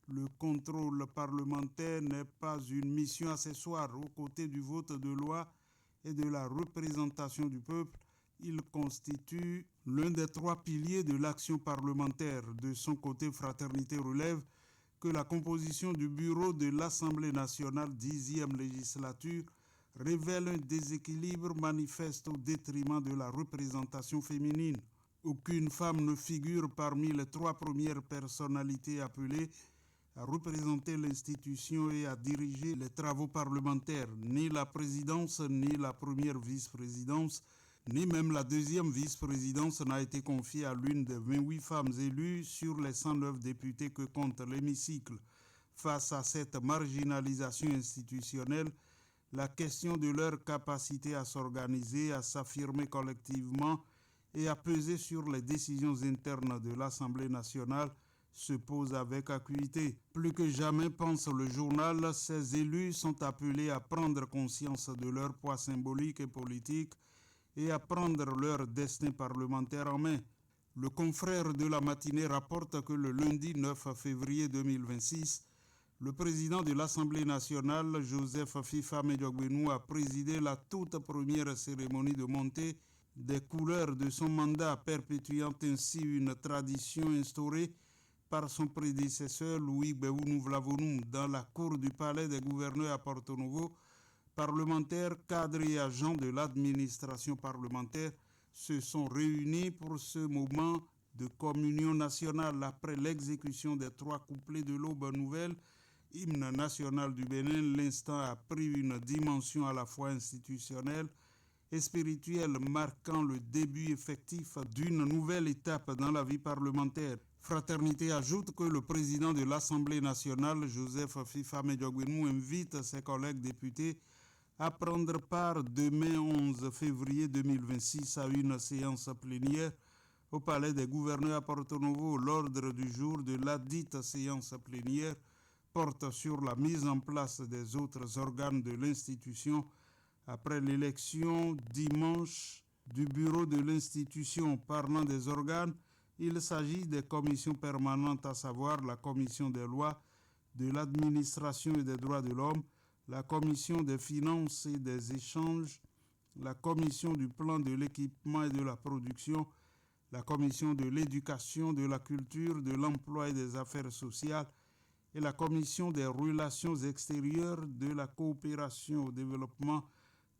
Le contrôle parlementaire n'est pas une mission accessoire. Aux côtés du vote de loi et de la représentation du peuple, il constitue l'un des 3 piliers de l'action parlementaire. De son côté, Fraternité relève que la composition du bureau de l'Assemblée nationale 10e législature révèle un déséquilibre manifeste au détriment de la représentation féminine. Aucune femme ne figure parmi les 3 premières personnalités appelées à représenter l'institution et à diriger les travaux parlementaires. Ni la présidence, ni la première vice-présidence, ni même la deuxième vice-présidence n'a été confiée à l'une des 28 femmes élues sur les 109 députés que compte l'hémicycle. Face à cette marginalisation institutionnelle, la question de leur capacité à s'organiser, à s'affirmer collectivement et à peser sur les décisions internes de l'Assemblée nationale se pose avec acuité. Plus que jamais, pense le journal, ces élus sont appelés à prendre conscience de leur poids symbolique et politique et à prendre leur destin parlementaire en main. Le confrère de la matinée rapporte que le lundi 9 février 2026, le président de l'Assemblée nationale, Joseph Fifa Medjogbenou, a présidé la toute première cérémonie de montée des couleurs de son mandat, perpétuant ainsi une tradition instaurée par son prédécesseur Louis Gbewounou Vlavonou dans la cour du palais des gouverneurs à Porto Novo. Parlementaires, cadres et agents de l'administration parlementaire se sont réunis pour ce moment de communion nationale après l'exécution des 3 couplets de l'Aube nouvelle, hymne national du Bénin. L'instant a pris une dimension à la fois institutionnelle et spirituelle, marquant le début effectif d'une nouvelle étape dans la vie parlementaire. Fraternité ajoute que le président de l'Assemblée nationale, Joseph Fifame Diogwenou, invite ses collègues députés à prendre part demain 11 février 2026 à une séance plénière au Palais des gouverneurs à Porto Novo. L'ordre du jour de la dite séance plénière porte sur la mise en place des autres organes de l'institution après l'élection dimanche du bureau de l'institution. Parlant des organes, il s'agit des commissions permanentes, à savoir la commission des lois, de l'administration et des droits de l'homme, la commission des finances et des échanges, la commission du plan de l'équipement et de la production, la commission de l'éducation, de la culture, de l'emploi et des affaires sociales et la commission des relations extérieures, de la coopération au développement,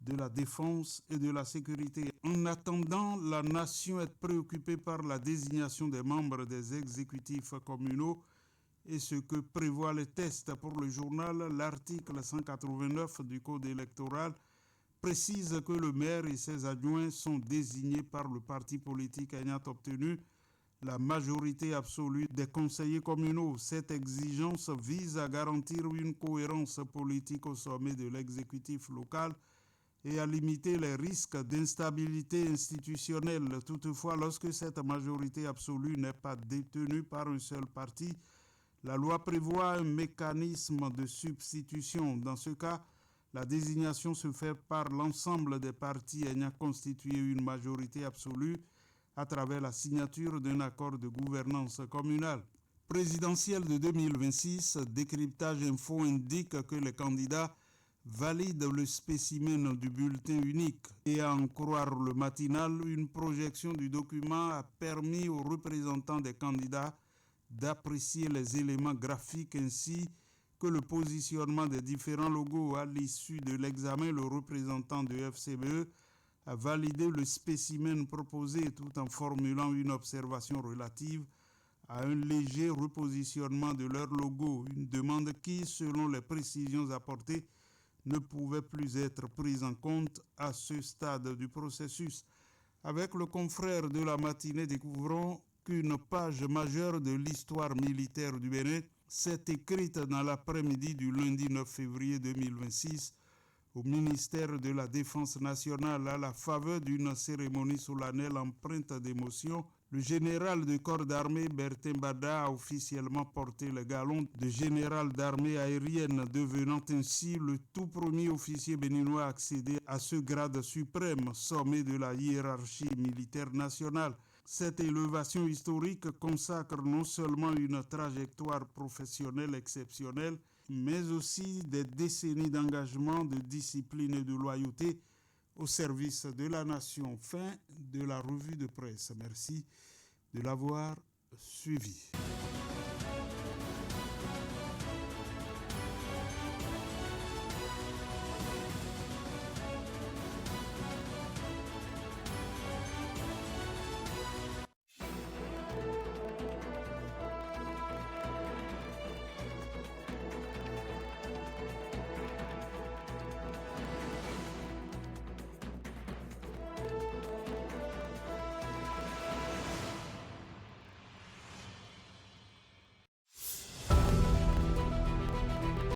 de la défense et de la sécurité. En attendant, la nation est préoccupée par la désignation des membres des exécutifs communaux et ce que prévoient les tests. Pour le journal, l'article 189 du Code électoral précise que le maire et ses adjoints sont désignés par le parti politique ayant obtenu la majorité absolue des conseillers communaux. Cette exigence vise à garantir une cohérence politique au sommet de l'exécutif local et à limiter les risques d'instabilité institutionnelle. Toutefois, lorsque cette majorité absolue n'est pas détenue par un seul parti, la loi prévoit un mécanisme de substitution. Dans ce cas, la désignation se fait par l'ensemble des partis ayant constitué une majorité absolue à travers la signature d'un accord de gouvernance communale. Présidentielle de 2026, Décryptage Info indique que les candidats valident le spécimen du bulletin unique. Et à en croire le matinal, une projection du document a permis aux représentants des candidats d'apprécier les éléments graphiques ainsi que le positionnement des différents logos. À l'issue de l'examen, le représentant de FCBE a validé le spécimen proposé tout en formulant une observation relative à un léger repositionnement de leur logo, une demande qui, selon les précisions apportées, ne pouvait plus être prise en compte à ce stade du processus. Avec le confrère de la matinée, découvrons qu'une page majeure de l'histoire militaire du Bénin s'est écrite dans l'après-midi du lundi 9 février 2026 au ministère de la Défense nationale à la faveur d'une cérémonie solennelle empreinte d'émotion. Le général de corps d'armée Bertin Bada a officiellement porté le galon de général d'armée aérienne, devenant ainsi le tout premier officier béninois à accéder à ce grade suprême, sommet de la hiérarchie militaire nationale. Cette élévation historique consacre non seulement une trajectoire professionnelle exceptionnelle, mais aussi des décennies d'engagement, de discipline et de loyauté au service de la nation. Fin de la revue de presse. Merci de l'avoir suivi.